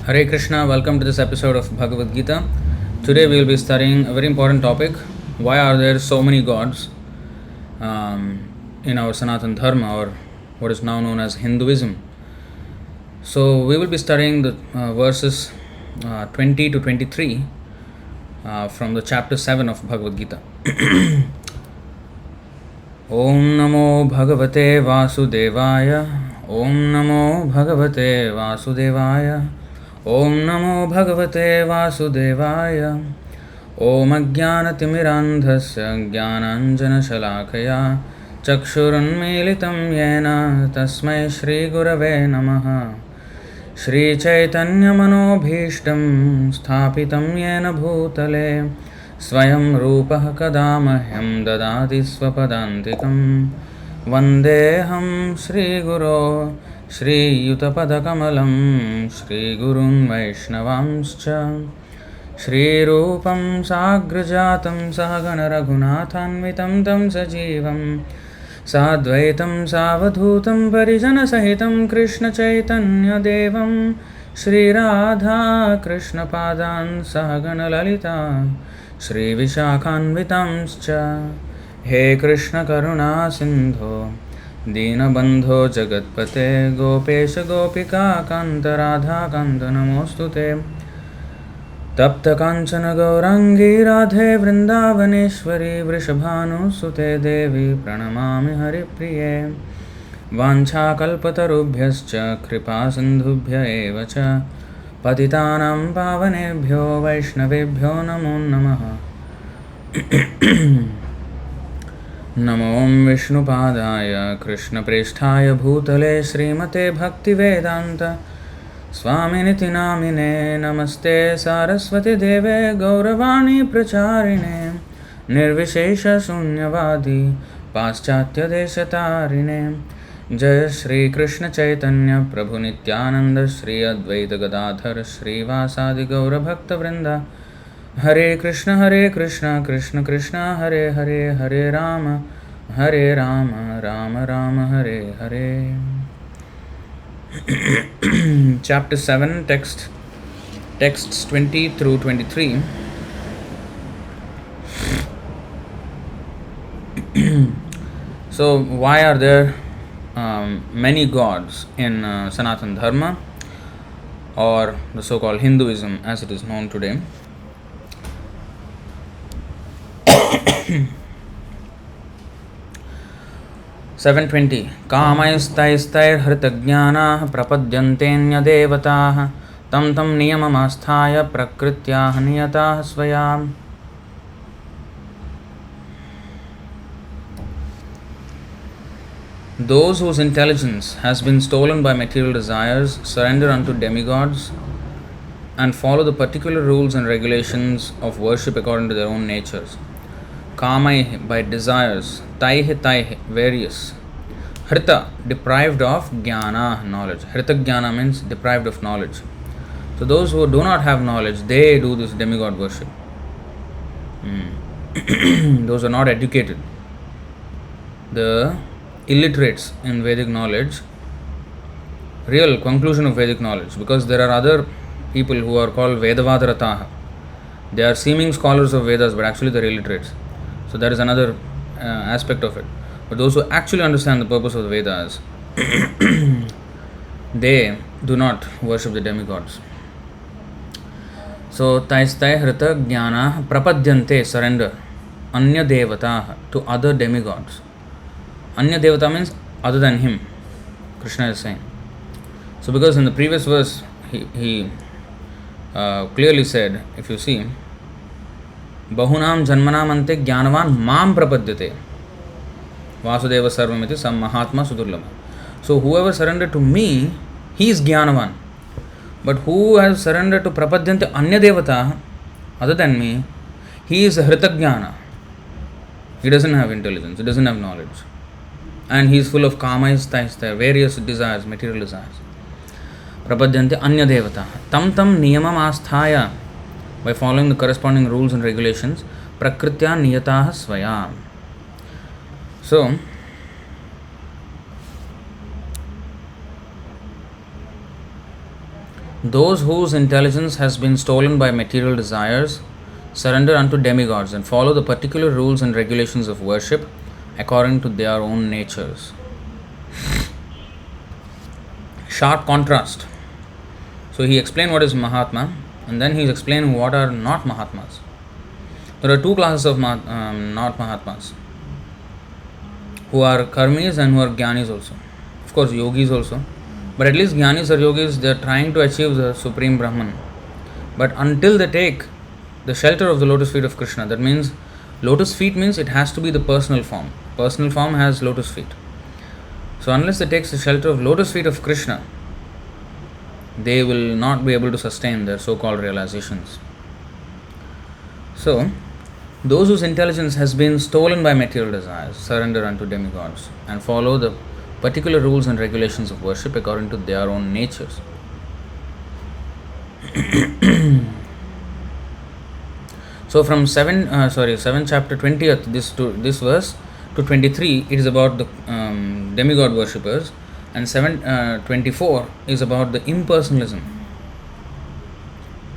Hare Krishna, welcome to this episode of Bhagavad Gita. Today we will be studying a very important topic. Why are there so many gods in our Sanatana Dharma, or what is now known as Hinduism? So we will be studying the verses 20 to 23 from the chapter 7 of Bhagavad Gita. Om Namo Bhagavate Vasudevaya. Om Namo Bhagavate Vasudevaya. Om Namo Bhagavate Vasudevaya. Om Ajnanatimirandhasya Jnananjana Shalakaya Chakshurunmilitam Yena Tasmai Shri Gurave Namaha. Shri Chaitanya Manobhishtam Sthapitam Yena Bhutale Swayam Rupah Kadamahyam Dadati Swapadantikam Vandeham Shri Guru Shri Yutapadakamalam Shri Gurun Vaishnavamscha Shri Rupam Sagrajatam Sahagana Raghunathanvitam Tam Sajivam Sadvaitam Savadhutam Parijana Sahitam Krishna Chaitanya Devam Shri Radha Krishna Padan Sahagana Lalita Shri Vishakhanvitamscha He Krishna Karuna Sindho Dīnabandho Jagatpate Gopesha Gopika Kanta Radha Kanta Namostute Tapta Kanchana Gaurangi Radhe Vrindavaneshwari Vrishabhanu Sute Devi Pranamami Haripriye Vancha Kalpatarubhyascha Kripa Sindhubhya Evacha Patitanam Pavanebhyo Vaishnavebhyo Namo Namaha Namo Vishnupadaya Krishna Presthaya Bhutale Srimate Bhaktivedanta Swaminiti Namine Namaste Saraswati Deve Gauravani Pracharine Nirvishesha Sunyavadi Paschatya Deshatarine Jai Shri Krishna Chaitanya Prabhu Nityananda Shri Advaita Gadadhar Shri Vasadi Gaura Bhakta Vrinda Hare Krishna Krishna Krishna Hare Hare Hare Rama Rama Rama Hare Hare. Chapter 7, texts 20 through 23. So why are there many gods in Sanatana Dharma, or the so-called Hinduism as it is known today? 720 Kamaistaistair hritagnyana prapadyantenya devataah tam tam niyamamasthaaya prakrityah niyataah svayam. Those whose intelligence has been stolen by material desires surrender unto demigods and follow the particular rules and regulations of worship according to their own natures. Kamai, by desires, taihe, various. Hrita, deprived of jnana, knowledge. Hrita jnana means deprived of knowledge. So those who do not have knowledge, they do this demigod worship. Those who are not educated. The illiterates in Vedic knowledge, real conclusion of Vedic knowledge, because there are other people who are called Vedavadarataha. They are seeming scholars of Vedas, but actually they are illiterates. So there is another aspect of it. But those who actually understand the purpose of the Vedas, they do not worship the demigods. So taistai hrita jnana prapadyante, surrender, anya devata, to other demigods. Anya devata means other than him, Krishna is saying. So because in the previous verse he clearly said, if you see, Bahunam Janmanam Ante Jnanavan Mam Prapadyate Vasudeva Sarvamiti Sam Mahatma Sudurlama. So whoever surrendered to me, he is Jnanavan. But who has surrendered to Prapadyante Anya Devata, other than me, he is Hritagnyana. He doesn't have intelligence, he doesn't have knowledge. And he is full of kamais, taistai, various desires, material desires. Prapadyante Anya Devata. Tam niyamam asthaya, by following the corresponding rules and regulations, prakritya niyataha svayam. So, Those whose intelligence has been stolen by material desires surrender unto demigods and follow the particular rules and regulations of worship according to their own natures. Sharp contrast. So he explained what is Mahatma, and then he is explaining what are not Mahatmas. There are two classes of not Mahatmas, who are karmis and who are jnanis also. Of course, yogis also. But at least jnanis or yogis, they are trying to achieve the Supreme Brahman. But until they take the shelter of the lotus feet of Krishna, that means lotus feet means it has to be the personal form. Personal form has lotus feet. So unless they take the shelter of lotus feet of Krishna, they will not be able to sustain their so-called realizations. So, those whose intelligence has been stolen by material desires surrender unto demigods and follow the particular rules and regulations of worship according to their own natures. So from 7 chapter 20th this verse to 23, it is about the demigod worshippers, and 24 is about the impersonalism,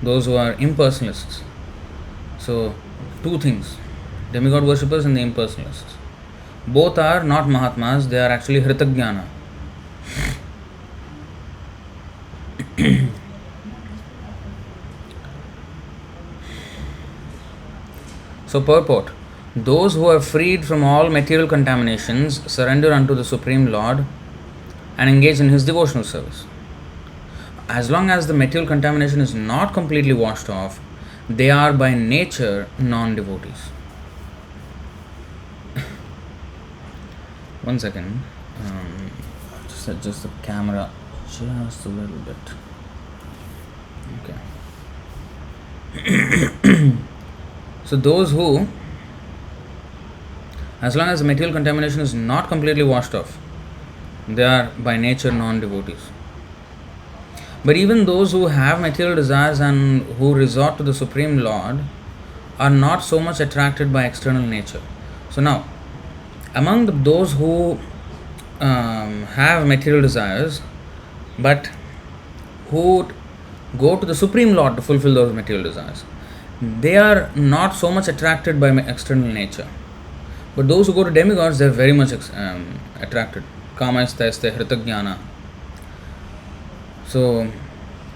those who are impersonalists. So two things, demigod worshippers and the impersonalists. Both are not Mahatmas, they are actually Hritagyana. So purport: those who are freed from all material contaminations surrender unto the Supreme Lord and engage in His devotional service. As long as the material contamination is not completely washed off, they are by nature non-devotees. One second. Just adjust the camera just a little bit. Okay. So those who, as long as the material contamination is not completely washed off, they are by nature non-devotees. But even those who have material desires and who resort to the Supreme Lord are not so much attracted by external nature. So now, among those who have material desires, but who go to the Supreme Lord to fulfill those material desires, they are not so much attracted by external nature. But those who go to demigods, they are very much attracted. Kama istaiste hritagyana. So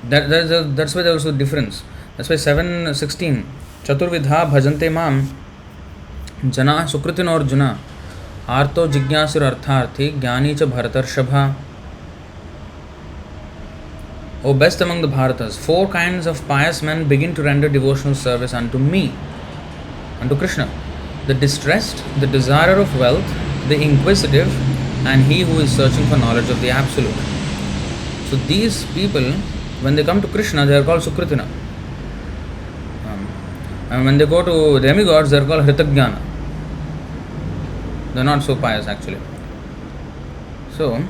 that's why there was a difference. That's why 7:16 Chaturvidha bhajante mam jana sukritin arjuna arto jigyasur artharthi jnani cha bharatarshabha. O best among the Bharatas, 4 kinds of pious men begin to render devotional service unto me, unto Krishna: the distressed, the desirer of wealth, the inquisitive, and he who is searching for knowledge of the Absolute. So these people, when they come to Krishna, they are called Sukritina. And when they go to demigods, they are called Hritagyana. They are not so pious actually. So,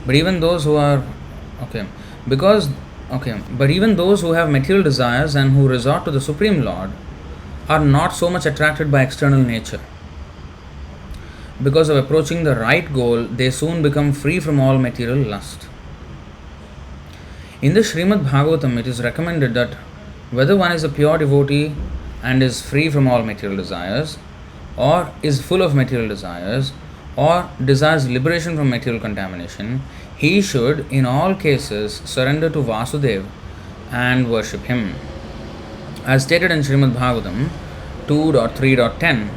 but even those who are but even those who have material desires and who resort to the Supreme Lord are not so much attracted by external nature. Because of approaching the right goal, they soon become free from all material lust. In the Srimad Bhagavatam, it is recommended that whether one is a pure devotee and is free from all material desires, or is full of material desires, or desires liberation from material contamination, he should in all cases surrender to Vasudeva and worship him. As stated in Srimad Bhagavatam 2.3.10,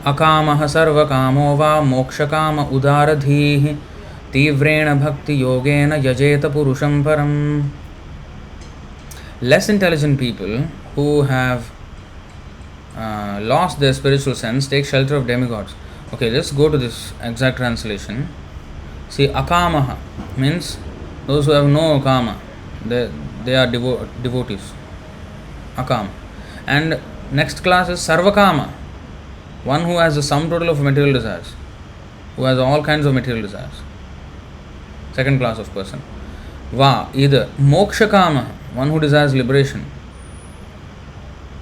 Akamaha sarva kamo va mokshakama udaradhihi tivrena bhakti yogena yajeta purusham param. Less intelligent people who have lost their spiritual sense take shelter of demigods. Okay, let's go to this exact translation. See, akamaha means those who have no kama, they are devotees. Akama. And next class is sarvakama, one who has the sum total of material desires, who has all kinds of material desires. Second class of person. Va, either mokshakama, one who desires liberation.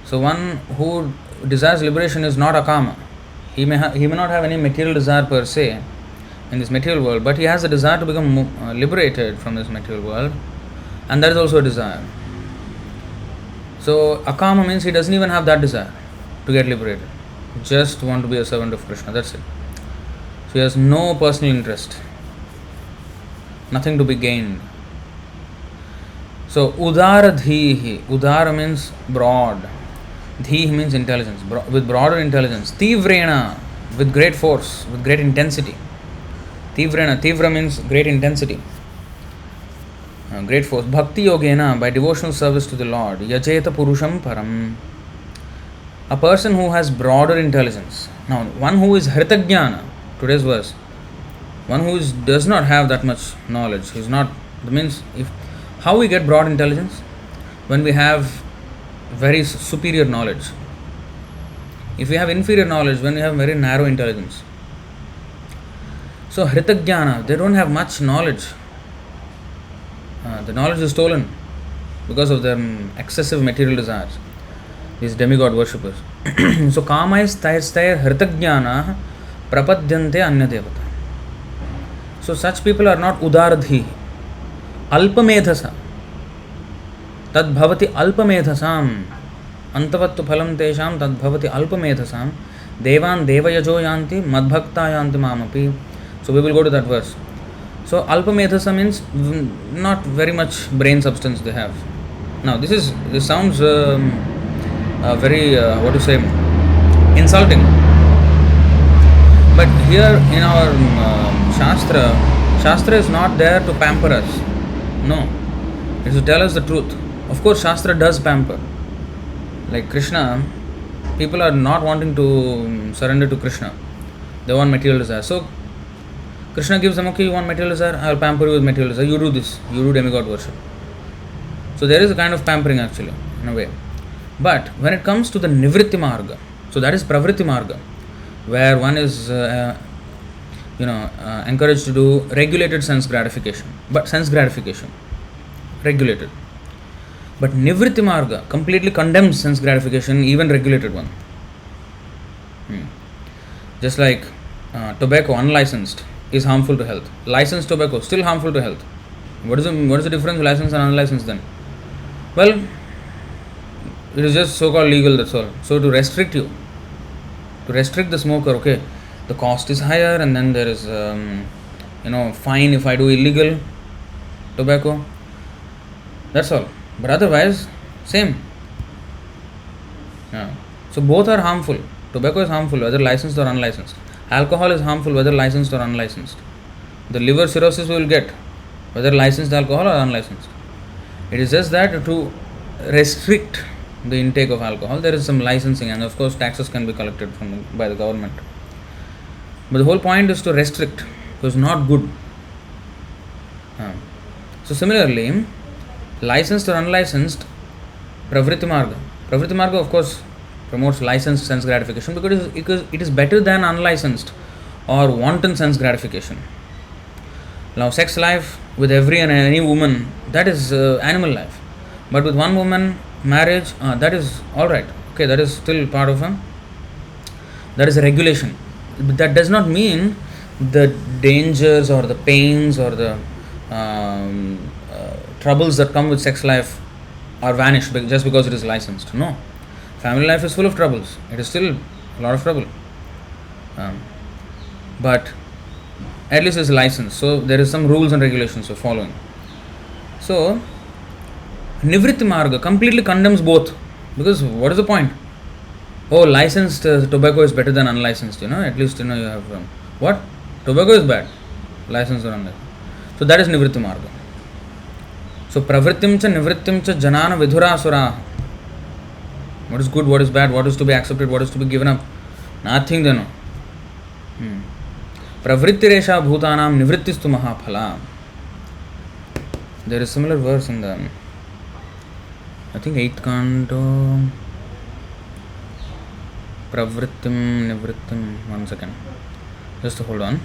So one who desires liberation is not akama. He may not have any material desire per se, in this material world, but he has a desire to become liberated from this material world, and that is also a desire. So akama means he doesn't even have that desire to get liberated. Just want to be a servant of Krishna. That's it. So he has no personal interest, nothing to be gained. So udara dhihi. Udara means broad. Dhihi means intelligence. With broader intelligence. Tivrena, with great force, with great intensity. Tivrena. Tivra means great intensity. Great force. Bhakti yogena, by devotional service to the Lord. Yajeta purusham param. A person who has broader intelligence. Now, one who is hritagnyana, today's verse, one who does not have that much knowledge, he's not, that means, if how we get broad intelligence? When we have very superior knowledge. If we have inferior knowledge, when we have very narrow intelligence. So, hritagnyana, they don't have much knowledge. The knowledge is stolen because of their excessive material desires, these demigod worshippers. So kama is tair hritagnyana prapadyante anya devata. So such people are not udaradhi, alpamedhasa. Tad bhavati alpamedhasam. Antavattu phalam tesham tad bhavati alpamedhasam. Devan devayajo yanti madbhakta yanti mamapi. So we will go to that verse. So alpamedhasa means not very much brain substance they have. Now this sounds very what to say, insulting. But here in our Shastra is not there to pamper us. No, it is to tell us the truth. Of course, Shastra does pamper. Like Krishna, people are not wanting to surrender to Krishna. They want material desire. So Krishna gives them, okay, you want material desire, I will pamper you with material desire. You do this, you do demigod worship. So there is a kind of pampering actually, in a way. But when it comes to the nivritti marga, so that is pravritti marga, where one is encouraged to do regulated sense gratification, regulated. But nivritti marga completely condemns sense gratification, even regulated one. Just like tobacco, unlicensed, is harmful to health. Licensed tobacco, still harmful to health. What is the difference, licensed and unlicensed then? Well, it is just so-called legal, that's all. So to restrict the smoker, okay, the cost is higher, and then there is fine if I do illegal tobacco. That's all. But otherwise, same. Yeah. So both are harmful. Tobacco is harmful, whether licensed or unlicensed. Alcohol is harmful, whether licensed or unlicensed. The liver cirrhosis we will get, whether licensed alcohol or unlicensed. It is just that to restrict the intake of alcohol, there is some licensing, and of course taxes can be collected by the government. But the whole point is to restrict, because not good. So similarly, licensed or unlicensed, pravritti marga of course promotes licensed sense gratification because it is better than unlicensed or wanton sense gratification. Now sex life with every and any woman, that is animal life. But with one woman, marriage, that is alright. Okay, that is still part of that is a regulation. But that does not mean the dangers or the pains or the troubles that come with sex life are vanished just because it is licensed. No. Family life is full of troubles. It is still a lot of trouble. But at least it is licensed. So there is some rules and regulations of following. So nivritti marga completely condemns both. Because what is the point? Oh, licensed tobacco is better than unlicensed, at least you have what? Tobacco is bad, licensed or unlicensed. So that is nivritti marga. So pravrittim cha nivrittim cha janana vidhurasura. What is good, what is bad, what is to be accepted, what is to be given up? Nothing they know. Pravrittiresha bhutanam nivrittistu mahaphala. There is similar verse in the, I think 8th canto. Pravrittim, nivrittim. 1 second. Just hold on.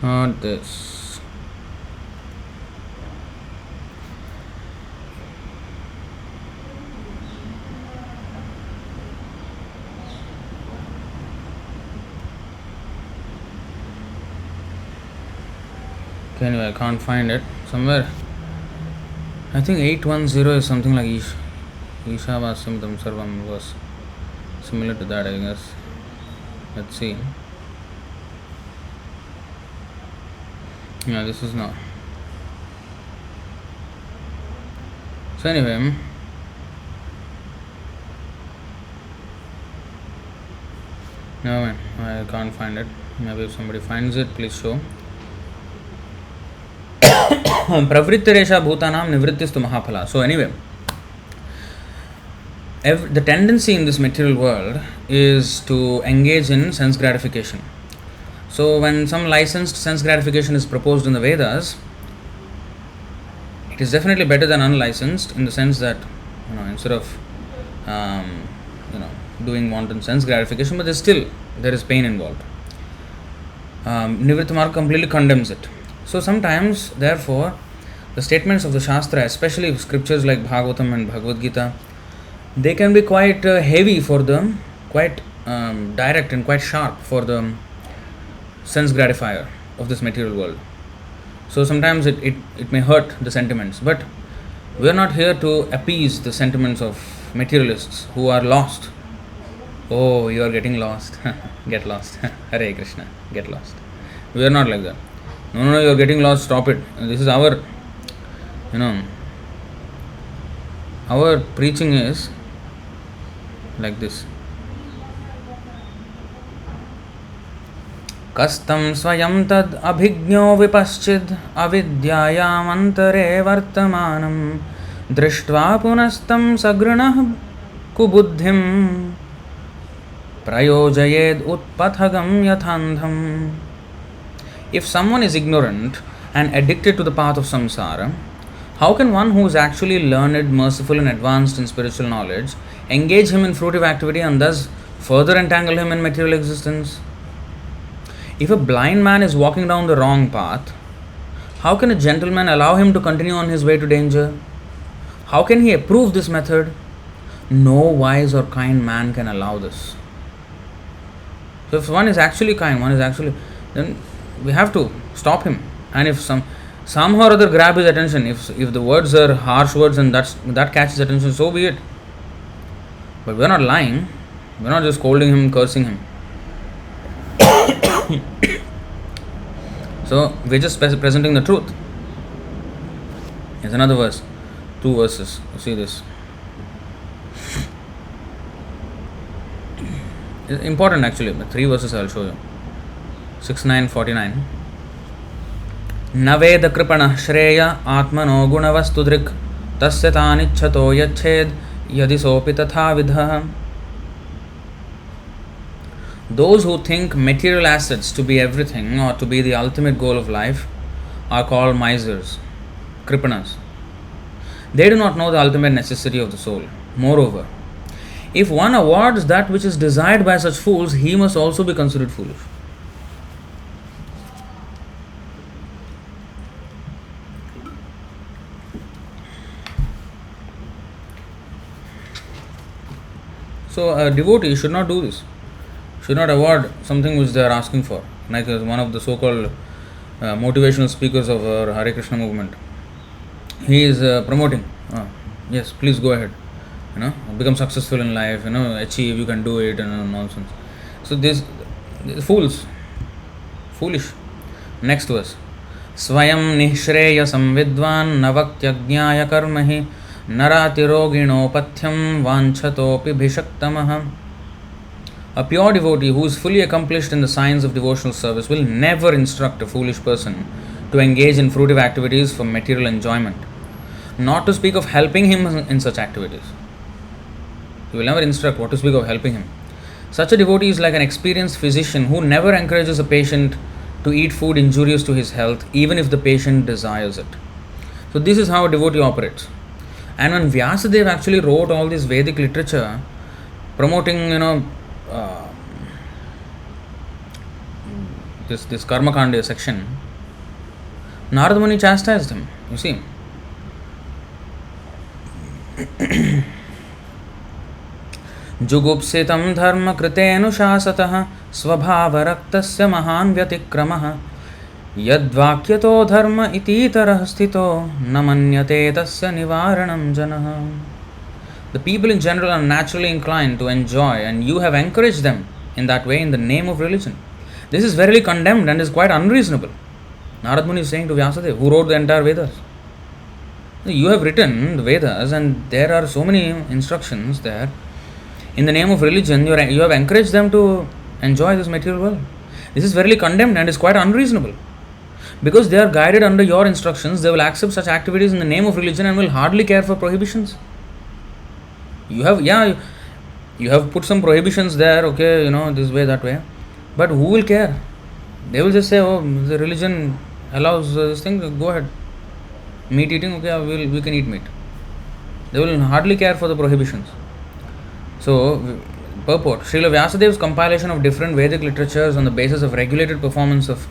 Not this. Okay, anyway, I can't find it. Somewhere, I think 810 is something like Ishavasimitam Sarvam was similar to that, I guess. Let's see. Yeah, this is not. So anyway, no man, I can't find it. Maybe if somebody finds it, please show. Pravrittiresha bhutanam nivrittistu mahaphala. So anyway, the tendency in this material world is to engage in sense gratification. So when some licensed sense gratification is proposed in the Vedas, it is definitely better than unlicensed, in the sense that, instead of doing wanton sense gratification, but there is pain involved. Nivritta Marg completely condemns it. So sometimes, therefore, the statements of the Shastra, especially scriptures like Bhagavatam and Bhagavad Gita, they can be quite heavy for them, quite direct and quite sharp for the sense gratifier of this material world. So sometimes it may hurt the sentiments, but we are not here to appease the sentiments of materialists who are lost. Oh, you are getting lost. Get lost. Hare Krishna. Get lost. We are not like that. No, you are getting lost. Stop it. This is our preaching is like this. Kastam swayam tad abhigno vipaschid avidyayamantare vartamanam drishtva punastam sagranah kubuddhim prayojayed utpathagam yathandham. If someone is ignorant and addicted to the path of samsara, how can one who is actually learned, merciful and advanced in spiritual knowledge engage him in fruitive activity and thus further entangle him in material existence? If a blind man is walking down the wrong path, how can a gentleman allow him to continue on his way to danger? How can he approve this method? No wise or kind man can allow this. So if one is actually kind, then we have to stop him. And if somehow or other grab his attention, if the words are harsh words and that catches attention, so be it. But we are not lying. We are not just scolding him, cursing him. So we are just presenting the truth. Here's another verse. 2 verses. You see this. It's important actually, but 3 verses I will show you. 6, 9, 49. Naveda kripana shreya atmano gunavastu drik tasya tanichhato yached yadisopi tatha vidha. Those who think material assets to be everything or to be the ultimate goal of life are called misers, kripanas. They do not know the ultimate necessity of the soul. Moreover, if one awards that which is desired by such fools, he must also be considered foolish. So a devotee should not do this. Should not award something which they are asking for. Like one of the so-called motivational speakers of our Hare Krishna movement. He is promoting. Yes, please go ahead. Become successful in life. Achieve. You can do it, and nonsense. So this foolish. Next verse. Swayam nishreyasam vidvan navakyajnaya karmahi naratiroginopathyam vanchatopi bhishaktamah. A pure devotee who is fully accomplished in the science of devotional service will never instruct a foolish person to engage in fruitive activities for material enjoyment, not to speak of helping him in such activities. He will never instruct what to speak of helping him. Such a devotee is like an experienced physician who never encourages a patient to eat food injurious to his health, even if the patient desires it. So this is how a devotee operates. And when Vyasadeva actually wrote all this Vedic literature promoting, this Karma Kanda section, Narada Muni chastised him. You see, जुगुप्सितं धर्म कृतेऽनुशासतः स्वभावरक्तस्य महान् व्यतिक्रमः यद्वाक्यतो धर्म इतीतरः स्थितो न मन्यते तस्य निवारणं जनः. The people in general are naturally inclined to enjoy, and you have encouraged them in that way in the name of religion. This is verily condemned and is quite unreasonable. Narad Muni is saying to Vyasadeva, who wrote the entire Vedas. You have written the Vedas, and there are so many instructions there. In the name of religion, you have encouraged them to enjoy this material world. This is verily condemned and is quite unreasonable. Because they are guided under your instructions, they will accept such activities in the name of religion and will hardly care for prohibitions. You have put some prohibitions there, okay, this way, that way. But who will care? They will just say, oh, the religion allows this thing, go ahead. Meat eating, okay, we can eat meat. They will hardly care for the prohibitions. So, purport, Srila Vyasadev's compilation of different Vedic literatures on the basis of regulated performance of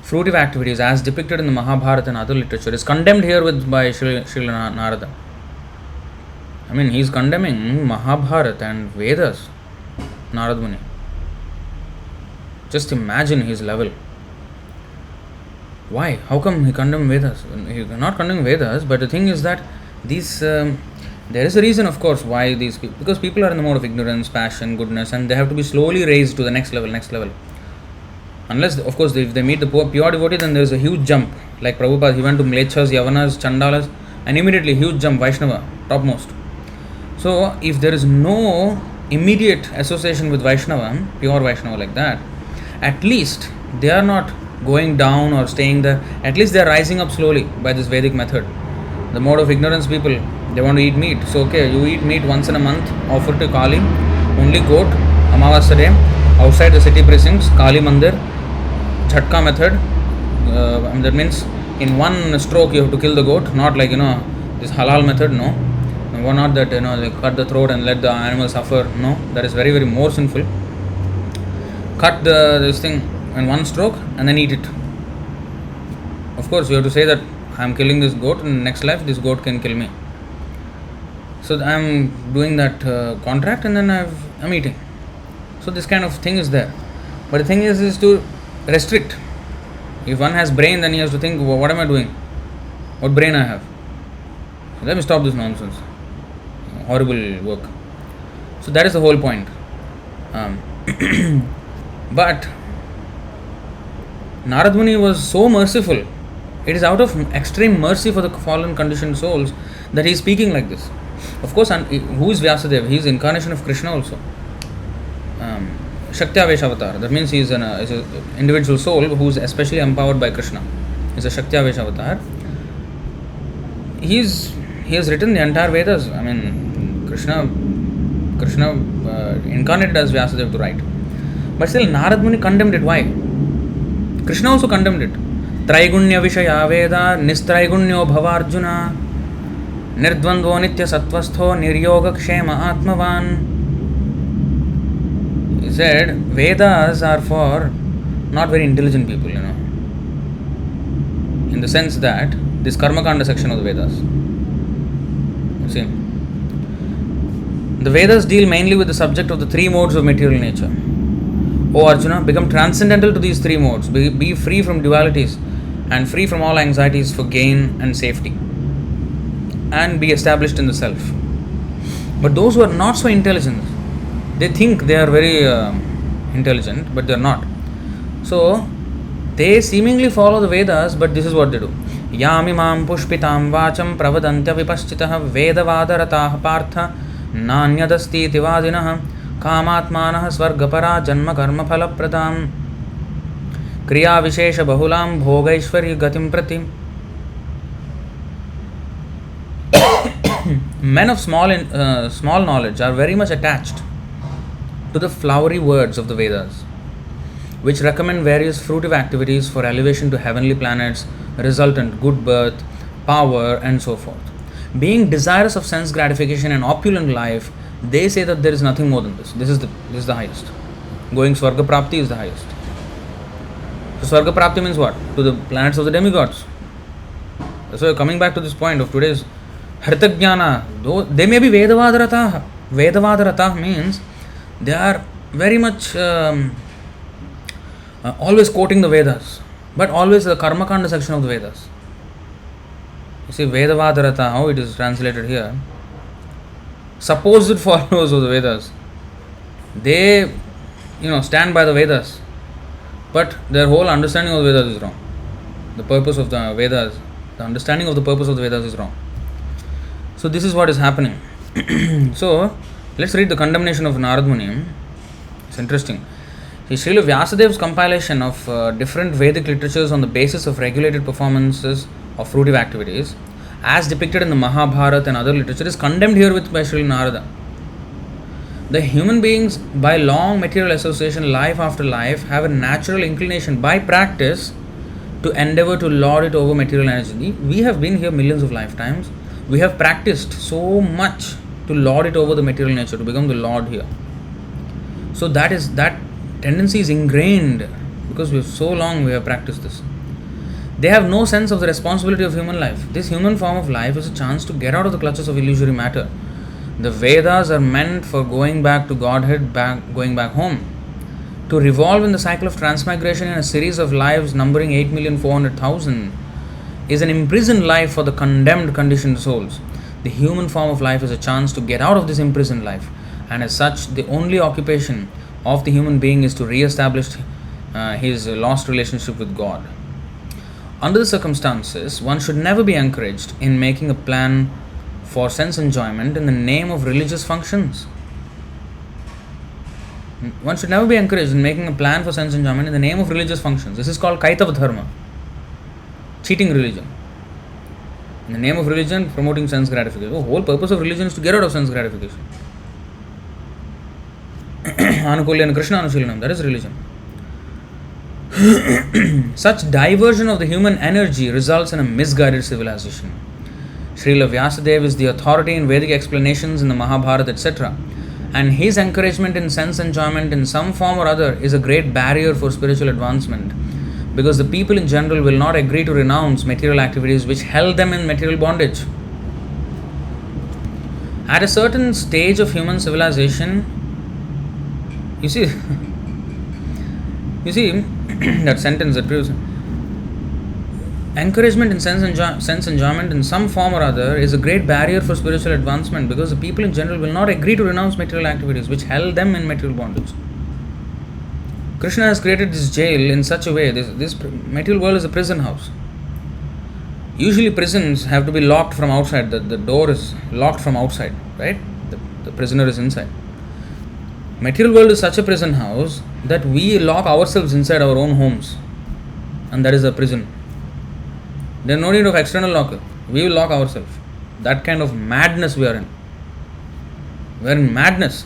fruitive activities as depicted in the Mahabharata and other literature is condemned here by Srila Narada. I mean, he is condemning Mahabharata and Vedas, Narad Muni. Just imagine his level. Why? How come he condemned Vedas? He is not condemning Vedas, but the thing is that these... there is a reason, of course, why these people... Because people are in the mode of ignorance, passion, goodness, and they have to be slowly raised to the next level. Unless, of course, if they meet the pure devotee, then there is a huge jump. Like Prabhupada, he went to Mlechas, Yavanas, Chandalas, and immediately huge jump, Vaishnava, topmost. So, if there is no immediate association with Vaishnava, pure Vaishnava like that, at least they are not going down or staying there. At least they are rising up slowly by this Vedic method. The mode of ignorance people, they want to eat meat. So, okay, you eat meat once in a month, offer to Kali, only goat, Amavasya day, outside the city precincts, Kali Mandir, Jhatka method. That means in one stroke you have to kill the goat, not like, this halal method, no. Not that, they cut the throat and let the animal suffer, no. That is very, very more sinful. Cut this thing in one stroke and then eat it. Of course, you have to say that I am killing this goat, and in the next life this goat can kill me. So I am doing that contract, and then I am eating. So this kind of thing is there. But the thing is to restrict. If one has brain, then he has to think, what am I doing? What brain I have? So let me stop this nonsense. Horrible work. So that is the whole point. But Narad Muni was so merciful. It is out of extreme mercy for the fallen conditioned souls that he is speaking like this. Of course, who is Vyasadeva? He is incarnation of Krishna also. Shaktyavesh avatar. That means he is an individual soul who is especially empowered by Krishna. He is a Shaktyavesh avatar. He has written the entire Vedas. I mean, Krishna incarnated as Vyasadeva to write. But still, Narad Muni condemned it. Why? Krishna also condemned it. Traigunya Vishaya Veda Nistraigunnyo Bhavarjuna Nirdvandvo Nitya Sattvastho Niryoga Kshema Atmavan. He said, Vedas are for not very intelligent people, in the sense that this Karma Kanda section of the Vedas. You see, the Vedas deal mainly with the subject of the three modes of material nature. O Arjuna, become transcendental to these three modes. Be free from dualities and free from all anxieties for gain and safety, and be established in the self. But those who are not so intelligent, they think they are very intelligent, but they are not. So they seemingly follow the Vedas, but this is what they do. Yamimam pushpitam vacham pravadantya vipaschitah vedavadarataha partha nanyadasti tivadinah कामात्मानः स्वर्गपरा जन्म कर्म फलप्रदां क्रिया विशेष बहुलां भोगैश्वर्य गतिं प्रति. Men of small knowledge are very much attached to the flowery words of the Vedas, which recommend various fruitive activities for elevation to heavenly planets, resultant good birth, power, and so forth. Being desirous of sense gratification and opulent life, they say that there is nothing more than this. This is the highest. Going Swarga Prapti is the highest. So Swarga Prapti means what? To the planets of the demigods. So coming back to this point of today's Haritagyana, though they may be Vedavadarata. Vedavadarata means they are very much always quoting the Vedas, but always the Karmakanda section of the Vedas. You see, Vedavadarata, how it is translated here, supposed followers of the Vedas, they stand by the Vedas, but their whole understanding of the Vedas is wrong. The purpose of the Vedas, the understanding of the purpose of the Vedas is wrong. So this is what is happening. So let's read the condemnation of Narad Muni. It's interesting. See, Srila Vyasadev's compilation of different Vedic literatures on the basis of regulated performances of fruitive activities, as depicted in the Mahabharata and other literature, is condemned here with by Srila Narada. The human beings, by long material association, life after life, have a natural inclination by practice to endeavor to lord it over material energy. We have been here millions of lifetimes. We have practiced so much to lord it over the material nature, to become the lord here. So that tendency is ingrained because we have so long we have practiced this. They have no sense of the responsibility of human life. This human form of life is a chance to get out of the clutches of illusory matter. The Vedas are meant for going back to Godhead, going back home. To revolve in the cycle of transmigration in a series of lives numbering 8,400,000 is an imprisoned life for the condemned conditioned souls. The human form of life is a chance to get out of this imprisoned life, and as such, the only occupation of the human being is to re-establish his lost relationship with God. Under the circumstances, one should never be encouraged in making a plan for sense enjoyment in the name of religious functions. One should never be encouraged in making a plan for sense enjoyment in the name of religious functions. This is called Kaitava Dharma, cheating religion. In the name of religion, promoting sense gratification. The whole purpose of religion is to get out of sense gratification. Anukulya and Krishna Anushilnam, that is religion. Such diversion of the human energy results in a misguided civilization. Srila Vyasadeva is the authority in Vedic explanations in the Mahabharata, etc. And his encouragement in sense enjoyment in some form or other is a great barrier for spiritual advancement, because the people in general will not agree to renounce material activities which held them in material bondage. At a certain stage of human civilization, you see that sentence that proves encouragement in sense enjoyment in some form or other is a great barrier for spiritual advancement, because the people in general will not agree to renounce material activities which held them in material bondage. Krishna has created this jail in such a way, this material world is a prison house. Usually prisons have to be locked from outside, the door is locked from outside, right? The prisoner is inside. Material world is such a prison house that we lock ourselves inside our own homes, and that is a prison. There is no need of external locker. We will lock ourselves. That kind of madness we are in. We are in madness.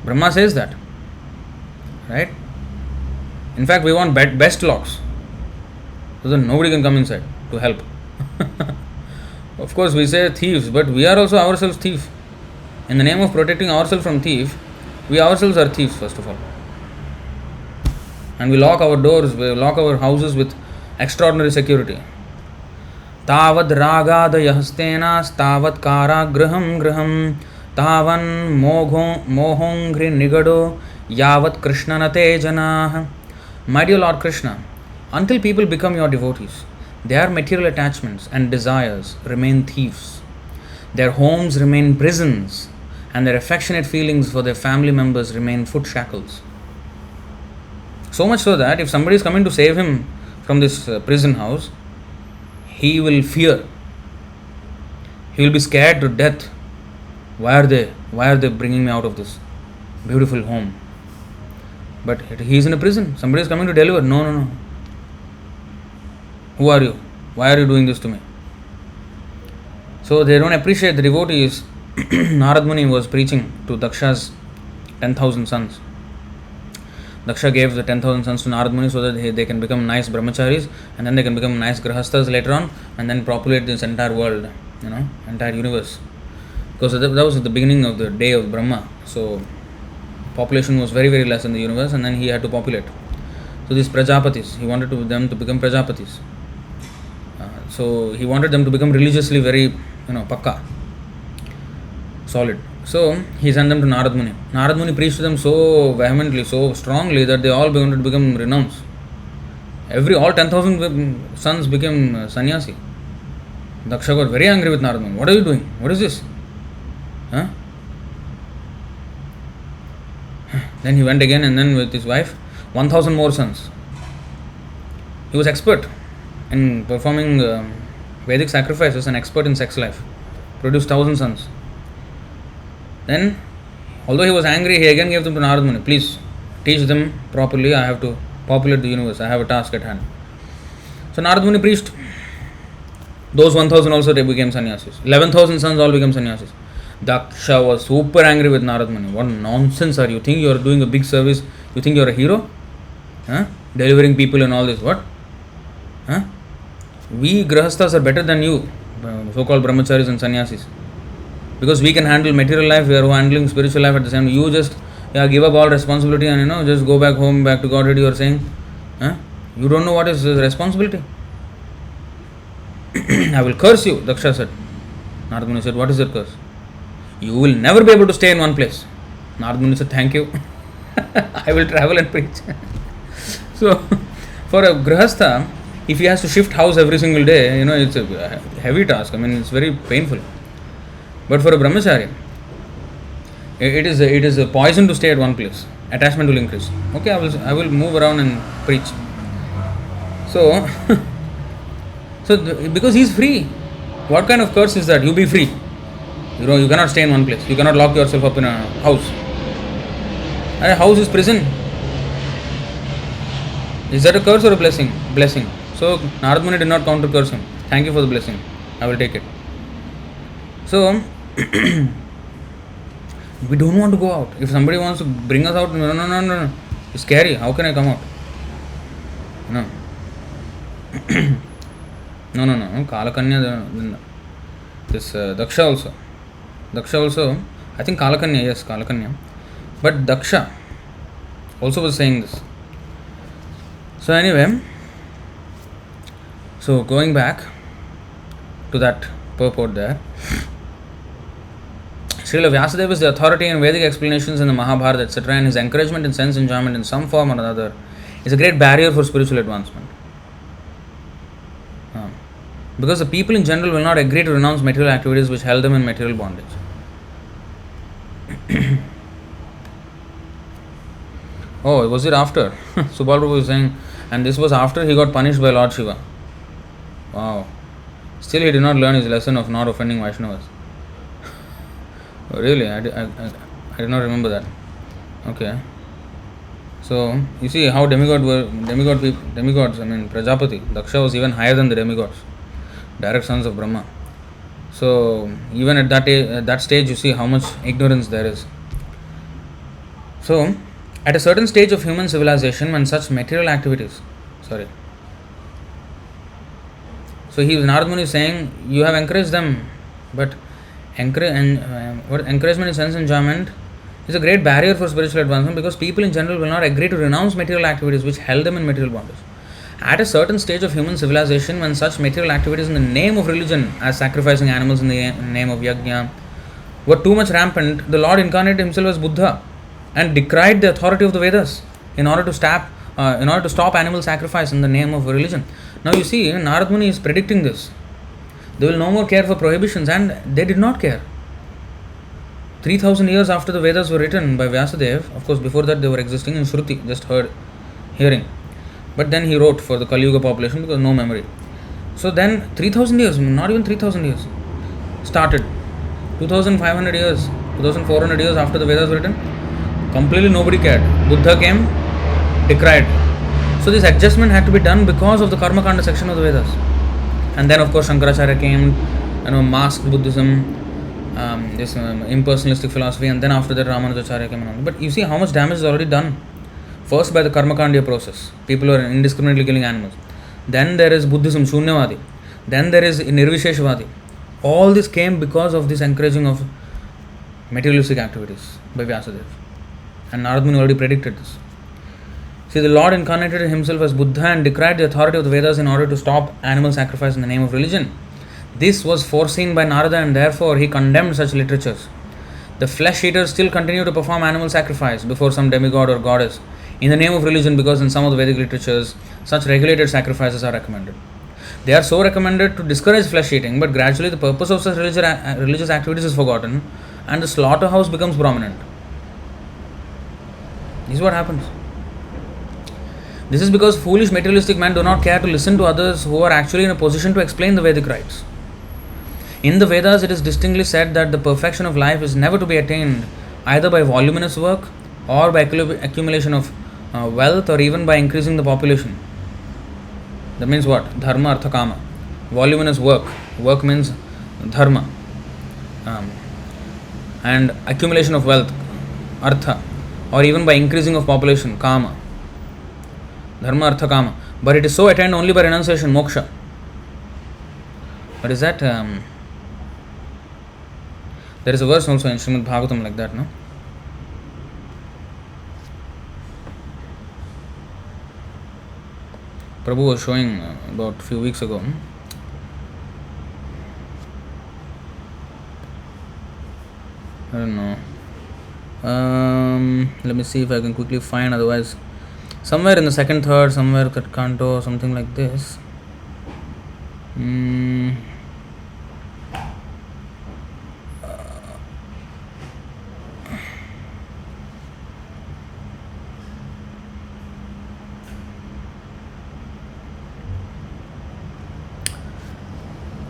Brahma says that. Right? In fact, we want best locks, so that nobody can come inside to help. Of course, we say thieves, but we are also ourselves thieves. In the name of protecting ourselves from thief, we ourselves are thieves first of all. And we lock our doors, we lock our houses with extraordinary security. Tāvad rāgādaya hastena stāvad kāragraham graham tāvan mohongri nigado yavat krishnanate janah. My dear Lord Krishna, until people become your devotees, their material attachments and desires remain thieves. Their homes remain prisons, and their affectionate feelings for their family members remain foot shackles. So much so that if somebody is coming to save him from this prison house, he will fear. He will be scared to death. Why are they bringing me out of this beautiful home? But he is in a prison. Somebody is coming to deliver. No. Who are you? Why are you doing this to me? So they don't appreciate the devotees. Narad Muni was preaching to Daksha's 10,000 sons. Daksha gave the 10,000 sons to Narad Muni so that they can become nice brahmacharis, and then they can become nice grahasthas later on, and then populate this entire world, entire universe. Because that was at the beginning of the day of Brahma. So population was very, very less in the universe, and then he had to populate. So these Prajapatis, he wanted them to become Prajapatis. So he wanted them to become religiously very, pakka, solid. So he sent them to Narad Muni. Narad Muni preached to them so vehemently, so strongly that they all began to become renounced. All 10,000 sons became sannyasi. Daksha got very angry with Narad Muni. What are you doing? What is this? Huh? Then he went again, and then with his wife, 1,000 more sons. He was expert in performing Vedic sacrifices, an expert in sex life. Produced 1,000 sons. Then, although he was angry, he again gave them to Narad Muni. Please teach them properly. I have to populate the universe. I have a task at hand. So Narad Muni preached. Those 1,000 also they became sannyasis. 11,000 sons all became sannyasis. Daksha was super angry with Narad Muni. What nonsense are you? Think you are doing a big service? You think you are a hero? Huh? Delivering people and all this. What? Huh? We grahasthas are better than you, so-called brahmacharis and sannyasis. Because we can handle material life, we are handling spiritual life at the same time. You just give up all responsibility and just go back home, back to Godhead. You are saying, huh? You don't know what is responsibility. I will curse you, Daksha said. Narad Muni said, what is that curse? You will never be able to stay in one place. Narad Muni said, thank you. I will travel and preach. So, for a grahastha, if he has to shift house every single day, it's a heavy task. It's very painful. But for a brahmachari, it is a poison to stay at one place. Attachment will increase. Okay, I will move around and preach. So, because he is free. What kind of curse is that? You be free. You cannot stay in one place. You cannot lock yourself up in a house. A house is prison. Is that a curse or a blessing? Blessing. So Narad Muni did not counter curse him. Thank you for the blessing. I will take it. So we don't want to go out. If somebody wants to bring us out, no. It's scary. How can I come out? No. No. Kalakanya. This Daksha also. I think Kalakanya. Yes, Kalakanya. But Daksha also was saying this. So anyway, going back to that purport there, Srila Vyasadeva is the authority in Vedic explanations in the Mahabharata, etc., and his encouragement in sense enjoyment in some form or another is a great barrier for spiritual advancement. Because the people in general will not agree to renounce material activities which held them in material bondage. Oh, was it after? Subal Prabhu was saying, and this was after he got punished by Lord Shiva. Wow. Still he did not learn his lesson of not offending Vaishnavas. Oh, really? I did not remember that. Okay. So, you see how demigods, Prajapati, Daksha was even higher than the demigods, direct sons of Brahma. So, even at that stage, you see how much ignorance there is. So, at a certain stage of human civilization, when such material activities, so Narad Muni is saying, you have encouraged them, but encouragement in sense enjoyment is a great barrier for spiritual advancement because people in general will not agree to renounce material activities which held them in material bondage. At a certain stage of human civilization, when such material activities in the name of religion, as sacrificing animals in the name of yajna, were too much rampant, the Lord incarnated himself as Buddha and decried the authority of the Vedas in order to stop animal sacrifice in the name of religion. Now you see, Narad Muni is predicting this. They will no more care for prohibitions, and they did not care. 3,000 years after the Vedas were written by Vyasadeva, of course before that they were existing in Shruti, just hearing. But then he wrote for the Kali Yuga population because no memory. So then 3,000 years, not even 3,000 years, started. 2,500 years, 2,400 years after the Vedas were written, completely nobody cared. Buddha came, decried. So this adjustment had to be done because of the Karma Kanda section of the Vedas. And then of course Shankaracharya came, masked Buddhism, this impersonalistic philosophy, and then after that Ramanujacharya came along. But you see how much damage is already done. First by the Karmakandiya process, people are indiscriminately killing animals. Then there is Buddhism, Shunyavadi. Then there is Nirvisheshvadi. All this came because of this encouraging of materialistic activities by Vyasadeva. And Narad Muni already predicted this. See, the Lord incarnated himself as Buddha and decried the authority of the Vedas in order to stop animal sacrifice in the name of religion. This was foreseen by Narada and therefore he condemned such literatures. The flesh eaters still continue to perform animal sacrifice before some demigod or goddess in the name of religion because in some of the Vedic literatures such regulated sacrifices are recommended. They are so recommended to discourage flesh eating, but gradually the purpose of such religious activities is forgotten and the slaughterhouse becomes prominent. This is what happens. This is because foolish materialistic men do not care to listen to others who are actually in a position to explain the Vedic rites. In the Vedas, it is distinctly said that the perfection of life is never to be attained either by voluminous work or by accumulation of wealth or even by increasing the population. That means what? Dharma, artha, kama. Voluminous work. Work means dharma. And accumulation of wealth, artha, or even by increasing of population, kama. Dharma, artha, kama. But it is so attained only by renunciation, moksha. What is that? There is a verse also in Srimad Bhagavatam like that, no? Prabhu was showing about a few weeks ago. I don't know. Let me see if I can quickly find, otherwise somewhere in the second, third, somewhere that canto, something like this.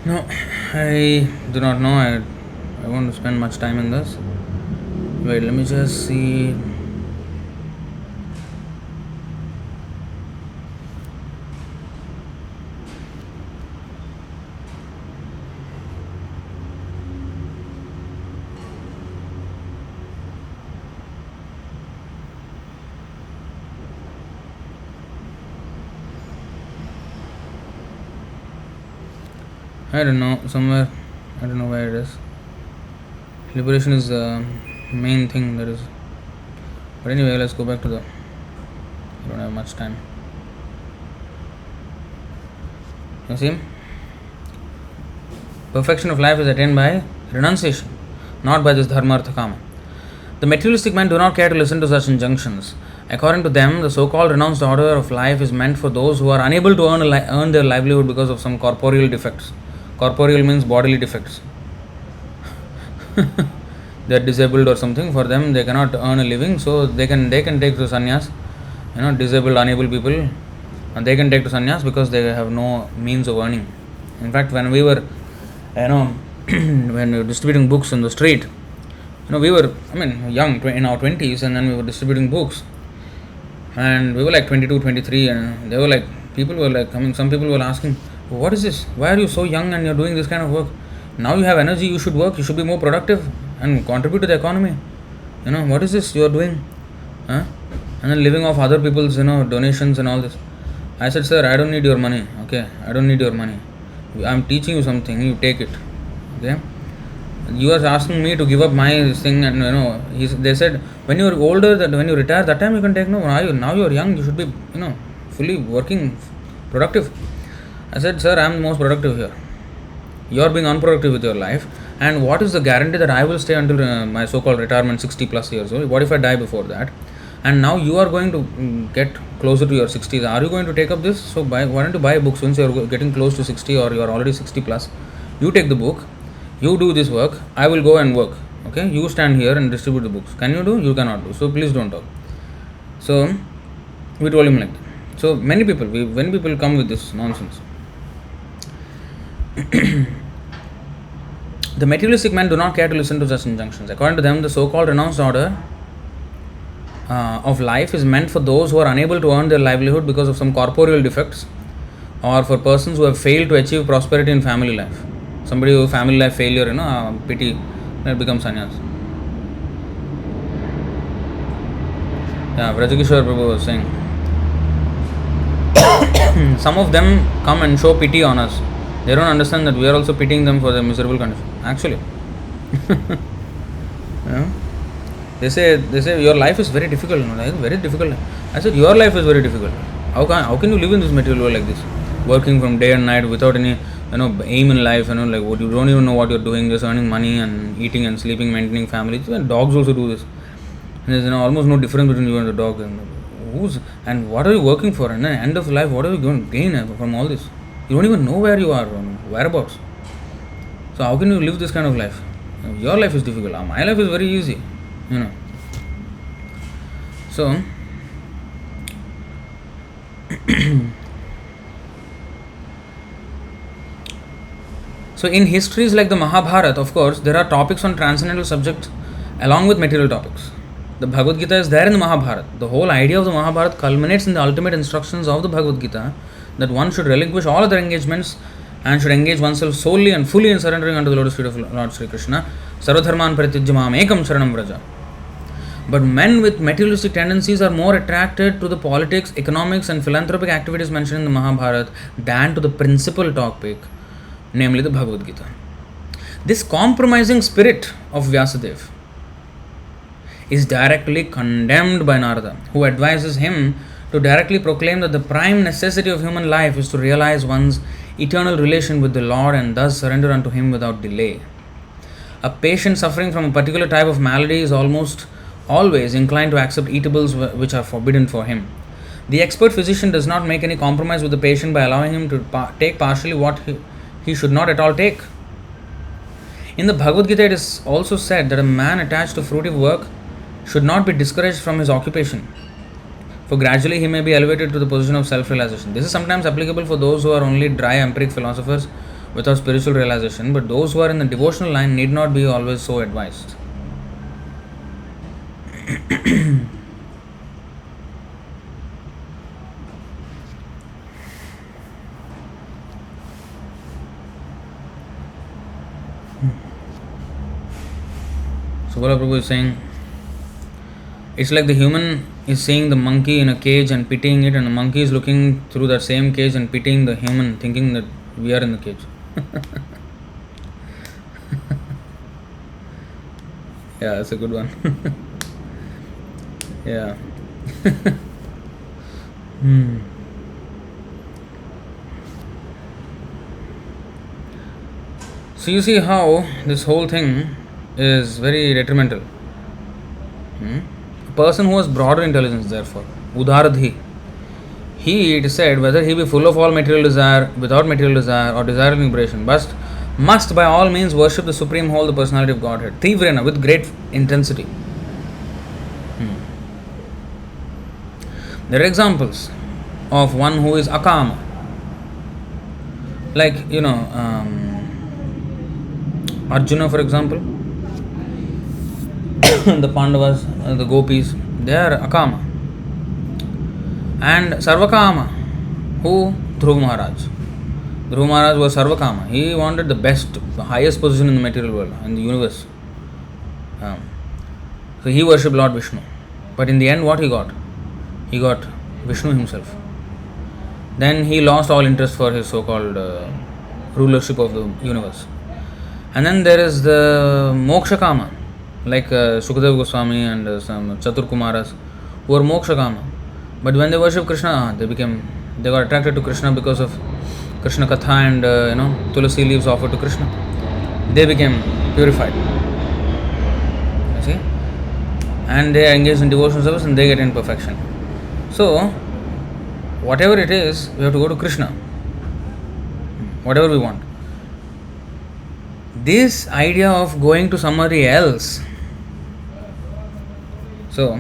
No, I do not know. I want to spend much time in this. Wait, let me just see. I don't know, somewhere, I don't know where it is. Liberation is the main thing that is. But anyway, let's go back to the. I don't have much time. You see? Perfection of life is attained by renunciation, not by this dharma, artha, kama. The materialistic men do not care to listen to such injunctions. According to them, the so-called renounced order of life is meant for those who are unable to earn their livelihood because of some corporeal defects. Corporeal means bodily defects. They are disabled or something. For them, they cannot earn a living, so they can take to sannyas. Disabled, unable people, and they can take to sannyas because they have no means of earning. In fact, when we were, when we were distributing books in the street, we were, young, in our 20s, and then we were distributing books, and we were like 22, 23, and they were like, people were like coming. Some people were asking, what is this? Why are you so young and you're doing this kind of work? Now you have energy, you should work, you should be more productive and contribute to the economy. What is this you are doing? And then living off other people's, donations and all this. I said, sir, I don't need your money. Okay, I don't need your money. I'm teaching you something, you take it. Okay. You are asking me to give up my thing, and they said, when you are older, that when you retire, that time you can take. No, now you are young, you should be, fully working, productive. I said, sir, I am the most productive here. You are being unproductive with your life. And what is the guarantee that I will stay until my so-called retirement, 60 plus years old? What if I die before that? And now you are going to get closer to your 60s. Are you going to take up this? So why don't you buy a book since you are getting close to 60 or you are already 60 plus? You take the book. You do this work. I will go and work. Okay? You stand here and distribute the books. Can you do? You cannot do. So please don't talk. So we told him like that. So many people, when people come with this nonsense. The materialistic men do not care to listen to such injunctions. According to them, the so-called renounced order of life is meant for those who are unable to earn their livelihood because of some corporeal defects, or for persons who have failed to achieve prosperity in family life. Somebody who family life failure, pity, that becomes sannyas. Yeah, Vrajakishore Prabhu was saying, some of them come and show pity on us. They don't understand that we are also pitying them for their miserable condition. Actually, They say your life is very difficult. Like, very difficult. I said your life is very difficult. How can you live in this material world like this, working from day and night without any aim in life? Like what, you don't even know what you're doing, just earning money and eating and sleeping, maintaining families. Well, dogs also do this. And there's almost no difference between you and the dog. And what are you working for? And at the end of life, what are you going to gain from all this? You don't even know where you are, whereabouts. So how can you live this kind of life? Your life is difficult. My life is very easy. So so in histories like the Mahabharata, of course, there are topics on transcendental subjects along with material topics. The Bhagavad Gita is there in the Mahabharata. The whole idea of the Mahabharata culminates in the ultimate instructions of the Bhagavad Gita that one should relinquish all other engagements and should engage oneself solely and fully in surrendering unto the lotus feet of Lord Sri Krishna. Sarvadharman paritijya mam ekam sharanam vraja. But men with materialistic tendencies are more attracted to the politics, economics and philanthropic activities mentioned in the Mahabharata than to the principal topic, namely the Bhagavad Gita. This compromising spirit of Vyasadeva is directly condemned by Narada, who advises him to directly proclaim that the prime necessity of human life is to realize one's eternal relation with the Lord and thus surrender unto him without delay. A patient suffering from a particular type of malady is almost always inclined to accept eatables which are forbidden for him. The expert physician does not make any compromise with the patient by allowing him to take partially what he should not at all take. In the Bhagavad Gita, it is also said that a man attached to fruitive work should not be discouraged from his occupation, for gradually he may be elevated to the position of self-realization. This is sometimes applicable for those who are only dry empiric philosophers without spiritual realization, but those who are in the devotional line need not be always so advised. So Bala Prabhu is saying, it's like the human is seeing the monkey in a cage and pitying it, and the monkey is looking through that same cage and pitying the human, thinking that we are in the cage. Yeah, that's a good one. Yeah. So you see how this whole thing is very detrimental. A person who has broader intelligence, therefore, Udaradhi, he, it is said, whether he be full of all material desire, without material desire, or desire liberation, must by all means worship the Supreme Whole, the Personality of Godhead, Tivrena, with great intensity. There are examples of one who is akama, like Arjuna, for example. The Pandavas, the Gopis, they are akama. And Sarvakama, who? Dhruva Maharaj. Dhruva Maharaj was Sarvakama. He wanted the best, the highest position in the material world, in the universe. So he worshipped Lord Vishnu. But in the end, what he got? He got Vishnu himself. Then he lost all interest for his so-called rulership of the universe. And then there is the Mokshakama, like Sukadeva Goswami and some Chatur Kumaras, who were Mokshakama. But when they worship Krishna, they got attracted to Krishna because of Krishna Katha and Tulasi leaves offered to Krishna. They became purified. You see? And they are engaged in devotional service and they get in perfection. So, whatever it is, we have to go to Krishna. Whatever we want. This idea of going to somebody else. So,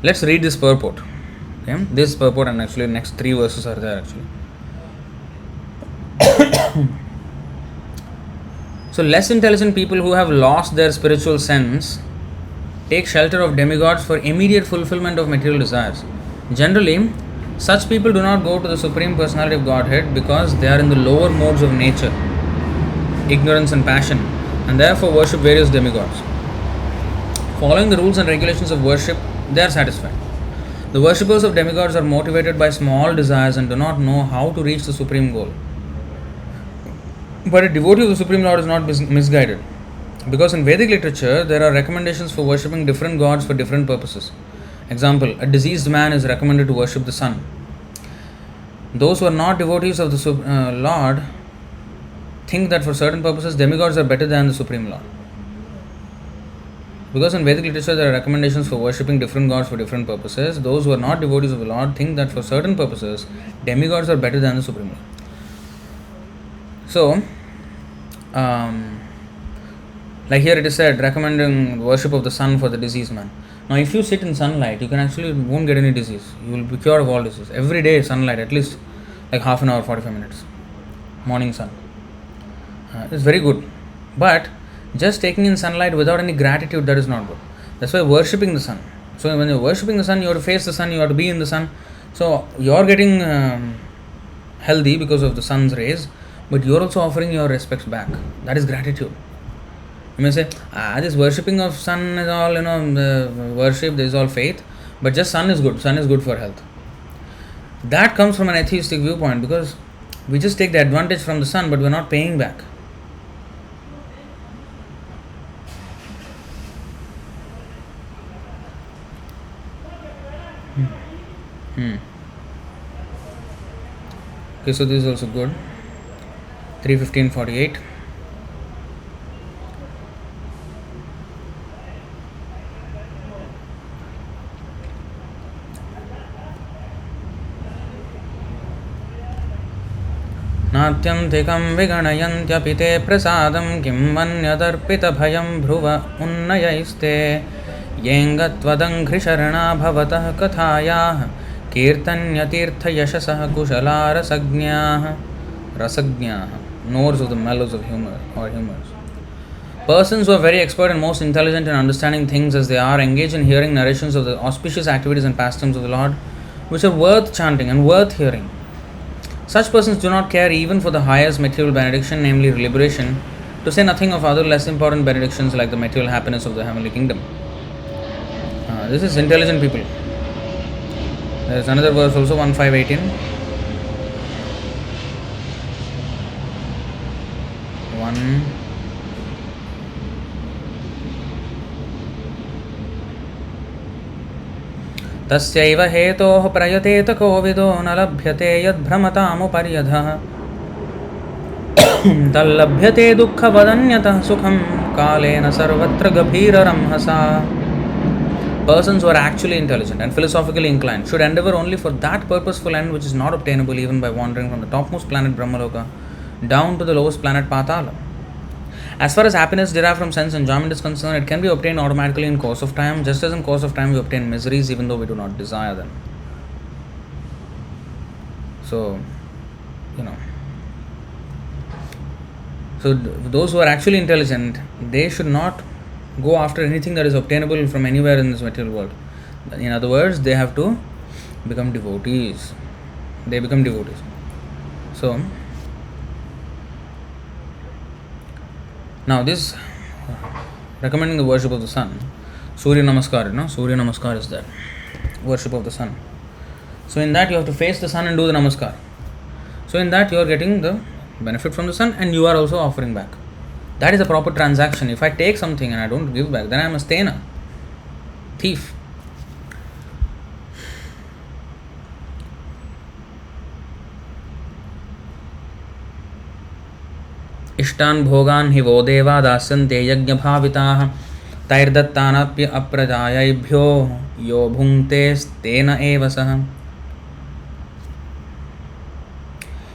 let's read this purport. Okay? This purport, and actually next 3 verses are there actually. So, less intelligent people who have lost their spiritual sense take shelter of demigods for immediate fulfillment of material desires. Generally, such people do not go to the Supreme Personality of Godhead because they are in the lower modes of nature, ignorance and passion, and therefore worship various demigods. Following the rules and regulations of worship, they are satisfied. The worshippers of demigods are motivated by small desires and do not know how to reach the supreme goal. But a devotee of the Supreme Lord is not misguided. Because in Vedic literature, there are recommendations for worshipping different gods for different purposes. Example, a diseased man is recommended to worship the sun. Those who are not devotees of the Lord think that for certain purposes demigods are better than the Supreme Lord. Because in Vedic literature there are recommendations for worshipping different gods for different purposes, those who are not devotees of the Lord think that for certain purposes demigods are better than the Supreme Lord. So, like here it is said, recommending worship of the sun for the diseased man. Now, if you sit in sunlight, you can actually won't get any disease. You will be cured of all disease. Every day, sunlight, at least like half an hour, 45 minutes. Morning sun. It's very good. But just taking in sunlight without any gratitude, that is not good. That's why worshipping the sun. So, when you're worshipping the sun, you have to face the sun, you have to be in the sun. So, you're getting healthy because of the sun's rays, but you're also offering your respects back. That is gratitude. You may say, this worshipping of sun is all, worship, there is all faith, but just sun is good for health. That comes from an atheistic viewpoint because we just take the advantage from the sun, but we're not paying back. Okay, so this is also good. 3:15:48. नात्यन्तिकं विगणयन्त्यपि ते प्रसादं किं मन्यदर्पितभयं भ्रुव उन्नयैस्ते येङ्गत्वदङ्घ्रिशरणा भवतः कथायाः कीर्तन्यतीर्थयशसः कुशला रसज्ञाः knowers of the mellows of humor or humors. Persons who are very expert and most intelligent in understanding things as they are engage in hearing narrations of the auspicious activities and pastimes of the Lord, which are worth chanting and worth hearing. Such persons do not care even for the highest material benediction, namely liberation, to say nothing of other less important benedictions like the material happiness of the heavenly kingdom. This is intelligent people. There is another verse also, 1:5:18. 1. तस्यैव हेतोः प्रयतेत कोविदो न लभ्यते यद्भ्रमतामुपर्यधः तल्लभ्यते दुःखवदन्यतः सुखं कालेन सर्वत्र गभीररंहसा. Persons who are actually intelligent and philosophically inclined should endeavor only for that purposeful end which is not obtainable even by wandering from the topmost planet Brahmaloka down to the lowest planet Patala. As far as happiness derived from sense enjoyment is concerned, it can be obtained automatically in course of time, just as in course of time we obtain miseries even though we do not desire them. So, so those who are actually intelligent, they should not go after anything that is obtainable from anywhere in this material world. In other words, they have to become devotees. They become devotees. So, now this recommending the worship of the sun, Surya Namaskar, Surya Namaskar is that worship of the sun. So in that you have to face the sun and do the Namaskar. So in that you are getting the benefit from the sun and you are also offering back. That is a proper transaction. If I take something and I don't give back, then I am a stena, thief. इष्टान् भोगान् हि वो देवा दास्यन्ते यज्ञभाविताः तैर्दत्तानप्य अप्रजायैभ्यो यो भुङ्क्तेस्तेन एव सः.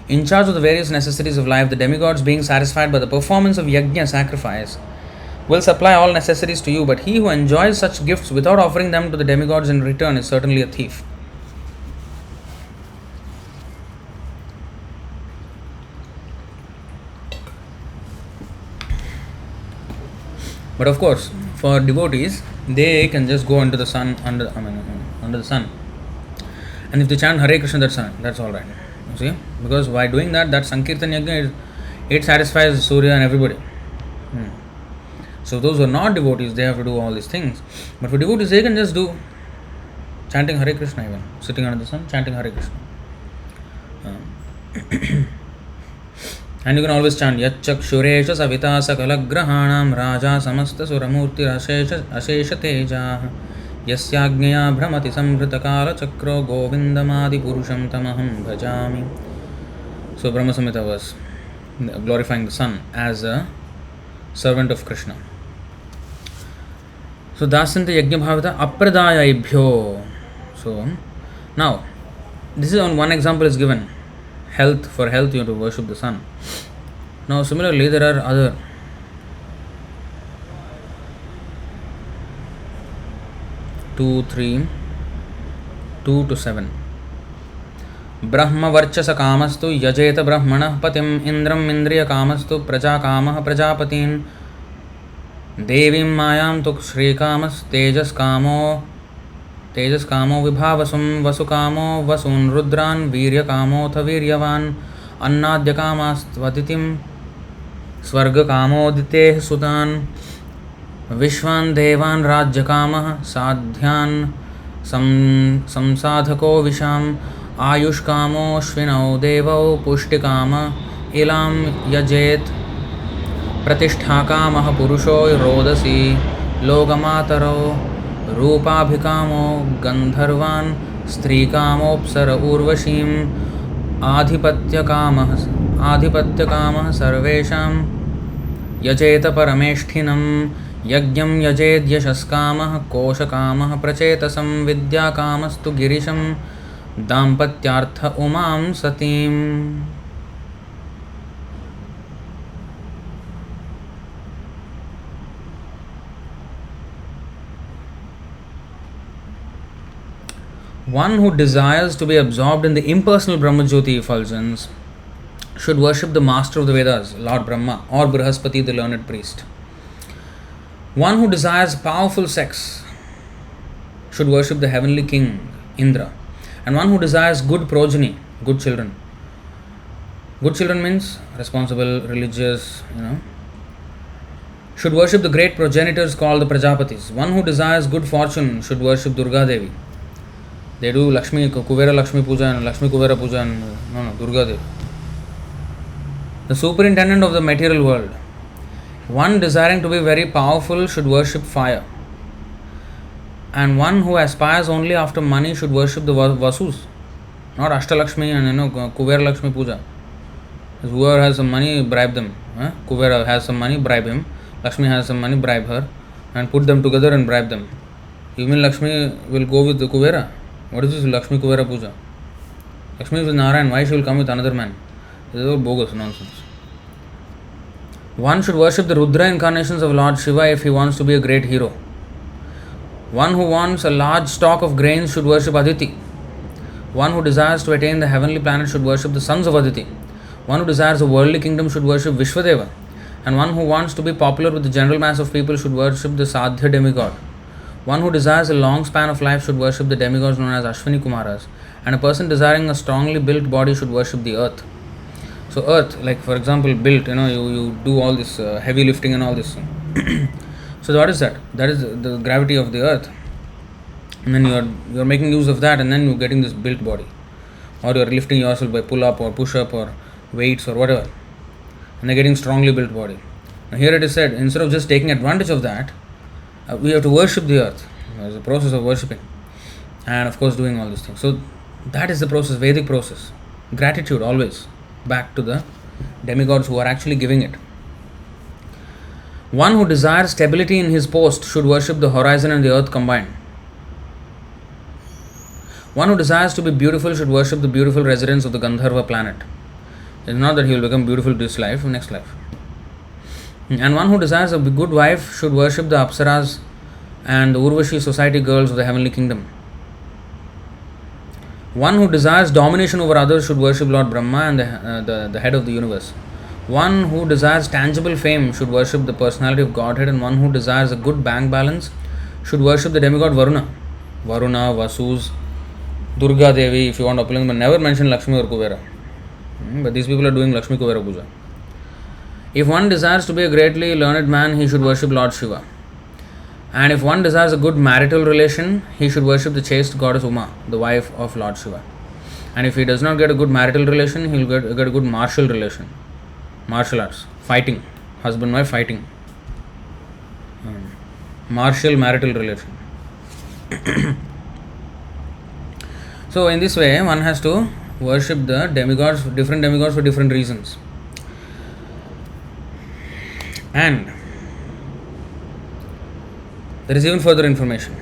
In charge of the various necessities of life, the demigods, being satisfied by the performance of yajna, sacrifice, will supply all necessities to you, but he who enjoys such gifts without offering them to the demigods in return is certainly a thief. But of course, for devotees, they can just go under the sun, under the sun, and if they chant Hare Krishna, that's all right. You see, because by doing that Sankirtan Yajna, it satisfies Surya and everybody. So those who are not devotees, they have to do all these things. But for devotees, they can just do chanting Hare Krishna, even sitting under the sun, chanting Hare Krishna. And you can always chant Yacchakshuresha Savita Sakalagrahanam Raja Samasta Suramurti Ashesha Teja Yasyagnyaya Brahmati Samvritakala Chakro Govindamadi Purusham Tamaham Bhajami. So Brahma Samhita was glorifying the sun as a servant of Krishna. So Dasanti Yajna Bhavata Apradaya Ibhyo. So now this is on one example is given. Health, for health you have to worship the sun. Now similarly there are other 2 to 7. Brahma Varchasa Kamastu Yajeta Brahmana Patim Indram Indriya Kamastu Praja Kamaha Prajapatin Devim Mayam Tuk Shri Kamas Tejas Kamo Vibhavasum Vasukamo Vasun Rudran Virya Kamo Thaviryavan Annadya Kamastvatitim Swarga Kamo Diteh Sudan Vishwan Devan Rajya Kamah Sadhyan Samsadhako Visham Ayush Kamo Shvinau Devau Pushtikama Ilam Yajet Pratishtha Kamah Purusho Rodasi Logamataro Rupabhikamo Gandharvan Strikamo Urvashim Adhipatya Kamah Sarvesham Yajeta Parameshthinam Yagyam Yajed Yashaskamah Koshakamah Prachetasam Vidyakamastu Girisham Dampatyartha Umam Satim. One who desires to be absorbed in the impersonal Brahmajyoti effulgence should worship the master of the Vedas, Lord Brahma, or Brihaspati, the learned priest. One who desires powerful sex should worship the heavenly king, Indra. And one who desires good progeny, good children. Good children means responsible, religious, should worship the great progenitors called the Prajapatis. One who desires good fortune should worship Durga Devi. They do Kuvera Lakshmi Puja and Lakshmi Kuvera Puja and Durga Devi. The superintendent of the material world. One desiring to be very powerful should worship fire. And one who aspires only after money should worship the Vasus. Not Ashtalakshmi and Kuvera Lakshmi Puja. Whoever has some money, bribe them. Kuvera has some money, bribe him. Lakshmi has some money, bribe her. And put them together and bribe them. You mean Lakshmi will go with the Kuvera? What is this Lakshmi Kuvera Puja? Lakshmi is with Narayan. Why she will come with another man? This is all bogus nonsense. One should worship the Rudra incarnations of Lord Shiva if he wants to be a great hero. One who wants a large stock of grains should worship Aditi. One who desires to attain the heavenly planet should worship the sons of Aditi. One who desires a worldly kingdom should worship Vishwadeva. And one who wants to be popular with the general mass of people should worship the Sadhya demigod. One who desires a long span of life should worship the demigods known as Ashwini Kumaras. And a person desiring a strongly built body should worship the earth. So earth, like for example built, you do all this heavy lifting and all this. So what is that? That is the gravity of the earth. And then you are making use of that, and then you are getting this built body. Or you are lifting yourself by pull up or push up or weights or whatever. And you are getting strongly built body. Now here it is said, instead of just taking advantage of that, we have to worship the earth. There's a process of worshipping. And of course doing all these things. So that is the process, Vedic process. Gratitude always. Back to the demigods who are actually giving it. One who desires stability in his post should worship the horizon and the earth combined. One who desires to be beautiful should worship the beautiful residents of the Gandharva planet. It's not that he will become beautiful this life or next life. And one who desires a good wife should worship the Apsaras and the Urvashi society girls of the heavenly kingdom. One who desires domination over others should worship Lord Brahma and the head of the universe. One who desires tangible fame should worship the personality of Godhead, and one who desires a good bank balance should worship the demigod Varuna. Varuna, Vasus, Durga Devi, if you want Upling, but never mention Lakshmi or Kuvera. But these people are doing Lakshmi Kuvera Puja. If one desires to be a greatly learned man, he should worship Lord Shiva. And if one desires a good marital relation, he should worship the chaste goddess Uma, the wife of Lord Shiva. And if he does not get a good marital relation, he will get a good martial relation. Martial arts, fighting, husband wife fighting, martial marital relation. So in this way, one has to worship the demigods, different demigods for different reasons. And there is even further information.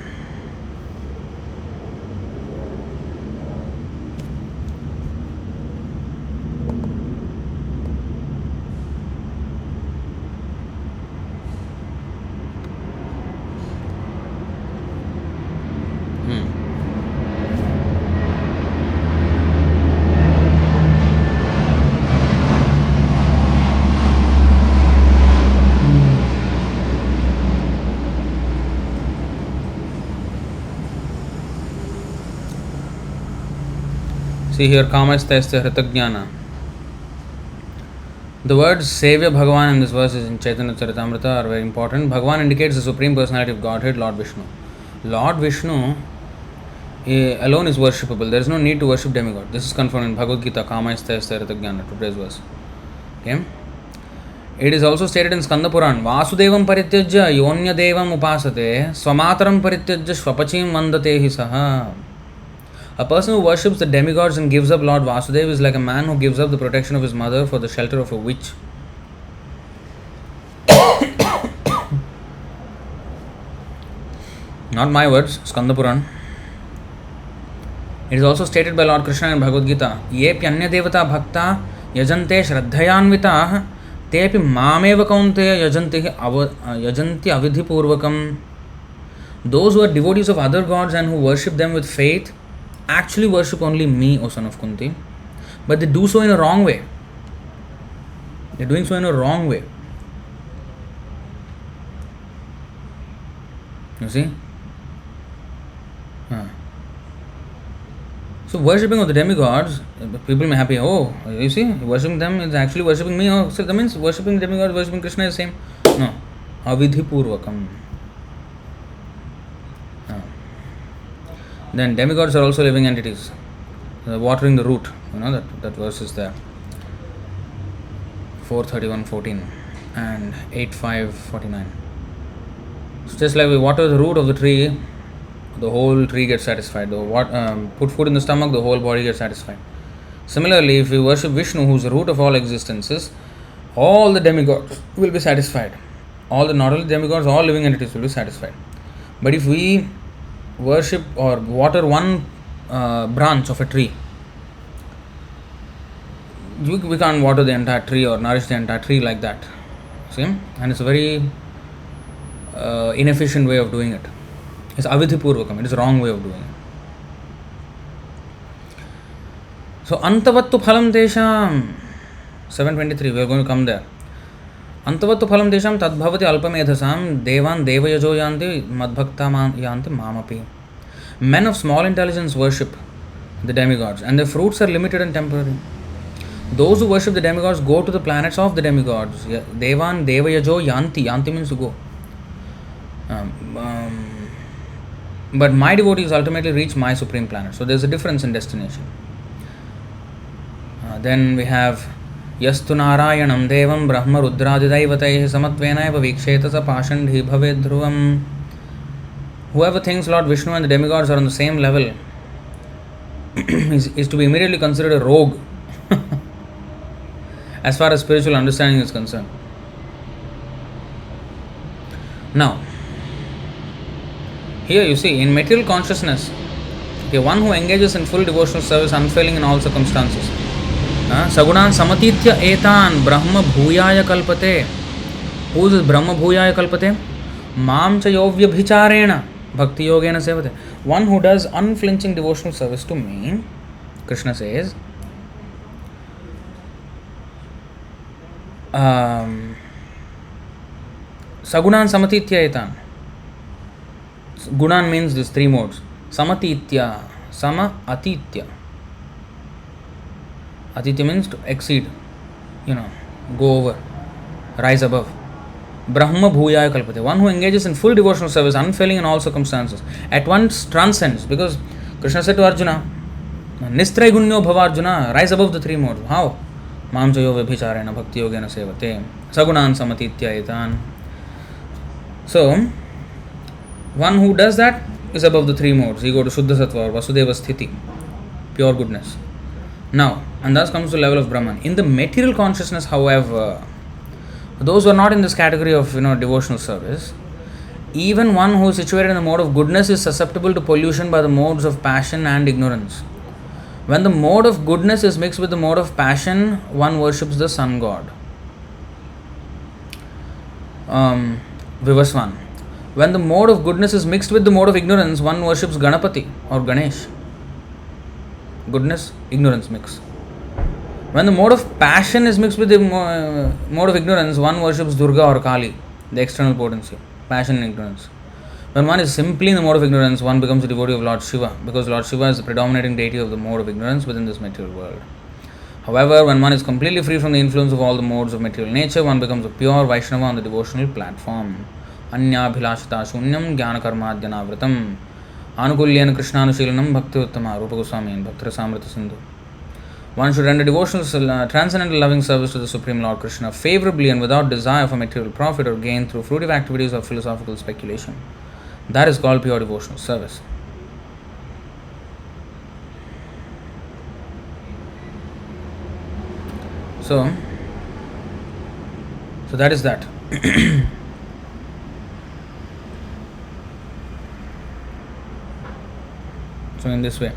See here, Kamasthaistha Hritajnana. The words Sevya Bhagavan in this verse is in Chaitanya Charitamrita are very important. Bhagavan indicates the Supreme Personality of Godhead, Lord Vishnu. Lord Vishnu alone is worshipable. There is no need to worship demigod. This is confirmed in Bhagavad Gita, Kamasthaistha Hritajnana, today's verse. Okay? It is also stated in Skanda Puran, Vasudevam Parityajya Yonya Devam Upasate Swamataram Parityajya Swapachim Vandate Hi Saha. A person who worships the demigods and gives up Lord Vasudeva is like a man who gives up the protection of his mother for the shelter of a witch. Not my words, Skanda Puran. It is also stated by Lord Krishna in Bhagavad Gita, Yepi anya devata bhakta yajante shraddhayanvitah tepi mameva kaunteya yajanti avidhi purvakam. Those who are devotees of other gods and who worship them with faith actually worship only me, O son of Kunti, but they do so in a wrong way. They are doing so in a wrong way. You see? So worshipping of the demigods, people may happy, oh, you see, worshipping them is actually worshipping me. Oh, so that means worshipping demigods, worshipping Krishna is the same. No. Avidhi purvakam. Then demigods are also living entities. Watering the root, that verse is there. 4:31:14 and 8:5:49. So just like we water the root of the tree, the whole tree gets satisfied. Put food in the stomach, the whole body gets satisfied. Similarly, if we worship Vishnu, who is the root of all existences, all the demigods will be satisfied. Not only demigods, all living entities will be satisfied. But if we worship or water one branch of a tree, we can't water the entire tree or nourish the entire tree like that. See? And it's a very inefficient way of doing it. It's avidhi purvakam. It is a wrong way of doing it. So antavattu phalam tesham 7:23. We are going to come there. Antavattu phalam tesham tattvavit alpamedhasam devan devayajo yanti madbhakta yanti mamapi. Men of small intelligence worship the demigods and their fruits are limited and temporary. Those who worship the demigods go to the planets of the demigods. Devan devayajo yanti. Yanti means to go. But my devotees ultimately reach my supreme planet. So there's a difference in destination. Then we have Yastu Narayanam Devam Brahma Rudradidaivataihi Samatvenaiva Viksheta Sa Pashandhi Bhaved Dhruvam. Whoever thinks Lord Vishnu and the demigods are on the same level is to be immediately considered a rogue as far as spiritual understanding is concerned. Now, here you see, in material consciousness, one who engages in full devotional service, unfailing in all circumstances, Sagunan Samatitya Etan Brahma Bhuyaya Kalpate. Who is Brahma Bhuyaya Kalpate? Mam cha yovya bhicharena bhakti yogena sevate. One who does unflinching devotional service to me, Krishna says, Sagunan Samatitya Etan. Gunan means these three modes. Samatitya, Sama, Atitya. Atitya means to exceed, go over, rise above. Brahma Bhuyaya Kalpate. One who engages in full devotional service, unfailing in all circumstances, at once transcends. Because Krishna said to Arjuna, Nistraigunyo Bhava Arjuna, rise above the three modes. How? Mam chayo vibhicharena bhakti yogena sevate sagunan samatitya etan. So, one who does that is above the three modes. You go to Shuddha Sattva or Vasudeva Sthiti, pure goodness. Now, and thus comes to the level of Brahman. In the material consciousness, however, those who are not in this category of devotional service, even one who is situated in the mode of goodness is susceptible to pollution by the modes of passion and ignorance. When the mode of goodness is mixed with the mode of passion, one worships the sun god. Vivasvan. When the mode of goodness is mixed with the mode of ignorance, one worships Ganapati or Ganesh. Goodness, ignorance mix. When the mode of passion is mixed with the mode of ignorance, one worships Durga or Kali, the external potency, passion and ignorance. When one is simply in the mode of ignorance, one becomes a devotee of Lord Shiva, because Lord Shiva is the predominating deity of the mode of ignorance within this material world. However, when one is completely free from the influence of all the modes of material nature, one becomes a pure Vaishnava on the devotional platform. Anyabhilashita shunyam jnana karmadhyanavritam anukulyena krishnanushilanam bhakti uttama Rupa Goswami and Bhakti Rasamrita Sindhu. One should render devotional, transcendental loving service to the Supreme Lord Krishna favorably and without desire for material profit or gain through fruitive activities or philosophical speculation. That is called pure devotional service. So that is that. So in this way.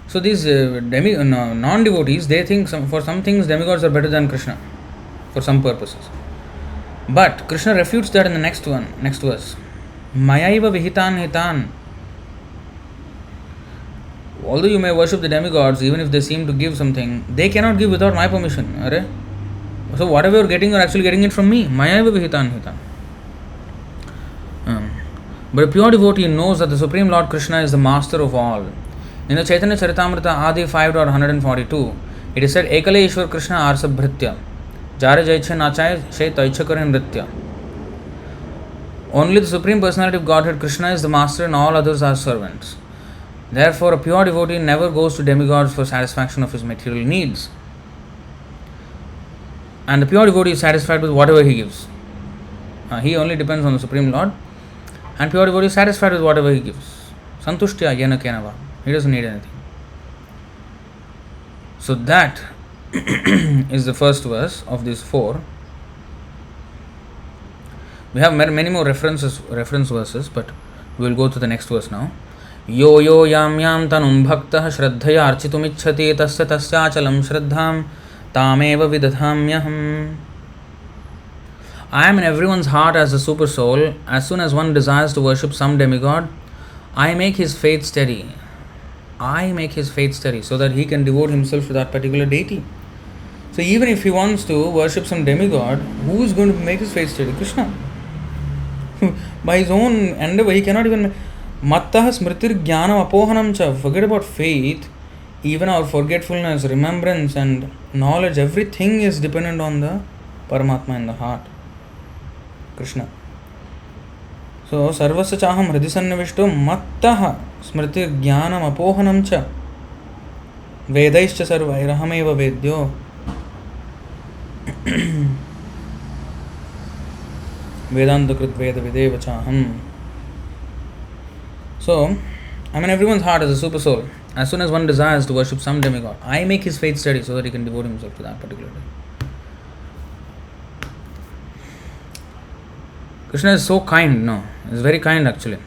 So these non-devotees, they think for some things demigods are better than Krishna, for some purposes. But Krishna refutes that in the next verse. Mayaiva vihitan hitan. Although you may worship the demigods, even if they seem to give something, they cannot give without my permission. So whatever you are getting, you are actually getting it from me. Mayaiva vihitan hitan. But a pure devotee knows that the Supreme Lord Krishna is the master of all. In the Chaitanya Charitamrita Adi 5.142, it is said, Ekale Ishwar Krishna Arsa Bhritya, Jare Jaiche Nachay Shay Taichakare Nritya. Only the Supreme Personality of Godhead Krishna is the master and all others are servants. Therefore, a pure devotee never goes to demigods for satisfaction of his material needs. And the pure devotee is satisfied with whatever he gives. He only depends on the Supreme Lord. And pure devotee is satisfied with whatever he gives. Santushtya yena kenava. He doesn't need anything. So that is the first verse of these four. We have many more reference verses, but we will go to the next verse now. Yo yo yam yam tanum bhaktah shraddhaya architum ichhati tasya tasyachalam shraddham tameva vidadhamyaham. I am in everyone's heart as the super soul. As soon as one desires to worship some demigod, I make his faith steady. So that he can devote himself to that particular deity. So even if he wants to worship some demigod, who is going to make his faith steady? Krishna. By his own endeavor, he cannot even... Mattah smritir jnanam apohanam cha. Forget about faith. Even our forgetfulness, remembrance and knowledge, everything is dependent on the Paramatma in the heart. Krishna. So, sarvasya chaham hridisannavishto mattah smritir jnanam apohanam cha vedaischa sarvairahameva vedyo. Vedanta krit veda videva chaham. So, I'm in everyone's heart as a super soul. As soon as one desires to worship some demigod, I make his faith steady so that he can devote himself to that particular day. Krishna is so kind, no? He's very kind actually.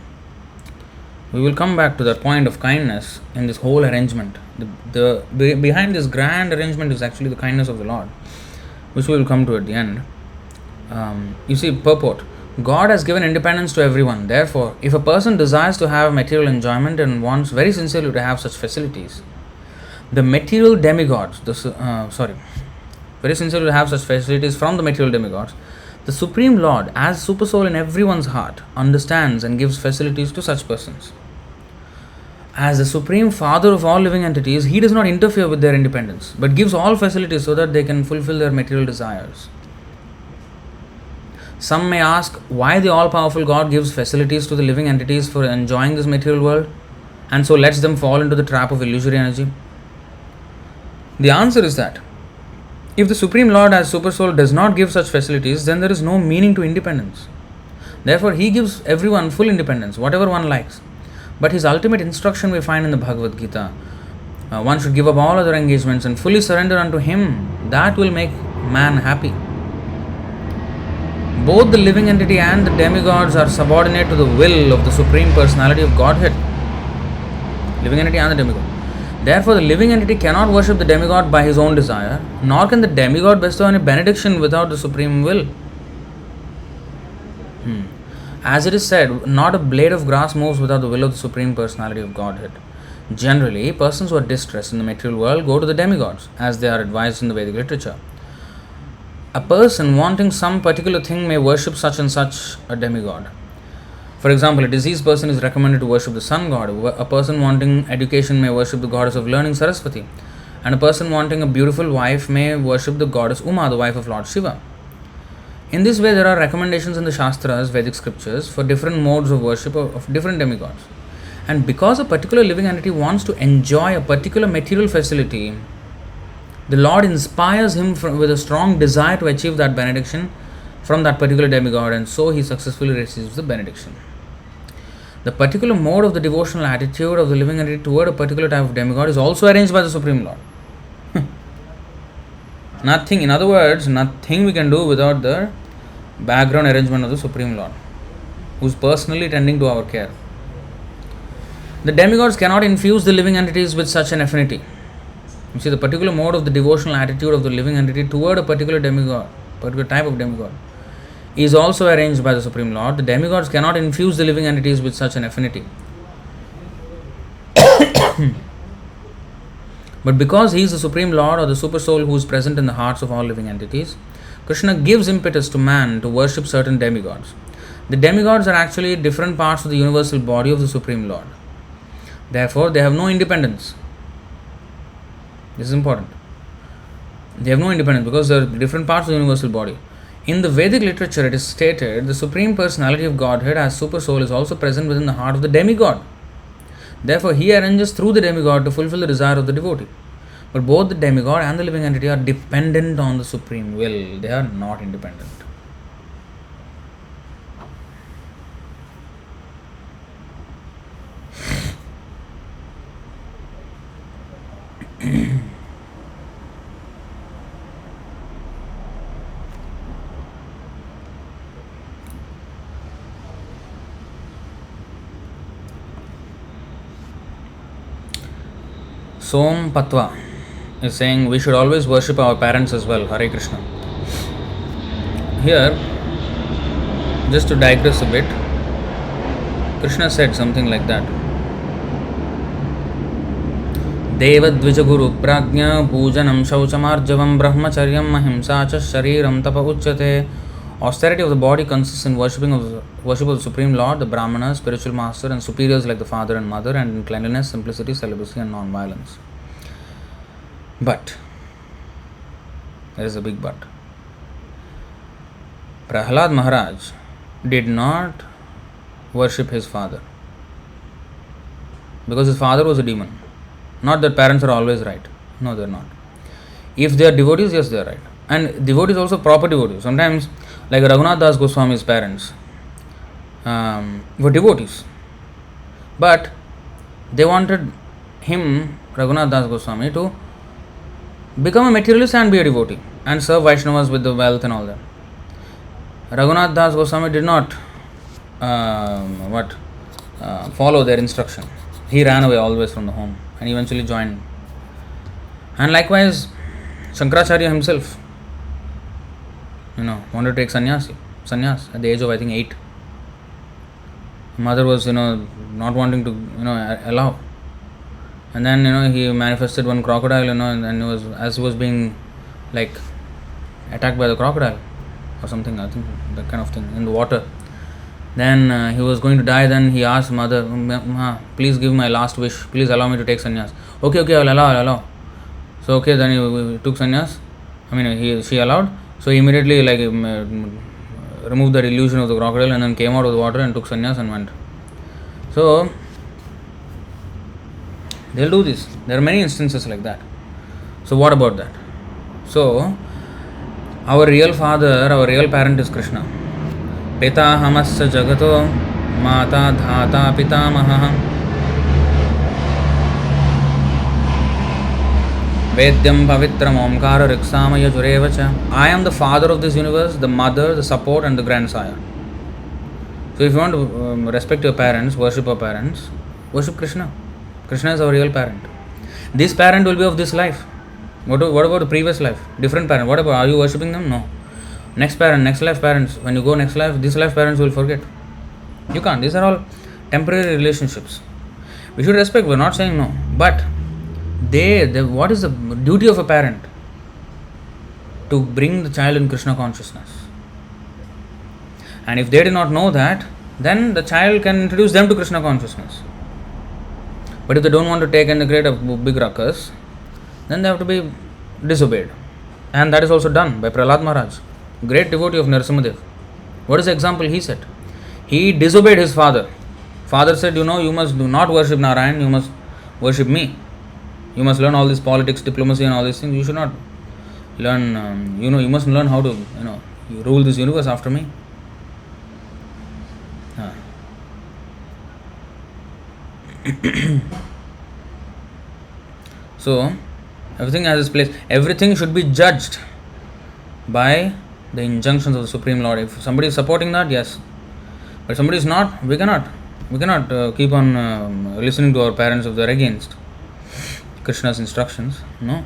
We will come back to that point of kindness in this whole arrangement. Behind this grand arrangement is actually the kindness of the Lord, which we will come to at the end. You see, purport. God has given independence to everyone. Therefore, if a person desires to have material enjoyment and wants very sincerely to have such facilities, the material demigods, very sincerely to have such facilities from the material demigods, the Supreme Lord, as Super Soul in everyone's heart, understands and gives facilities to such persons. As the Supreme Father of all living entities, He does not interfere with their independence, but gives all facilities so that they can fulfill their material desires. Some may ask why the all-powerful God gives facilities to the living entities for enjoying this material world and so lets them fall into the trap of illusory energy. The answer is that if the Supreme Lord as Super Soul does not give such facilities, then there is no meaning to independence. Therefore, He gives everyone full independence, whatever one likes. But His ultimate instruction we find in the Bhagavad Gita. One should give up all other engagements and fully surrender unto Him. That will make man happy. Both the living entity and the demigods are subordinate to the will of the Supreme Personality of Godhead. Living entity and the demigod. Therefore, the living entity cannot worship the demigod by his own desire, nor can the demigod bestow any benediction without the supreme will. As it is said, not a blade of grass moves without the will of the Supreme Personality of Godhead. Generally, persons who are distressed in the material world go to the demigods, as they are advised in the Vedic literature. A person wanting some particular thing may worship such and such a demigod. For example, a diseased person is recommended to worship the sun god. A person wanting education may worship the goddess of learning Saraswati. And a person wanting a beautiful wife may worship the goddess Uma, the wife of Lord Shiva. In this way, there are recommendations in the Shastras, Vedic scriptures, for different modes of worship of different demigods. And because a particular living entity wants to enjoy a particular material facility, the Lord inspires him with a strong desire to achieve that benediction from that particular demigod, and so he successfully receives the benediction. The particular mode of the devotional attitude of the living entity toward a particular type of demigod is also arranged by the Supreme Lord. Nothing, in other words, nothing we can do without the background arrangement of the Supreme Lord, who is personally tending to our care. The demigods cannot infuse the living entities with such an affinity. You see, the particular mode of the devotional attitude of the living entity toward a particular demigod, particular type of demigod, is also arranged by the Supreme Lord. The demigods cannot infuse the living entities with such an affinity. But because He is the Supreme Lord or the Super Soul who is present in the hearts of all living entities, Krishna gives impetus to man to worship certain demigods. The demigods are actually different parts of the universal body of the Supreme Lord. Therefore, they have no independence. This is important. They have no independence because they are different parts of the universal body. In the Vedic literature, it is stated the Supreme Personality of Godhead as Super Soul is also present within the heart of the demigod. Therefore, He arranges through the demigod to fulfill the desire of the devotee. But both the demigod and the living entity are dependent on the Supreme Will. They are not independent. Som Patwa is saying we should always worship our parents as well. Hare Krishna. Here, just to digress a bit, Krishna said something like that. Devadvija Guru Prajna Pujanam Shauchamarjavam Brahmacharyam Mahimsa Cha Shariram Tapa Uchyate. Austerity of the body consists in worship of the Supreme Lord, the Brahmana, spiritual master, and superiors like the father and mother, and in cleanliness, simplicity, celibacy, and non-violence. But, there is a big but. Prahlad Maharaj did not worship his father because his father was a demon. Not that parents are always right. No, they are not. If they are devotees, yes, they are right. And devotees also proper devotees. Sometimes, like Raghunath Das Goswami's parents were devotees. But they wanted him, Raghunath Das Goswami, to become a materialist and be a devotee and serve Vaishnavas with the wealth and all that. Raghunath Das Goswami did not follow their instruction. He ran away always from the home and eventually joined. And likewise, Shankaracharya himself, wanted to take sannyas at the age of, I think, 8. Mother was, not wanting to, allow. And then, he manifested one crocodile, and as he was being, attacked by the crocodile or something, I think, that kind of thing, in the water. Then he was going to die. Then he asked mother, please give my last wish. Please allow me to take sannyas. Okay, I'll allow. So, okay, then he took sannyas. She allowed. So, he immediately, removed the illusion of the crocodile and then came out of the water and took sannyas and went. So, they'll do this. There are many instances like that. So what about that? So our real father, our real parent is Krishna. Pitahamasya jagato mata dhata pitamaha Vedyam pavitram omkara riksamaya jurevacha. I am the father of this universe, the mother, the support, and the grandsire. So if you want to respect your parents, worship your parents, worship Krishna. Krishna is our real parent. This parent will be of this life. What about the previous life? Different parent. What about, are you worshipping them? No. Next parent, next life parents. When you go next life, this life parents will forget. You can't. These are all temporary relationships. We should respect. We're not saying no. But what is the duty of a parent? To bring the child in Krishna consciousness. And if they do not know that, then the child can introduce them to Krishna consciousness. But if they don't want to take and create a big ruckus, then they have to be disobeyed. And that is also done by Prahlad Maharaj, great devotee of Narasimhadev. What is the example he set? He disobeyed his father. Father said, you must do not worship Narayan, you must worship me. You must learn all this politics, diplomacy and all these things. You should not learn, you must learn how to, you rule this universe after me. So, everything has its place. Everything should be judged by the injunctions of the Supreme Lord. If somebody is supporting that, yes. But if somebody is not, we cannot keep on listening to our parents if they are against Krishna's instructions. No.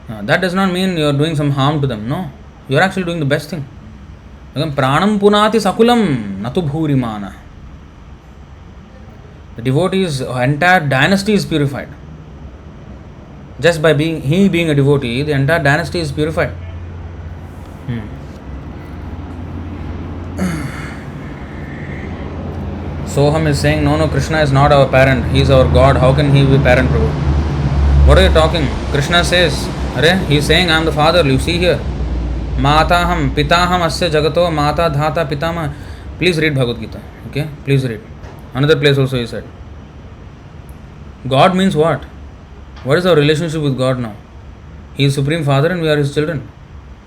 That does not mean you are doing some harm to them. No. You are actually doing the best thing. Pranam punati sakulam natu bhurimana. The devotee's entire dynasty is purified. Just by being a devotee, the entire dynasty is purified. Soham is saying, no, Krishna is not our parent. He is our God. How can he be parent, Prabhu? What are you talking? Krishna says, he is saying, I am the father. You see here. Mataham, pitaham asya jagato, mata dhata pitama. Please read Bhagavad Gita. Okay? Please read. Another place also he said. God means what? What is our relationship with God now? He is Supreme Father and we are His children.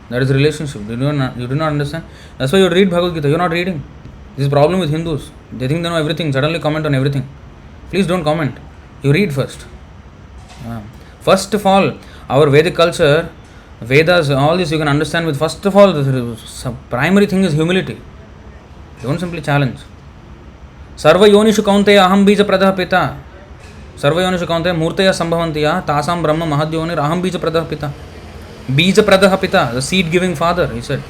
That is relationship. You do not understand? That's why you read Bhagavad Gita. You are not reading. This is the problem with Hindus. They think they know everything, suddenly comment on everything. Please don't comment. You read first. First of all, our Vedic culture, Vedas, all this you can understand with, first of all, the primary thing is humility. Don't simply challenge. Sarva yonishu kaunteya aham bija pradah pita. Sarva yonishu kaunteya murtaya sambhavantiya tasam brahma mahadyonir aham bija pradah pita. Bija pradah pita, the seed giving father, he said.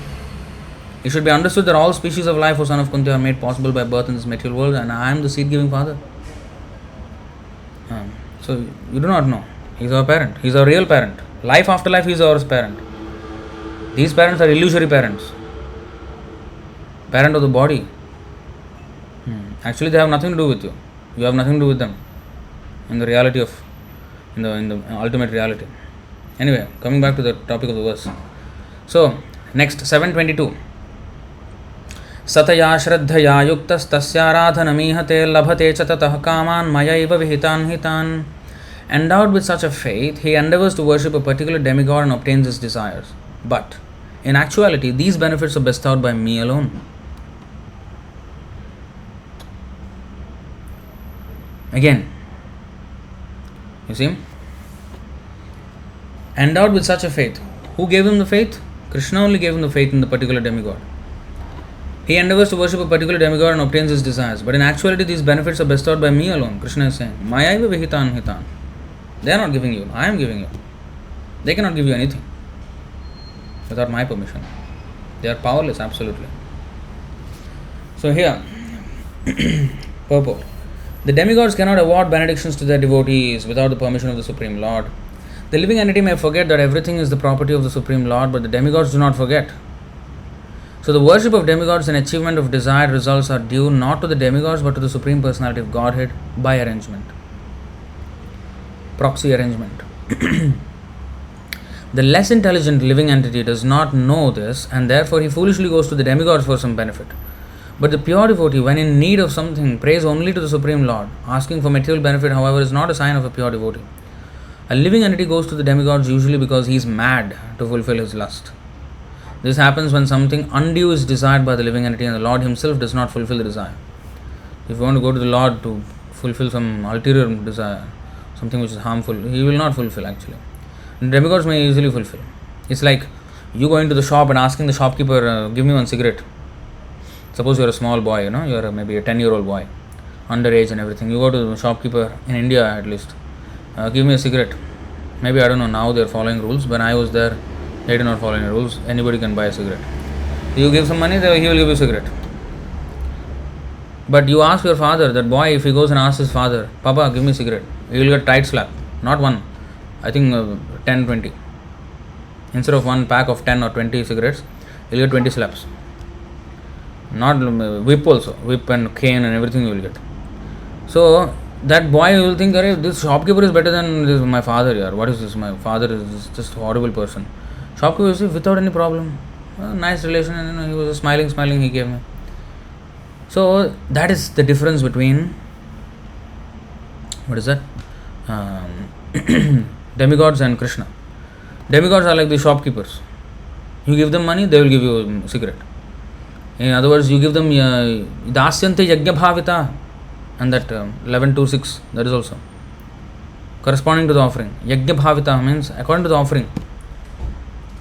It should be understood that all species of life, O son of Kunti, are made possible by birth in this material world, and I am the seed giving father. So you do not know. He is our parent. He is our real parent. Life after life, he is our parent. These parents are illusory parents. Parent of the body. Actually, they have nothing to do with you. You have nothing to do with them. In the reality of, in the ultimate reality. Anyway, coming back to the topic of the verse. So, next, 722. Sataya shraddhaya yuktas tasyaradhanamihate labhate cha tatah kaman mayaiva vihitan hitan. Endowed with such a faith, he endeavors to worship a particular demigod and obtains his desires. But, in actuality, these benefits are bestowed by me alone. Again, you see, endowed with such a faith. Who gave him the faith? Krishna only gave him the faith in the particular demigod. He endeavors to worship a particular demigod and obtains his desires. But in actuality, these benefits are bestowed by me alone. Krishna is saying, Mayaiva vihitan hitan. They are not giving you. I am giving you. They cannot give you anything without my permission. They are powerless, absolutely. So here, purport. The demigods cannot award benedictions to their devotees without the permission of the Supreme Lord. The living entity may forget that everything is the property of the Supreme Lord, but the demigods do not forget. So the worship of demigods and achievement of desired results are due not to the demigods but to the Supreme Personality of Godhead by arrangement. Proxy arrangement. The less intelligent living entity does not know this, and therefore he foolishly goes to the demigods for some benefit. But the pure devotee, when in need of something, prays only to the Supreme Lord. Asking for material benefit, however, is not a sign of a pure devotee. A living entity goes to the demigods usually because he is mad to fulfill his lust. This happens when something undue is desired by the living entity and the Lord himself does not fulfill the desire. If you want to go to the Lord to fulfill some ulterior desire, something which is harmful, he will not fulfill actually. Demigods may easily fulfill. It's like you going to the shop and asking the shopkeeper, give me one cigarette. Suppose you're a small boy, you're maybe a 10-year-old boy, underage and everything. You go to the shopkeeper, in India at least, give me a cigarette. Maybe, I don't know, now they're following rules. When I was there, they did not follow any rules. Anybody can buy a cigarette. You give some money, he will give you a cigarette. But you ask your father, that boy, if he goes and asks his father, Papa, give me a cigarette, he will get tight slap. Not one, I think 10, 20. Instead of one pack of 10 or 20 cigarettes, he will get 20 slaps. Not whip also, whip and cane and everything you will get. So that boy will think, this shopkeeper is better than this, my father here. What is this? My father is just a horrible person. Shopkeeper is without any problem. Nice relation, and he was smiling, he gave me. So that is the difference between, what is that? Demigods and Krishna. Demigods are like the shopkeepers. You give them money, they will give you a cigarette. In other words, you give them dāsyante yajna bhavita, and that 11.2.6, that is also corresponding to the offering. Yajna bhavita means according to the offering.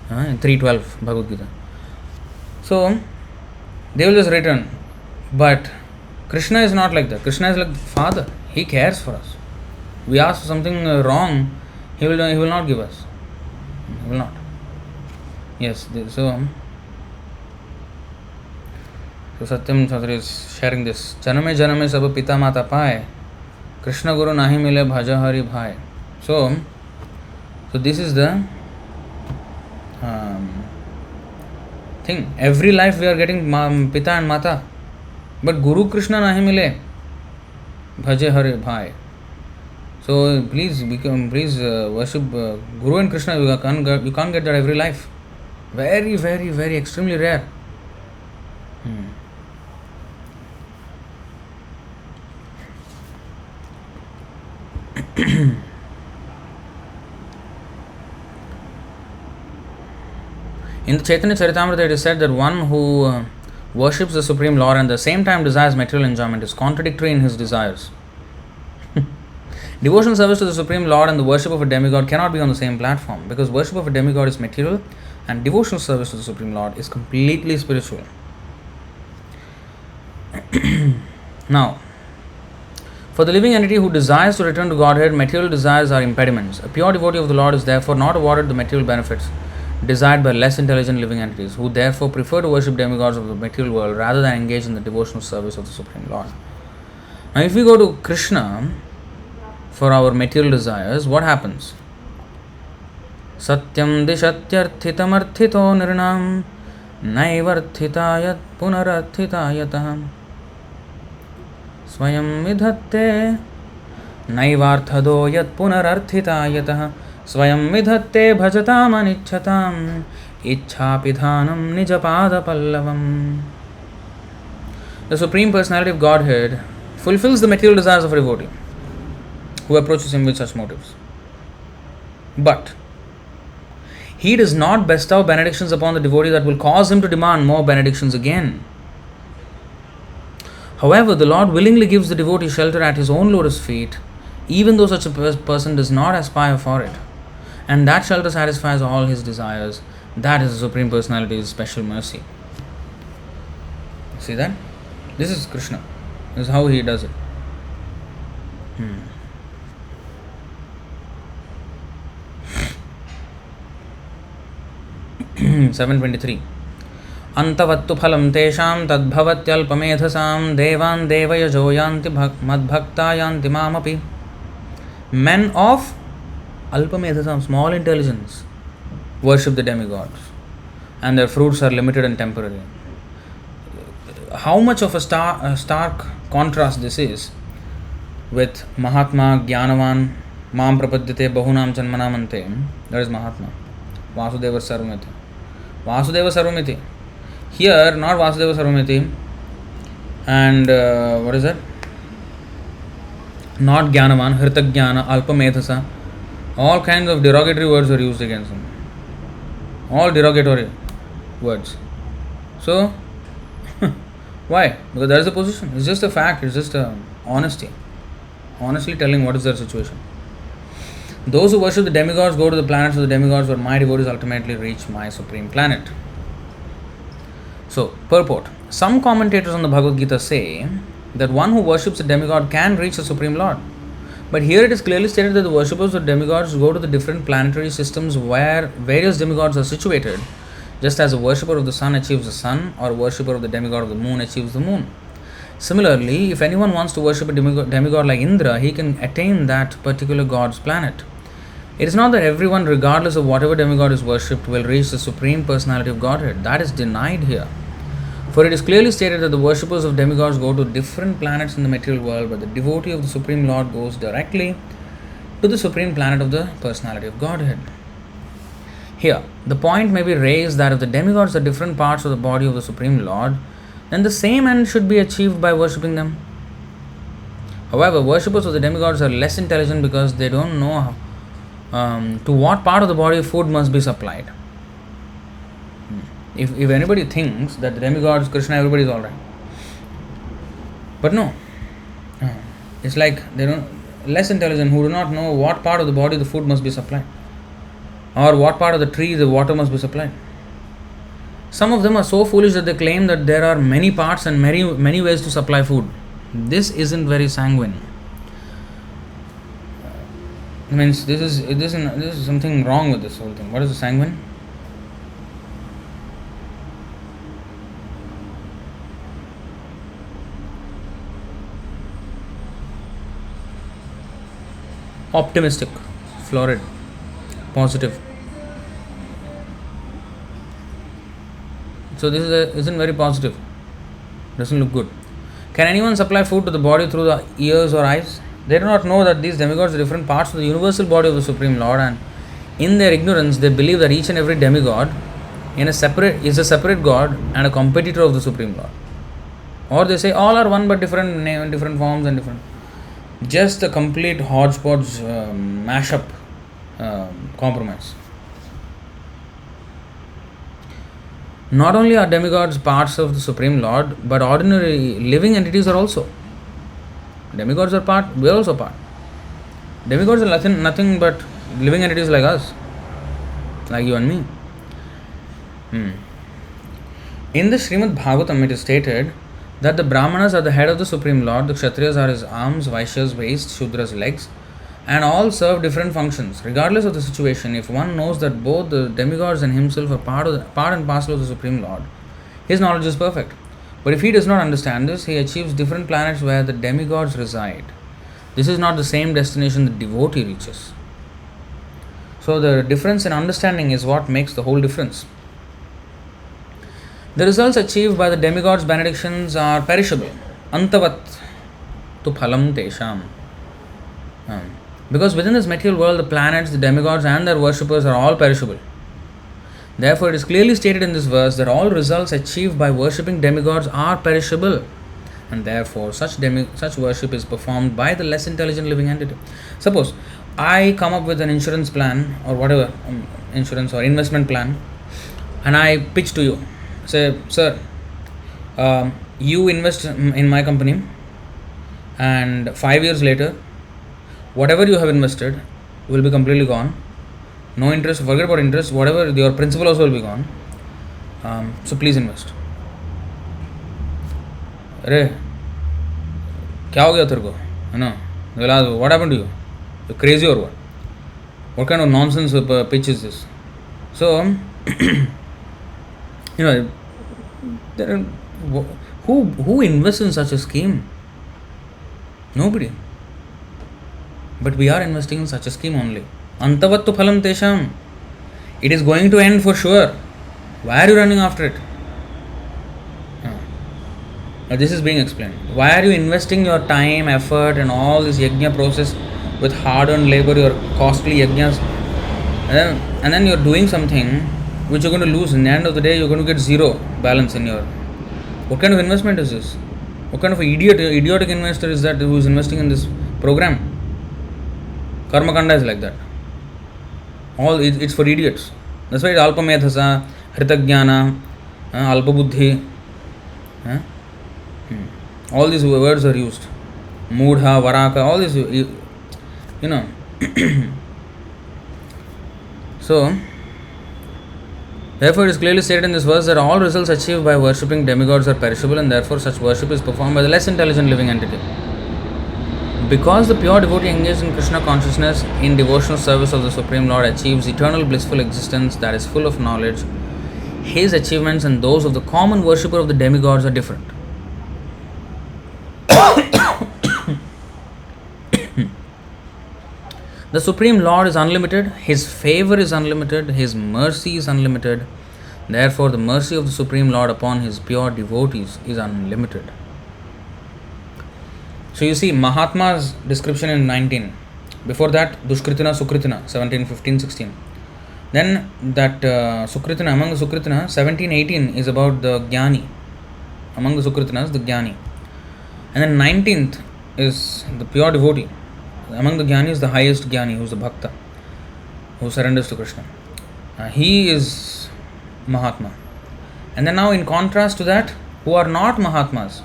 In 3.12 Bhagavad Gita. So they will just return. But Krishna is not like that. Krishna is like Father. He cares for us. We ask something wrong, he will not give us. He will not. Yes. So Satyam Chaudhary is sharing this. Janame janame sab pita mata paye, Krishna Guru nahi mile bhaja hari bhai. So this is the thing. Every life we are getting pita and mata, but Guru Krishna nahi mile bhaja hari bhai. So please worship Guru and Krishna. You can't get that every life. Very, very, very extremely rare. In the Chaitanya Charitamrita, it is said that one who worships the Supreme Lord and at the same time desires material enjoyment is contradictory in his desires. Devotional service to the Supreme Lord and the worship of a demigod cannot be on the same platform, because worship of a demigod is material and devotional service to the Supreme Lord is completely spiritual. Now, for the living entity who desires to return to Godhead, material desires are impediments. A pure devotee of the Lord is therefore not awarded the material benefits desired by less intelligent living entities, who therefore prefer to worship demigods of the material world rather than engage in the devotional service of the Supreme Lord. Now, if we go to Krishna for our material desires, what happens? Satyam dishatyarthitamarthito nirnam naivarthitayat punararthitayatah swayam vidhatte naivarthado yat punararthitayatah swayam vidhatte bhajatam anichchatam ichhapidhanam nijapada pallavam. The Supreme Personality of Godhead fulfills the material desires of a devotee who approaches him with such motives. But he does not bestow benedictions upon the devotee that will cause him to demand more benedictions again. However, the Lord willingly gives the devotee shelter at his own lotus feet, even though such a person does not aspire for it. And that shelter satisfies all his desires. That is the Supreme Personality's special mercy. See that? This is Krishna. This is how he does it. 723. Antavattu phalam tesham tadbhavatyalpamethasam devan devayajo yanti madbhakta yanti mamapi. Men of alpamethasam, small intelligence, worship the demigods, and their fruits are limited and temporary. How much of a stark contrast this is with Mahatma Jnanavan Mam Prapadyate Bahunam Janmanamante. That is Mahatma. Vasudeva Sarvamiti. Vasudeva Sarvamiti. Here, not Vasudeva Sarvamiti. And what is that? Not Jnanavan, Hritagyana, Alpamethasa. All kinds of derogatory words were used against him. All derogatory words. So, why? Because that is the position. It's just a fact. It's just a honesty. Honestly telling what is their situation. Those who worship the demigods go to the planets of the demigods, but my devotees ultimately reach my supreme planet. So, purport. Some commentators on the Bhagavad Gita say that one who worships a demigod can reach the Supreme Lord. But here it is clearly stated that the worshippers of demigods go to the different planetary systems where various demigods are situated, just as a worshipper of the sun achieves the sun, or a worshipper of the demigod of the moon achieves the moon. Similarly, if anyone wants to worship a demigod like Indra, he can attain that particular god's planet. It is not that everyone, regardless of whatever demigod is worshipped, will reach the Supreme Personality of Godhead. That is denied here. For it is clearly stated that the worshippers of demigods go to different planets in the material world, but the devotee of the Supreme Lord goes directly to the Supreme Planet of the Personality of Godhead. Here, the point may be raised that if the demigods are different parts of the body of the Supreme Lord, then the same end should be achieved by worshipping them. However, worshippers of the demigods are less intelligent because they don't know to what part of the body food must be supplied. If anybody thinks that the demigods, Krishna, everybody is alright. But no. It's like they don't less intelligent who do not know what part of the body the food must be supplied. Or what part of the tree the water must be supplied. Some of them are so foolish that they claim that there are many parts and many ways to supply food. This isn't very sanguine. It means this is something wrong with this whole thing. What is the sanguine? Optimistic, florid, positive. So this isn't very positive. Doesn't look good. Can anyone supply food to the body through the ears or eyes? They do not know that these demigods are different parts of the universal body of the Supreme Lord, and in their ignorance they believe that each and every demigod is a separate god and a competitor of the Supreme Lord. Or they say all are one but different forms and different. Just a complete hodgepodge mashup compromise. Not only are demigods parts of the Supreme Lord, but ordinary living entities are also. Demigods are part, we are also part. Demigods are nothing but living entities like us, like you and me. In the Srimad Bhagavatam, it is stated that the Brahmanas are the head of the Supreme Lord, the Kshatriyas are his arms, Vaishyas waist, Shudras legs, and all serve different functions. Regardless of the situation, if one knows that both the demigods and himself are part and parcel of the Supreme Lord, his knowledge is perfect. But if he does not understand this, he achieves different planets where the demigods reside. This is not the same destination the devotee reaches. So the difference in understanding is what makes the whole difference. The results achieved by the demigods' benedictions are perishable. Antavat tu phalam tesham. Because within this material world, the planets, the demigods and their worshippers are all perishable. Therefore, it is clearly stated in this verse that all results achieved by worshipping demigods are perishable, and therefore such worship is performed by the less intelligent living entity. Suppose I come up with an insurance plan or whatever, insurance or investment plan, and I pitch to you. Say, sir, you invest in my company, and 5 years later, whatever you have invested will be completely gone. No interest, forget about interest, whatever, your principal also will be gone. So please invest. Arey, क्या हो गया तेरे को? है ना? What happened to you? You're crazy or what? What kind of nonsense pitch is this? So, who invests in such a scheme? Nobody. But we are investing in such a scheme only. Antavattu phalam tesham. It is going to end for sure. Why are you running after it? Now this is being explained. Why are you investing your time, effort and all this yajna process with hard-earned labor, your costly yajnas, and then you're doing something which you're going to lose. In the end of the day, you're going to get zero balance in your... What kind of investment is this? What kind of idiotic investor is that who is investing in this program? Karma Kanda is like that. It's for idiots. That's why it's alpamethasa, hritagnyana, alpabuddhi. All these words are used. Moodha, varaka, all these, you know. So, therefore, it is clearly stated in this verse that all results achieved by worshipping demigods are perishable, and therefore such worship is performed by the less intelligent living entity. Because the pure devotee engaged in Krishna consciousness in devotional service of the Supreme Lord achieves eternal blissful existence that is full of knowledge, his achievements and those of the common worshipper of the demigods are different. The Supreme Lord is unlimited, His favor is unlimited, His mercy is unlimited. Therefore, the mercy of the Supreme Lord upon His pure devotees is unlimited. So you see Mahatma's description in 19. Before that, Dushkritina, Sukritina, 17, 15, 16. Then that Sukritina, among the Sukritina, 17, 18 is about the Jnani. Among the Sukritinas, the Jnani. And then 19th is the pure devotee. Among the Jnani is the highest Jnani, who is the Bhakta, who surrenders to Krishna. He is Mahatma. And then now in contrast to that, who are not Mahatmas,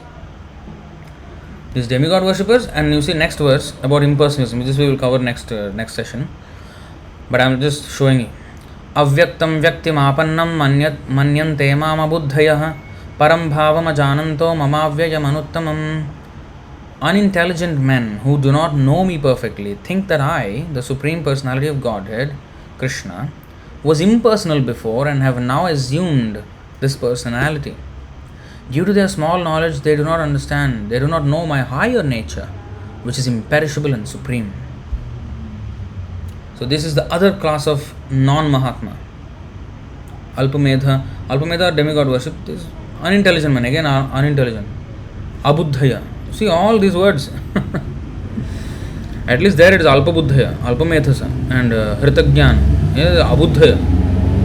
these demigod worshippers, and you see next verse about impersonalism. This we will cover next session. But I am just showing you. Avyaktam vyaktim apannam manyante mama buddhayah param bhavam ajananto mamavyayam anuttamam. Unintelligent men who do not know me perfectly think that I, the Supreme Personality of Godhead, Krishna, was impersonal before and have now assumed this personality. Due to their small knowledge, they do not understand, they do not know my higher nature, which is imperishable and supreme. So this is the other class of non-Mahatma. Alpamedha demigod worship is unintelligent man, again unintelligent. Abuddhaya. See all these words. At least there it is Alpabuddhaya, Alpamethasa, and Hritagyan. Yeah, Abuddhaya.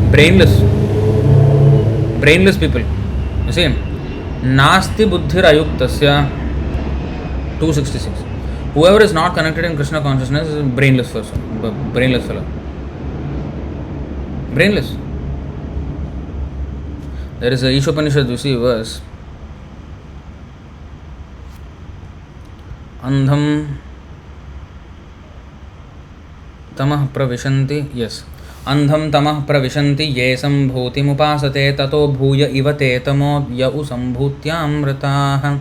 Brainless people. You see, Nasti Buddhir Ayuktasya 266. Whoever is not connected in Krishna consciousness is a brainless person, brainless fellow. Brainless. There is a Ishopanishad, you see, verse. Andham tamah pravishanti, yes. Andham tamah pravishanti ye sambhuti mupasate tato bhuya ivate tamo yau sambhutyam rataha.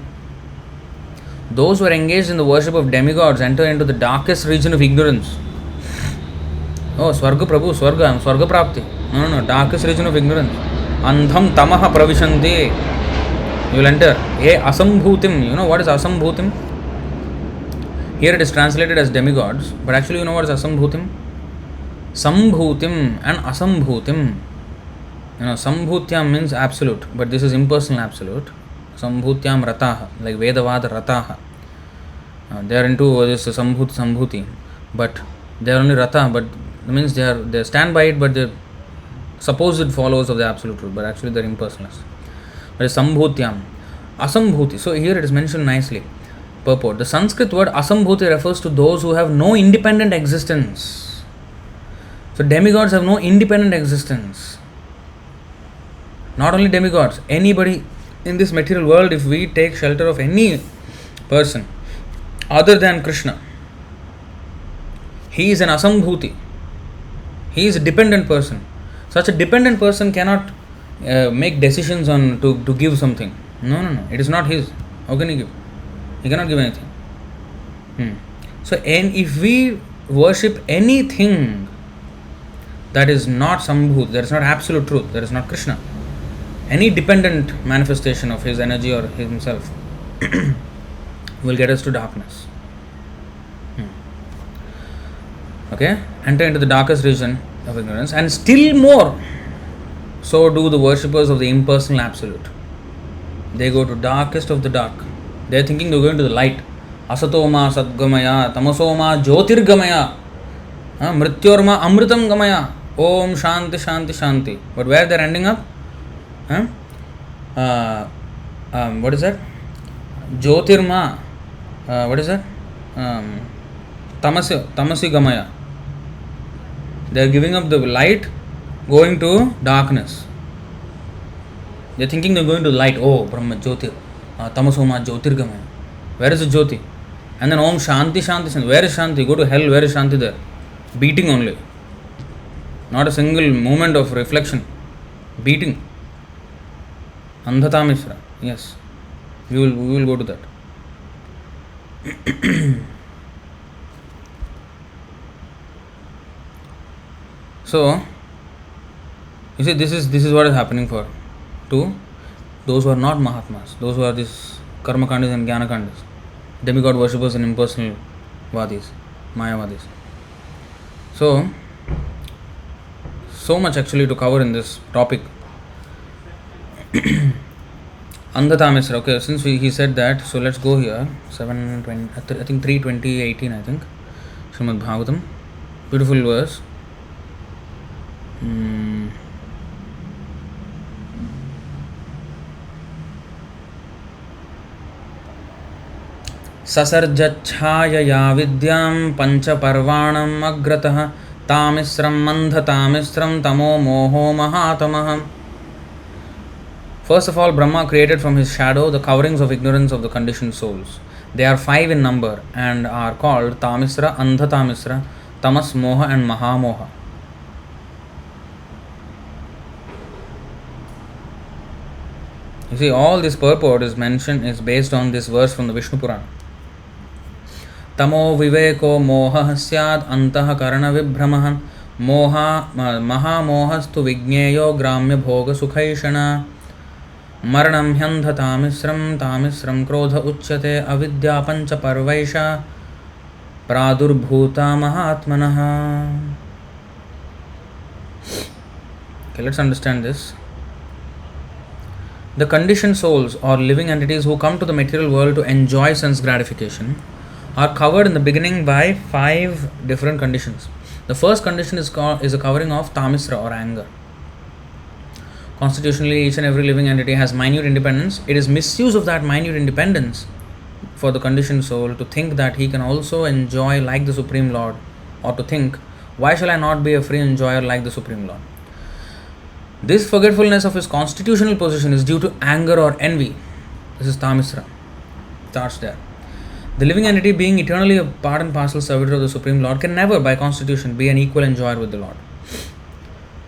Those who are engaged in the worship of demigods enter into the darkest region of ignorance. Oh, Swarga Prabhu, Swarga Prapti. No, darkest region of ignorance. Andham tamaha pravishanti. You will enter. Ye asambhutim. You know what is asambhutim? Here it is translated as demigods, but actually you know what is asambhutim? Sambhutim and asambhutim. You know, sambhutyam means absolute, but this is impersonal absolute. Sambhutyam rataha, like Vedavad rataha. They are into this sambhuti, but they are only rata, but that means they stand by it, but they are supposed followers of the absolute truth, but actually they are impersonalists. But it's sambhutyam, asambhuti. So here it is mentioned nicely. Purport. The Sanskrit word asambhuti refers to those who have no independent existence. So demigods have no independent existence. Not only demigods, anybody in this material world, if we take shelter of any person other than Krishna, he is an asambhuti. He is a dependent person. Such a dependent person cannot make decisions on to give something. No. It is not his. How can he give? He cannot give anything. So, and if we worship anything that is not Sambhut, that is not absolute truth, that is not Krishna, any dependent manifestation of his energy or himself will get us to darkness. Okay? Enter into the darkest region of ignorance, and still more so do the worshippers of the impersonal absolute. They go to darkest of the dark. They are thinking they are going to the light. Asatoma sadgamaya, tamasoma jyotirgamaya, mrityorma amritam gamaya, om shanti shanti shanti. But where they are ending up? What is that? Jyotirma, what is that? Tamasi gamaya. They are giving up the light, going to darkness. They are thinking they are going to light. Oh, Brahma Jyoti, Tamasoma Jyotirgamaya. Where is the Jyoti? And then Om Shanti Shanti Shanti. Where is Shanti? Go to hell. Where is Shanti there? Beating only. Not a single moment of reflection. Beating. Andhata Mishra. Yes. We will go to that. So, you see, this is what is happening for to those who are not Mahatmas, those who are these Karma Kandis and Jnana Kandis, demigod worshippers and impersonal Vadis, Mayavadis. So much actually to cover in this topic. Andhata Misra. Okay, since he said that, so let's go here. 7:20, I think 3:20:18. I think Srimad Bhagavatam, beautiful verse. ससर्जच्छायया विद्यां पंचपर्वाणम् अग्रतः तामिस्रं मंधतामिस्रं तमो मोहो महातमः. First of all, Brahma created from his shadow the coverings of ignorance of the conditioned souls. They are 5 in number and are called Tamisra, Andhatamisra, Tamas, Moha and Mahamoha. You see, all this purport is based on this verse from the Vishnu Purana. Tamo viveko moha syad antah karana vibhramaha moha mahamohastu vigneyo gramya bhoga sukhaishana maranam hyandha tamisram krodha uchyate avidya pancha parvaisha pradurbhuta mahatmanaha. Okay, let's understand this. The conditioned souls or living entities who come to the material world to enjoy sense gratification are covered in the beginning by 5 different conditions. The first condition is a covering of tamisra or anger. Constitutionally, each and every living entity has minute independence. It is misuse of that minute independence for the conditioned soul to think that he can also enjoy like the Supreme Lord, or to think, why shall I not be a free enjoyer like the Supreme Lord? This forgetfulness of his constitutional position is due to anger or envy. This is tamisra. Starts there. The living entity, being eternally a part and parcel servitor of the Supreme Lord, can never, by constitution, be an equal enjoyer with the Lord.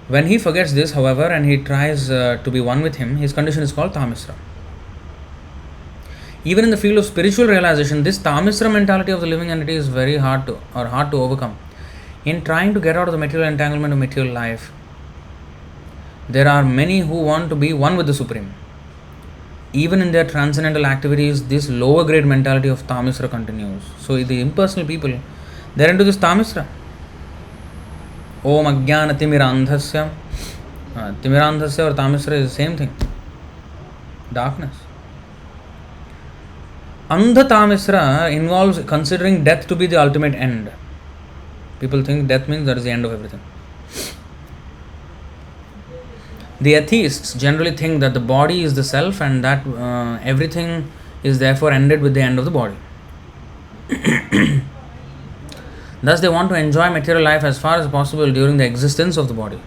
When he forgets this, however, and he tries to be one with him, his condition is called tamisra. Even in the field of spiritual realization, this tamisra mentality of the living entity is very hard to overcome. In trying to get out of the material entanglement of material life, there are many who want to be one with the Supreme. Even in their transcendental activities, this lower grade mentality of tamisra continues. So the impersonal people, they are into this tamisra. Om Ajnana Timirandhasya. Timirandhasya or tamisra is the same thing. Darkness. Andha tamisra involves considering death to be the ultimate end. People think death means that is the end of everything. The atheists generally think that the body is the self and that everything is therefore ended with the end of the body. Thus, they want to enjoy material life as far as possible during the existence of the body.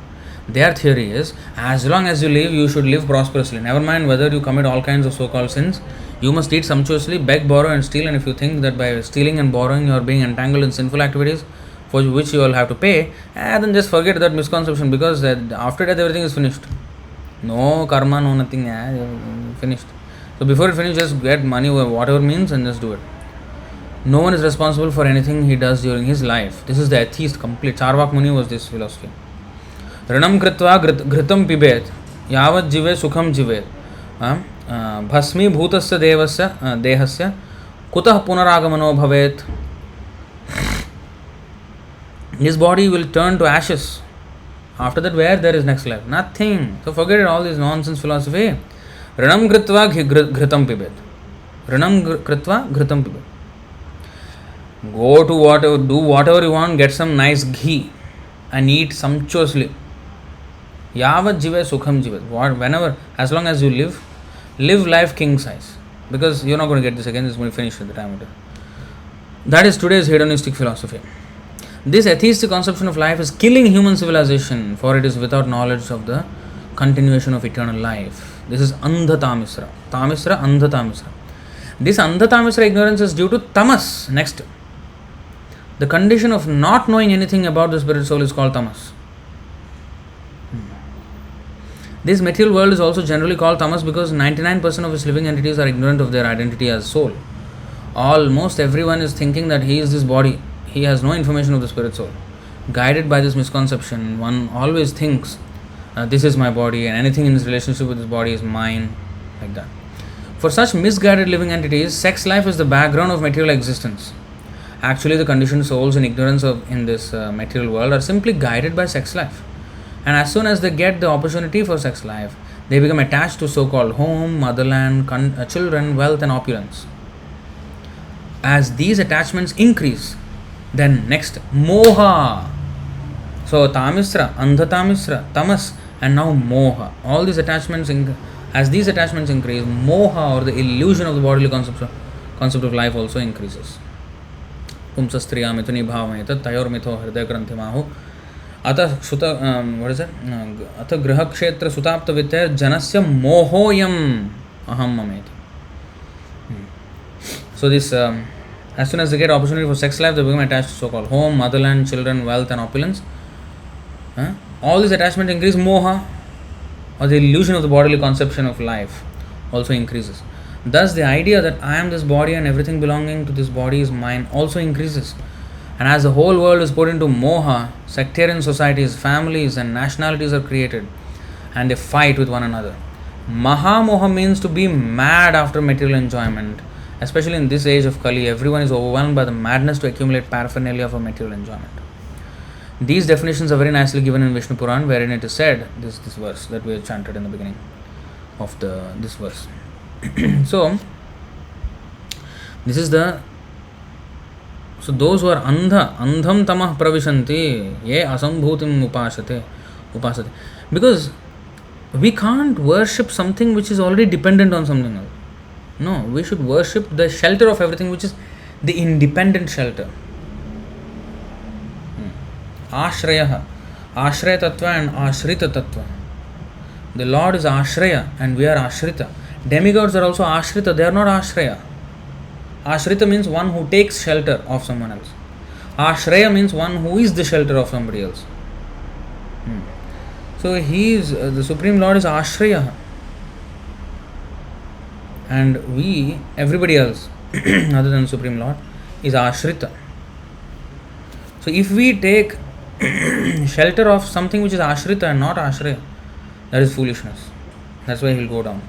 Their theory is, as long as you live, you should live prosperously. Never mind whether you commit all kinds of so-called sins. You must eat sumptuously, beg, borrow and steal, and if you think that by stealing and borrowing you are being entangled in sinful activities for which you will have to pay, then just forget that misconception, because after death everything is finished. No karma, no nothing, finished. So before it finishes, just get money, whatever means, and just do it. No one is responsible for anything he does during his life. This is the atheist complete. Charvak Muni was this philosophy. Ranam kritva ghritam pibet yavat jive sukham jivet bhasmi bhutasya dehasya kutah punaragamano bhavet. His body will turn to ashes. After that, where there is next life? Nothing. So forget it, all this nonsense philosophy. Ranam kritva ghritam pibet. Ranam kritva ghritam pibet. Go to whatever, do whatever you want, get some nice ghee and eat sumptuously. Yavat jive sukham jivet. Whenever, as long as you live life king size. Because you're not going to get this again, it's going to finish at the time of death. That is today's hedonistic philosophy. This atheistic conception of life is killing human civilization, for it is without knowledge of the continuation of eternal life. This is Andha Tamisra. Tamisra, Andha Tamisra. This Andha Tamisra ignorance is due to tamas. Next. The condition of not knowing anything about the spirit soul is called tamas. This material world is also generally called tamas because 99% of its living entities are ignorant of their identity as soul. Almost everyone is thinking that he is this body. He has no information of the spirit soul. Guided by this misconception, one always thinks, this is my body and anything in this relationship with this body is mine, like that. For such misguided living entities, sex life is the background of material existence. Actually, the conditioned souls in ignorance in this material world are simply guided by sex life. And as soon as they get the opportunity for sex life, they become attached to so-called home, motherland, children, wealth and opulence. As these attachments increase, then next, moha. So, tamisra, andha tamisra, tamas, and now moha. All these attachments, as these attachments increase, moha or the illusion of the bodily concept of life also increases. Pumsastriya mituni bhavame tat tayor mitho hridaya grantimahu atah suta what is it? Atah graha kshetra sutaptaviter janasya mohoyam aham mamet. So this as soon as they get opportunity for sex life, they become attached to so-called home, motherland, children, wealth and opulence. All these attachments increase. Moha or the illusion of the bodily conception of life also increases. Thus the idea that I am this body and everything belonging to this body is mine also increases. And as the whole world is put into moha, sectarian societies, families and nationalities are created and they fight with one another. Mahamoha means to be mad after material enjoyment. Especially in this age of Kali, everyone is overwhelmed by the madness to accumulate paraphernalia for material enjoyment. These definitions are very nicely given in Vishnu Puran, wherein it is said, this verse that we have chanted in the beginning of this verse. So those who are andham tamah pravishanti, ye asambhutim upasate. Because we can't worship something which is already dependent on something else. No, we should worship the shelter of everything, which is the independent shelter. Ashraya tattva and ashrita tattva. The Lord is ashraya and we are ashrita. Demigods are also ashrita, they are not ashraya. Ashrita means one who takes shelter of someone else. Ashraya means one who is the shelter of somebody else. So the Supreme Lord is ashraya. And everybody else other than the Supreme Lord is ashrita. So if we take shelter of something which is ashrita and not ashraya, that is foolishness. That's why he will go down.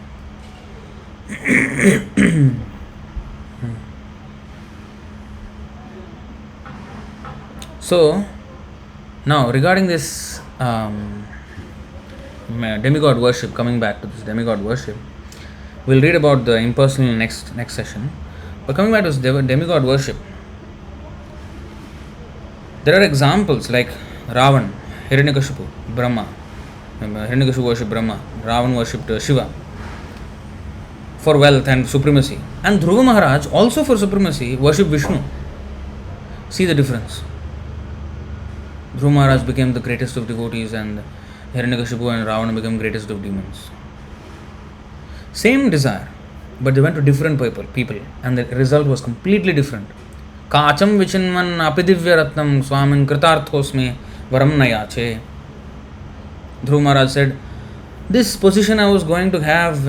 So now regarding this demigod worship, coming back to this demigod worship, we'll read about the impersonal next session. But coming back to this demigod worship, there are examples like Ravan, Hiranyakashipu, Brahma. Hiranyakashipu worshipped Brahma, Ravan worshipped Shiva for wealth and supremacy. And Dhruva Maharaj also for supremacy worshipped Vishnu. See the difference. Dhruva Maharaj became the greatest of devotees and Hiranyakashipu and Ravana became greatest of demons. Same desire, but they went to different people and the result was completely different. Kacham vichinman apidivya ratnam swamin kritarthosmi varam nayache. Dhruva Maharaj said, this position I was going to have,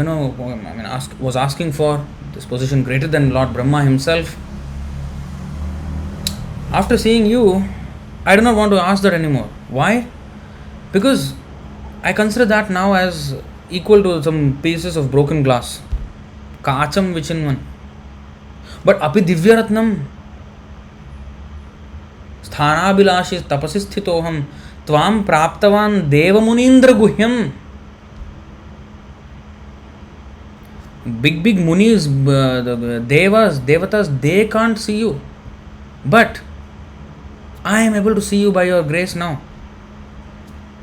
was asking for, this position greater than Lord Brahma himself. After seeing you, I do not want to ask that anymore. Why? Because I consider that now as equal to some pieces of broken glass. Kacham vichinman. But api divya ratnam sthanabhilashi tapasi sthitoham tvam praptavan devamunindra guhyam. Big munis, the devatas, they can't see you. But I am able to see you by your grace now.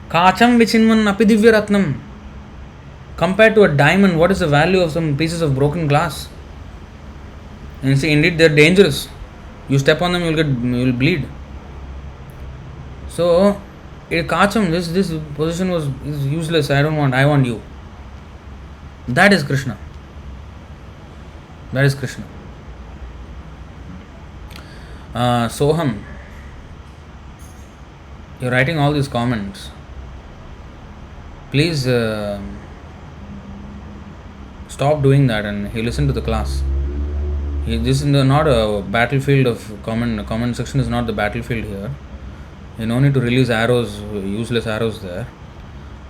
Kacham vichinman api divya ratnam. Compared to a diamond, what is the value of some pieces of broken glass? And you see, indeed, they are dangerous. You step on them, you will bleed. So, Kacham, this position is useless. I don't want. I want you. That is Krishna. That is Krishna. Soham, you're writing all these comments. Please stop doing that and listen to the class. This is not a battlefield of comment section is not the battlefield here. You no need to release arrows, useless arrows there.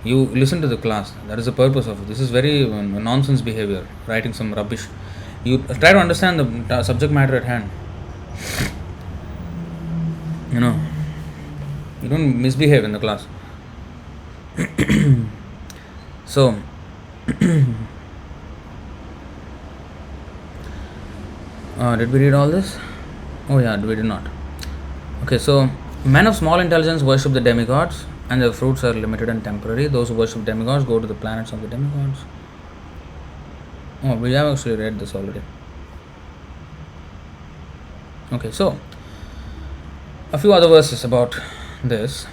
You listen to the class. That is the purpose of it. This is very nonsense behavior, writing some rubbish. You try to understand the subject matter at hand. You know, you don't misbehave in the class. So, did we read all this? Oh yeah, we did not. Okay, so men of small intelligence worship the demigods, and their fruits are limited and temporary. Those who worship demigods go to the planets of the demigods. Oh, we have actually read this already. Okay, so a few other verses about this.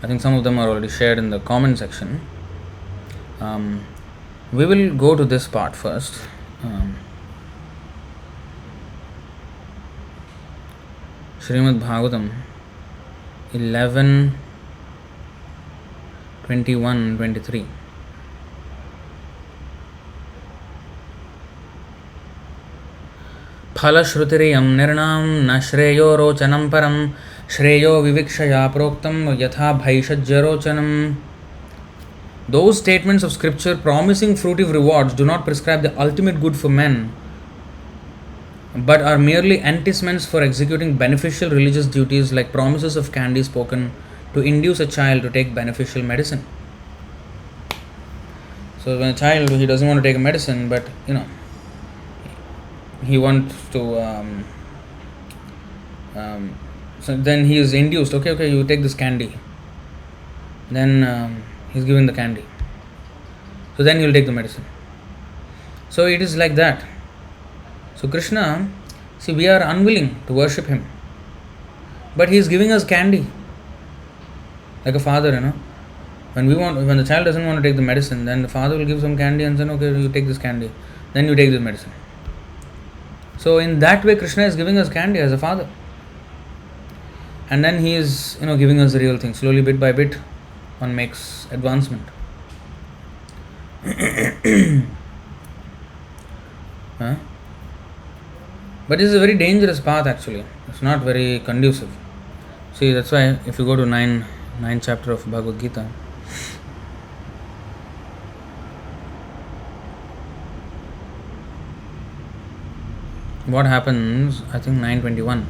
I think some of them are already shared in the comment section. We will go to this part first. Srimad Bhagavatam 11, 21, 23. फलश्रुतिरियं निर्णां न श्रेयो रोचनं परं श्रेयो विविक्षया प्रोक्तं यथा भैषज्यरोचनम्. Those statements of scripture promising fruitive rewards do not prescribe the ultimate good for men, but are merely enticements for executing beneficial religious duties, like promises of candy spoken to induce a child to take beneficial medicine. So when a child, he doesn't want to take a medicine, but he wants to so then he is induced, okay, you take this candy. Then he's given the candy, so then you'll take the medicine. So it is like that. So Krishna, see, we are unwilling to worship him, but he is giving us candy, like a father. When the child doesn't want to take the medicine, then the father will give some candy and say, okay, you take this candy, then you take this medicine. So in that way, Krishna is giving us candy as a father, and then he is giving us the real thing. Slowly, bit by bit, one makes advancement. Huh? But this is a very dangerous path actually. It's not very conducive. See, that's why if you go to 9th chapter of Bhagavad Gita, what happens, I think 9:21.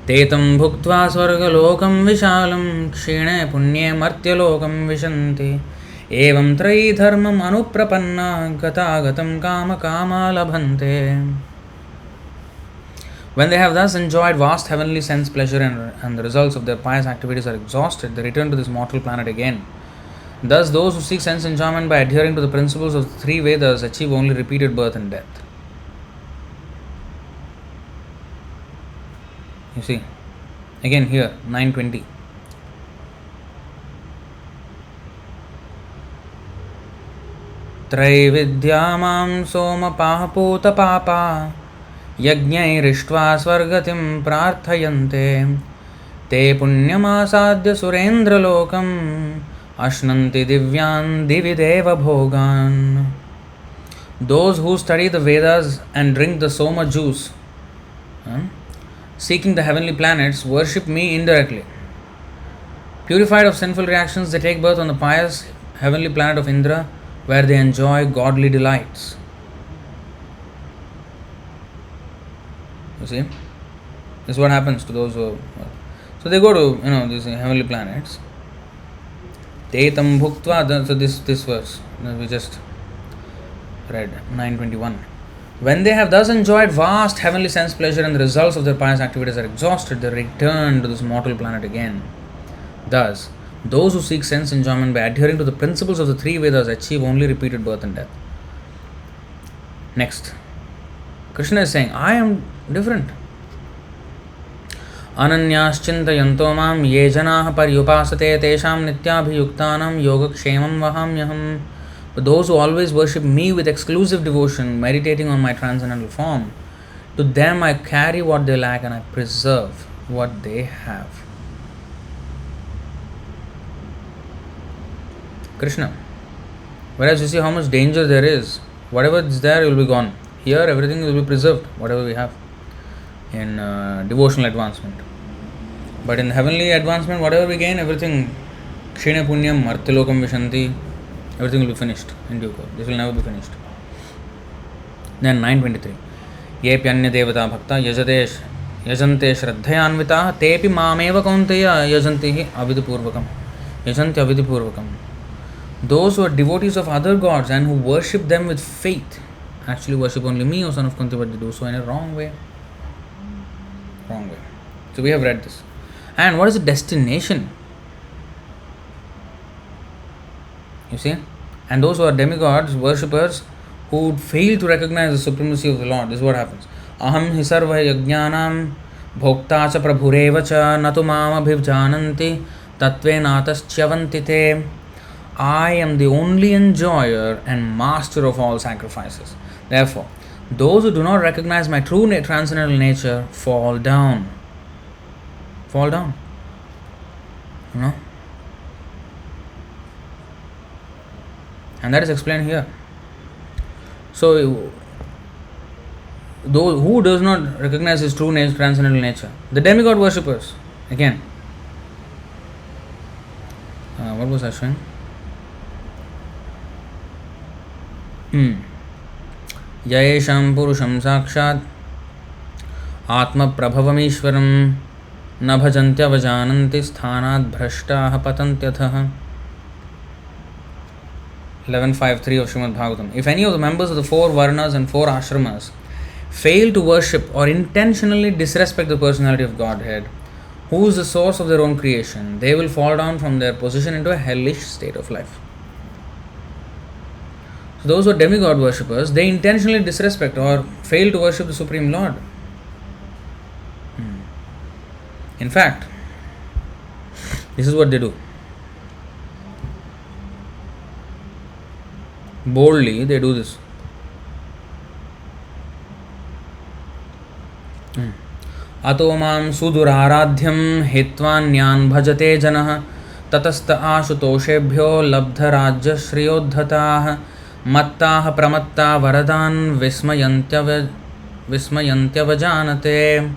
Tetam bhuktva swargalokam vishalam kshine punye martyalokam vishanti evam trayi dharmam anuprapanna gatagatam kama kama labhante. When they have thus enjoyed vast heavenly sense pleasure and the results of their pious activities are exhausted, they return to this mortal planet again. Thus, those who seek sense enjoyment by adhering to the principles of the three Vedas achieve only repeated birth and death. You see, again here, 9:20. Traividyamam soma pahaputa papa yajnairištva svargatim prarthayante te punyamasadya surendra lokam ashnanti divyan divideva bhogan. Those who study the Vedas and drink the soma juice, seeking the heavenly planets, worship me indirectly. Purified of sinful reactions, they take birth on the pious heavenly planet of Indra, where they enjoy godly delights. You see, this is what happens to those who. So they go to these heavenly planets. Tetam bhuktva. So this verse we just read, 9:21. When they have thus enjoyed vast heavenly sense pleasure and the results of their pious activities are exhausted, they return to this mortal planet again. Thus, those who seek sense enjoyment by adhering to the principles of the three Vedas achieve only repeated birth and death. Next, Krishna is saying, I am different. अनन्याश्चिन्तयन्तो मां ये जनाः पर्युपासते तेषां नित्याभियुक्तानां योगक्षेमं वहाम्यहम्. But those who always worship me with exclusive devotion, meditating on my transcendental form, to them I carry what they lack and I preserve what they have. Krishna. Whereas you see how much danger there is. Whatever is there will be gone. Here everything will be preserved, whatever we have in devotional advancement. But in heavenly advancement, whatever we gain, everything, kshine punyam martilokam vishanti, everything will be finished in due course. This will never be finished. Then 923. Ye pyanya devata bhakta yajante shraddhayanvita tepi mameva kaunteya yajanti avidipurvakam. Yajanti avidipurvakam. Those who are devotees of other gods and who worship them with faith actually worship only me, O son of Kunti, but they do so in a wrong way. Wrong way. So we have read this. And what is the destination? You see? And those who are demigods, worshippers, who fail to recognize the supremacy of the Lord, this is what happens. Aham hi sarva yajnanam bhokta cha prabhureva cha natu mam abhivjananti tattvenataschavanti te. I am the only enjoyer and master of all sacrifices. Therefore, those who do not recognize my true transcendental nature fall down. Fall down. You know? And that is explained here. So, those who does not recognize his true transcendental nature? The demigod worshippers. Again. What was I saying? Yayesham purusham sakshat atma prabhavamishwaram न भजन्त्यवजानन्ति स्थानात् भ्रष्टाः पतन्त्यथः. 11.5.3 of Srimad Bhagavatam. If any of the members of the 4 Varnas and 4 Ashramas fail to worship or intentionally disrespect the personality of Godhead, who is the source of their own creation, they will fall down from their position into a hellish state of life. So those who are demigod worshippers, they intentionally disrespect or fail to worship the Supreme Lord. In fact, this is what they do. Boldly, they do this. Ato mam suduraradhyam hitvanyan bhajate janah tatastha ashutoshebhyo labdha rajya shriyodhatah mattah pramatta varadan vismayantyavajanate.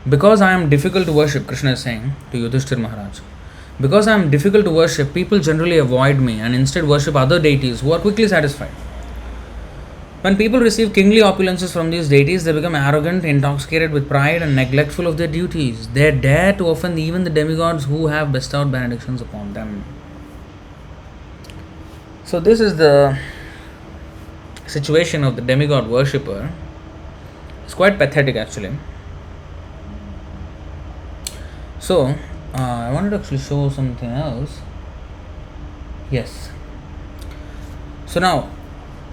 Because I am difficult to worship, Krishna is saying to Yudhishthir Maharaj, because I am difficult to worship, people generally avoid me and instead worship other deities who are quickly satisfied. When people receive kingly opulences from these deities, they become arrogant, intoxicated with pride and neglectful of their duties. They dare to offend even the demigods who have bestowed benedictions upon them. So this is the situation of the demigod worshipper. It's quite pathetic actually. So, I wanted to actually show something else. Yes. So now,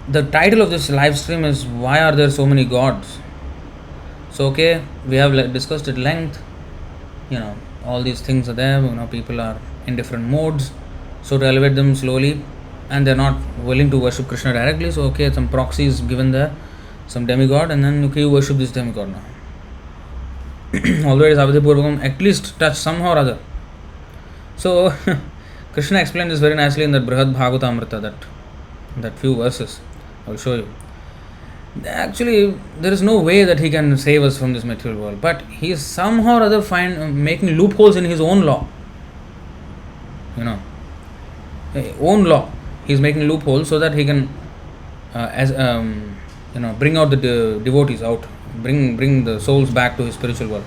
the title of this live stream is Why Are There So Many Gods? So, okay, we have discussed at length. All these things are there. People are in different modes. So, to elevate them slowly, and they're not willing to worship Krishna directly. So, okay, some proxy is given there, some demigod, and then you worship this demigod now. Although it is Avidipurvakam, at least touch somehow or other. So, Krishna explained this very nicely in that Brihad Bhagavatamrita, that few verses. I will show you. Actually, there is no way that he can save us from this material world, but he is somehow or other making loopholes in his own law. Own law. He is making loopholes so that he can, bring out the devotees out. Bring the souls back to his spiritual world.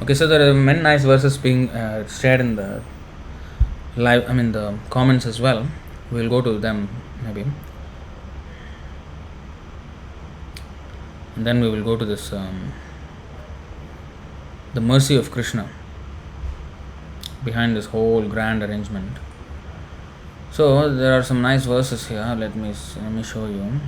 Okay, so there are many nice verses being shared in the the comments as well. We'll go to them maybe, and then we will go to this the mercy of Krishna behind this whole grand arrangement. So there are some nice verses here. Let me show you.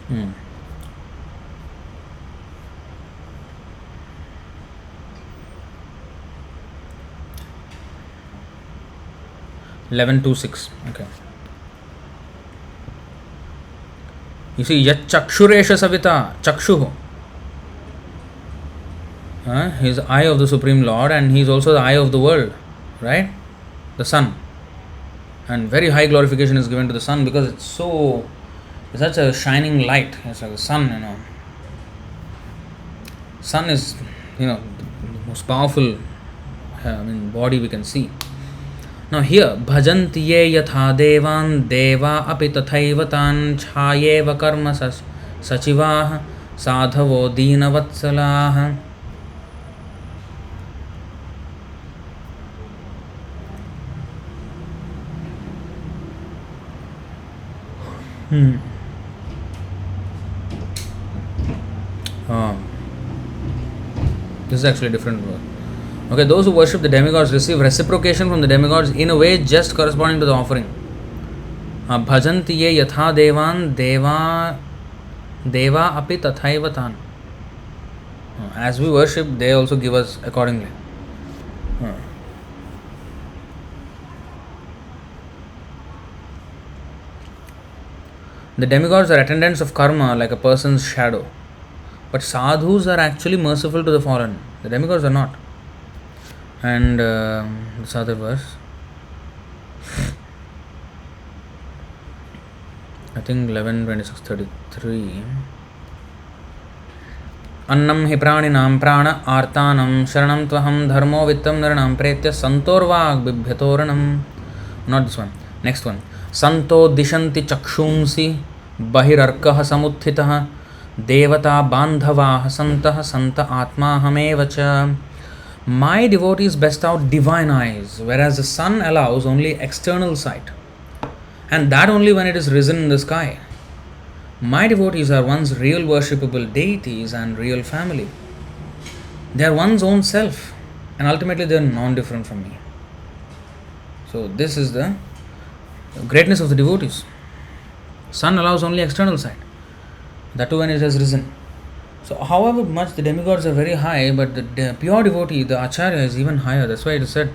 Hmm. 11:26. Okay. You see, yat chakshuresha savita, chakshu. He is the eye of the Supreme Lord, and he is also the eye of the world, right? The sun. And very high glorification is given to the sun because it's such a shining light. It's like the sun, Sun is, the most powerful, body we can see. Now here, bhajanti ye yatha devan deva api tathaiva tan chhayeva karma sachivah sadhavo deenavatsalah. This is actually a different word. Okay, those who worship the demigods receive reciprocation from the demigods in a way just corresponding to the offering. Bhajanti ye yatha devan deva api tathaiva tan. As we worship, they also give us accordingly. The demigods are attendants of karma like a person's shadow. But sadhus are actually merciful to the fallen. The demigods are not. And this other verse, I think 11:26-33. Annam hi praninam prana artanam sharanam tvaham dharmo vittam naranam pretya santorvag bibhyatoranam. Not this one. Next one. Santo dishanti chakshunsi bahirarkah samuthitah devata bandhavah santah santa atma hamevacha. My devotees best out divine eyes, whereas the sun allows only external sight, and that only when it is risen in the sky. My devotees are one's real worshipable deities and real family. They are one's own self, and ultimately they are non-different from me. So this is the greatness of the devotees. Sun allows only external sight, that too when it has risen. So however much the demigods are very high, but the pure devotee, the acharya, is even higher. That's why it is said,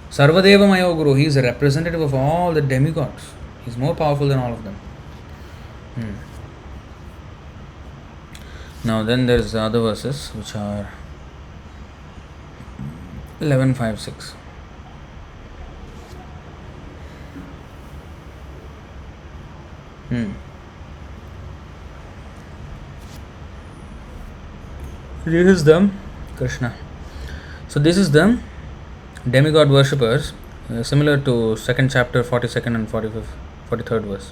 Sarvadeva Mayo Guru, he is a representative of all the demigods. He is more powerful than all of them. Now then there is the other verses which are 11:5-6. This is the Krishna. So this is the demigod worshippers, similar to second chapter 42nd and 43rd verse.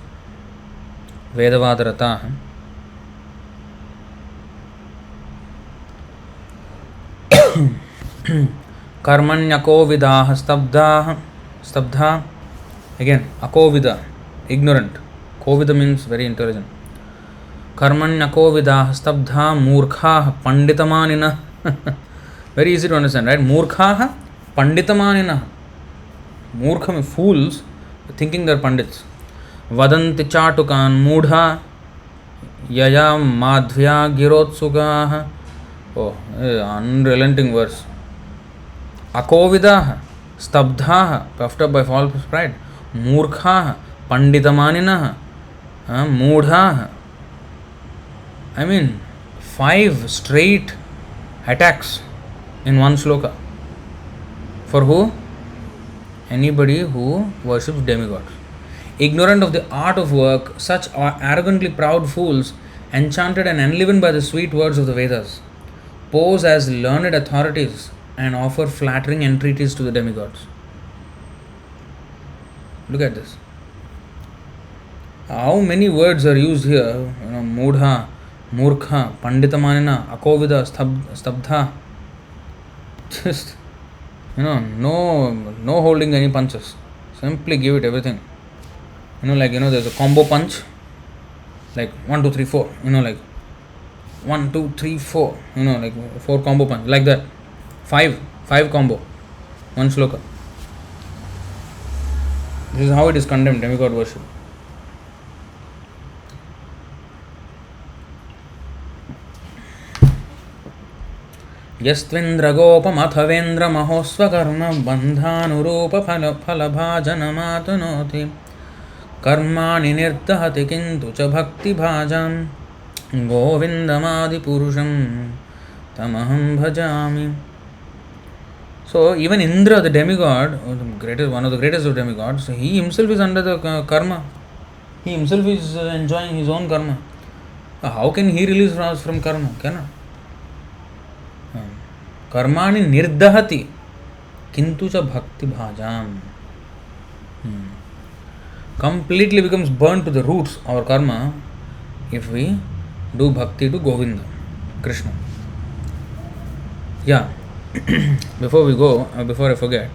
Vedavadarata. Karmanyako vidah stabdha. Again, akovida, ignorant. Kovida means very intelligent. Karmanyako vidah stabdha murkha panditamanina. Very easy to understand, right? Murkha panditamanina. Murkha means fools thinking they're pandits. Vadanti chatukan mudha yaya madhya girotsugaha. Oh, unrelenting verse. Akovidah stabdha, puffed up by false pride. Murkha panditamanina mudha. 5 straight attacks in one sloka. For who? Anybody who worships demigods. Ignorant of the art of work, such are arrogantly proud fools, enchanted and enlivened by the sweet words of the Vedas, pose as learned authorities and offer flattering entreaties to the demigods. Look at this. How many words are used here? Mudha, Murkha, Panditamanina, Akovida, Stabdha. Just, no holding any punches. Simply give it everything. There's a combo punch. Like 1, 2, 3, 4. Like 1, 2, 3, 4. Like 4 combo punch. Like that. 5 combo. 1 sloka. This is how it is condemned, demigod worship. यस्त्विन्द्रगोपमथवेन्द्रमहोस्वकर्म बन्धानुरूपफलभाजनमातनोति कर्माणि निर्दहति किन्तु च भक्तिभाजां गोविन्दमादिपुरुषं तमहं भजामि. So even Indra, the demigod, one of the greatest of demigods, he himself is under the karma. He himself is enjoying his own karma. How can he release us from karma? Cannot. Karmani nirdahati kintu cha bhakti bhajam. Completely becomes burnt to the roots, our karma, if we do bhakti to Govinda, Krishna. Yeah. Before we go, before I forget,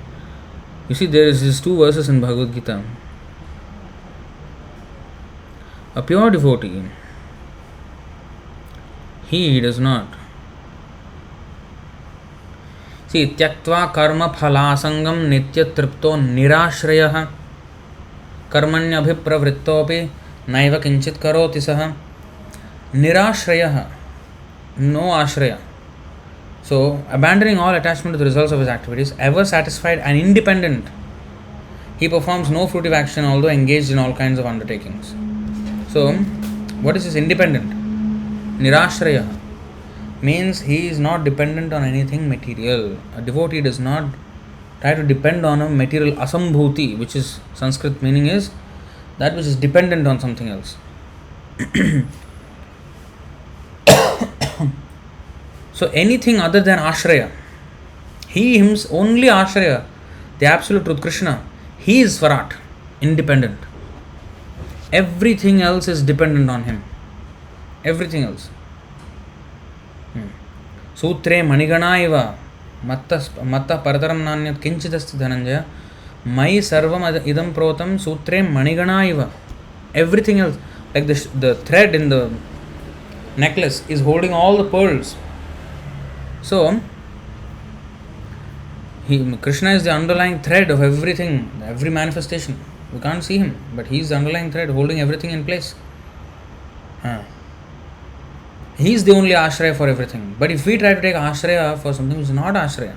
you see there is these two verses in Bhagavad Gita. A pure devotee, he does not. See, tyaktva karma phalasangam nitya tripto nirashrayah karmanyabhipravrittopi naiva kinchit karoti saha. Nirashrayah, no ashraya. So, abandoning all attachment to the results of his activities, ever satisfied and independent, he performs no fruitive action although engaged in all kinds of undertakings. So, what is this independent? Nirashraya means he is not dependent on anything material. A devotee does not try to depend on a material asambhuti, which is Sanskrit meaning is that which is dependent on something else. So anything other than ashraya, he himself, only ashraya, the absolute truth, Krishna, he is Swarat, independent. Everything else is dependent on him. Everything else. Sutre manigana iva matta parataram nanyat kinchidasti dhananjaya mai sarvam idam protam sutre manigana iva. Everything else, like the thread in the necklace is holding all the pearls. So, Krishna is the underlying thread of everything, every manifestation. We can't see him, but he is the underlying thread holding everything in place. He is the only ashraya for everything. But if we try to take ashraya for something which is not ashraya,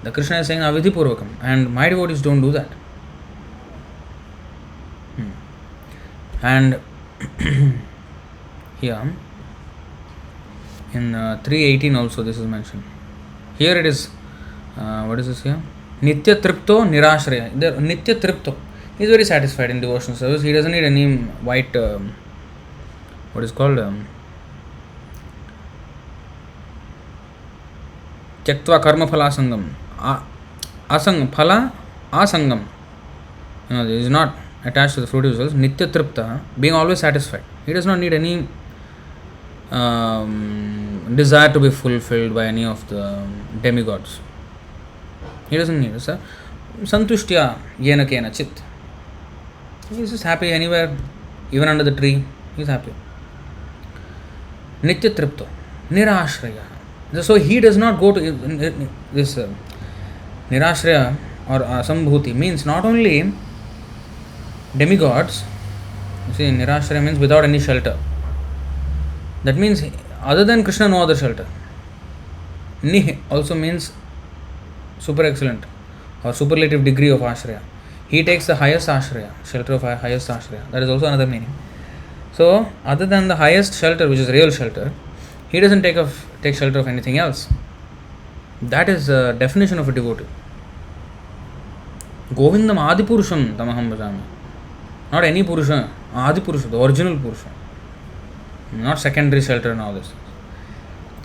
the Krishna is saying avidhi purvakam, and my devotees don't do that. And here, in 318 also this is mentioned. Here it is, what is this here? Nitya tripto nirashraya. There, Nitya tripto. He is very satisfied in devotional service. He doesn't need any white, what is called, tyaktva karma phala sangam. Asangam, phala asangam. He is not attached to the fruit results. Nitya tripta, being always satisfied. He does not need any desire to be fulfilled by any of the demigods. He doesn't need it. Santushtya yena kena chit. He is just happy anywhere, even under the tree. He is happy. Nitya tripto, nirashraya. So he does not go to this nirashraya or asambhuti means not only demigods. You see, nirashraya means without any shelter. That means other than Krishna, no other shelter. Nih also means super excellent or superlative degree of ashraya. He takes the highest ashraya, shelter of highest ashraya. That is also another meaning. So, other than the highest shelter, which is real shelter, he doesn't take shelter of anything else. That is the definition of a devotee. Govindam Adipurusham tamaham bhajami. Not any Purusha, Adipurusha, the original Purusha. Not secondary shelter and all this.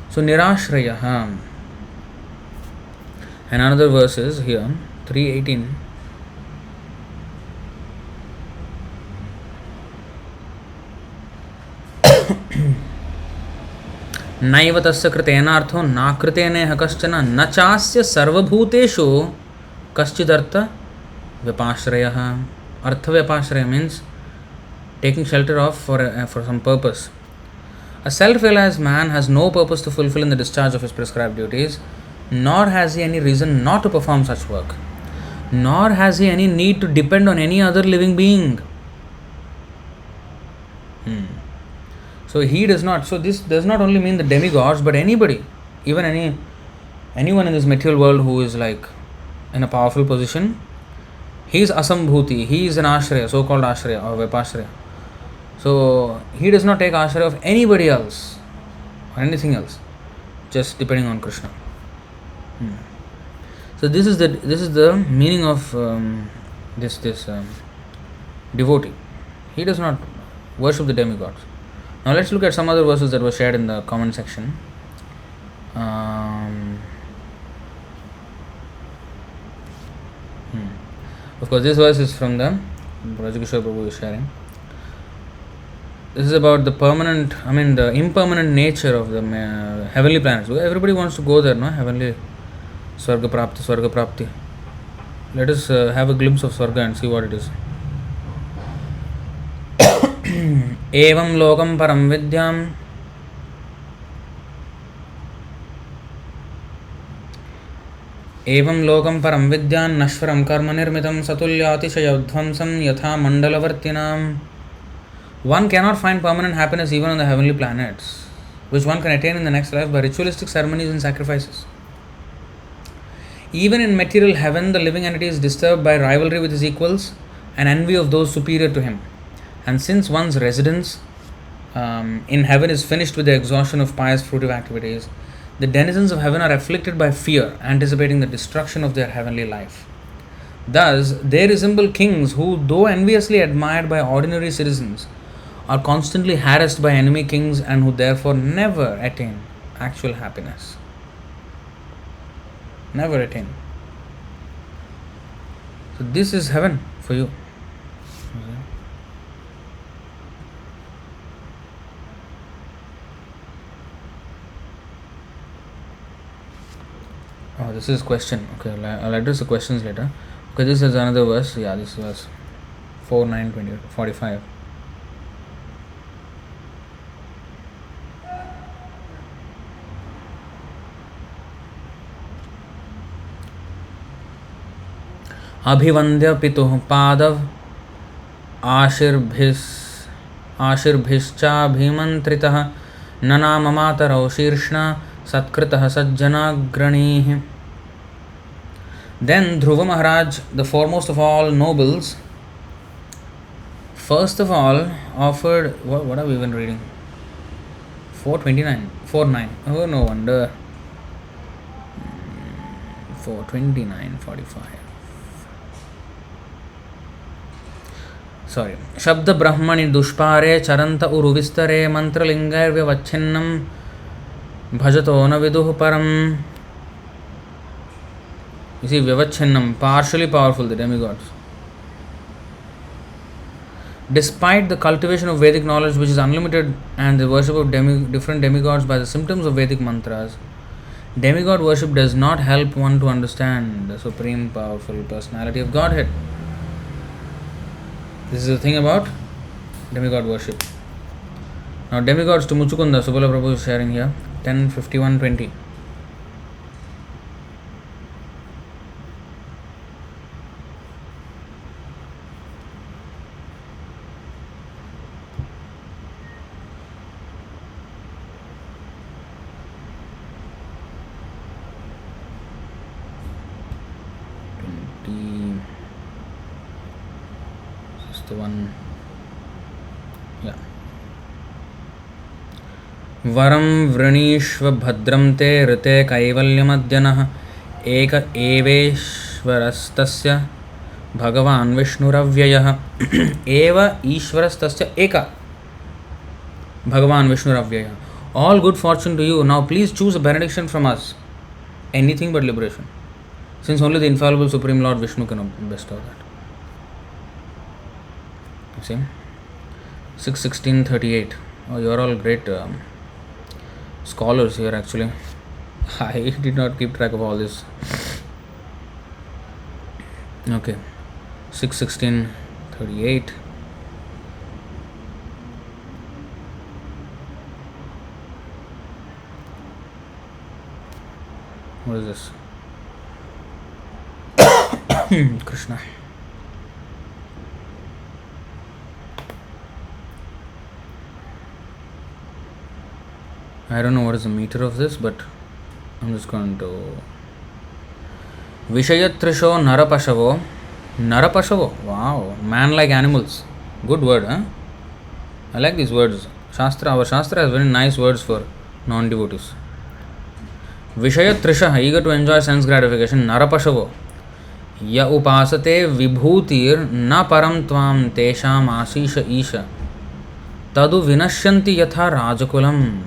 So, nirashraya. And another verse is here, 318. नैव तस्य कृतेनार्थो नाकृतेनेह कश्चन न चास्य सर्वभूतेषु कश्चिदर्थ व्यपाश्रयः. Artha vyapashraya means taking shelter of for some purpose. A self-realized man has no purpose to fulfill in the discharge of his prescribed duties, nor has he any reason not to perform such work, nor has he any need to depend on any other living being. So he does not. So this does not only mean the demigods, but anybody. Even anyone in this material world who is like in a powerful position, he is asambhuti, he is an ashraya, so-called ashraya or vipashraya. So he does not take ashraya of anybody else or anything else, just depending on Krishna. So this is the meaning of this devotee. He does not worship the demigods. Now let's look at some other verses that were shared in the comment section. Of course, this verse is from the Rajagishwar Prabhu is sharing. This is about the impermanent nature of the heavenly planets. Everybody wants to go there, no? Heavenly Swarga Prapti. Let us have a glimpse of Swarga and see what it is. Evam lokam param vidyam एवं लोकं परम विद्यान् नश्वरं कर्म निर्मितं सतुल्यातिशयध्वंसं यथा मंडलवर्तिनाम. One cannot find permanent happiness even on the heavenly planets, which one can attain in the next life by ritualistic ceremonies and sacrifices. Even in material heaven, the living entity is disturbed by rivalry with his equals and envy of those superior to him. And since one's residence in heaven is finished with the exhaustion of pious fruitive activities, the denizens of heaven are afflicted by fear, anticipating the destruction of their heavenly life. Thus, they resemble kings who, though enviously admired by ordinary citizens, are constantly harassed by enemy kings and who therefore never attain actual happiness. Never attain. So, this is heaven for you. Oh, this is question. Okay, I'll address the questions later. Okay, this is another verse. Yeah, this is verse 4, 9, 20, 45. अभिवंद्य पितुः पादव आशीर्भिश्चाभिमंत्रितः ननाम मातरौ शीर्ष्णा सत्कृतः सज्जनाग्रणीः. Then Dhruva Maharaj, the foremost of all nobles, first of all offered, what are we even reading? 429, 49. Oh, no wonder. 429, 45. Sorry. Shabda Brahmani Dushpare Charanta Uruvistare Mantralingairvyavacchinnam Bhajato na viduh param. You see, Vyavacchinnam, partially powerful, the demigods. Despite the cultivation of Vedic knowledge, which is unlimited, and the worship of different demigods by the symptoms of Vedic mantras, demigod worship does not help one to understand the supreme powerful personality of Godhead. This is the thing about demigod worship. Now, demigods to Muchukunda, Subala Prabhu is sharing here, 10:51:20. वरं वृणीष्व भद्रं ते ऋते कैवल्यमद्यनः एक एवेश्वरस्तस्य भगवान् विष्णुरव्ययः. एव ईश्वरस्तस्य एक भगवान् विष्णुरव्ययः. All good fortune to you. Now please choose a benediction from us. Anything but liberation, since only the infallible Supreme Lord Vishnu can bestow that. You see? 6:16:38. Oh, you are all great scholars here actually. I did not keep track of all this. Okay. 6:16:38. What is this? Krishna. I don't know what is the meter of this, but I'm just going to Vishayatrisho Narapashavo. Narapashavo. Wow. Man like animals. Good word, huh? I like these words. Our Shastra has very nice words for non-devotees. Vishayatrisha, eager to enjoy sense gratification. Narapashavo. Ya upasate vibhutir na param tvam tesham asisha isha. Tadu vinashyanti yatha rajakulam.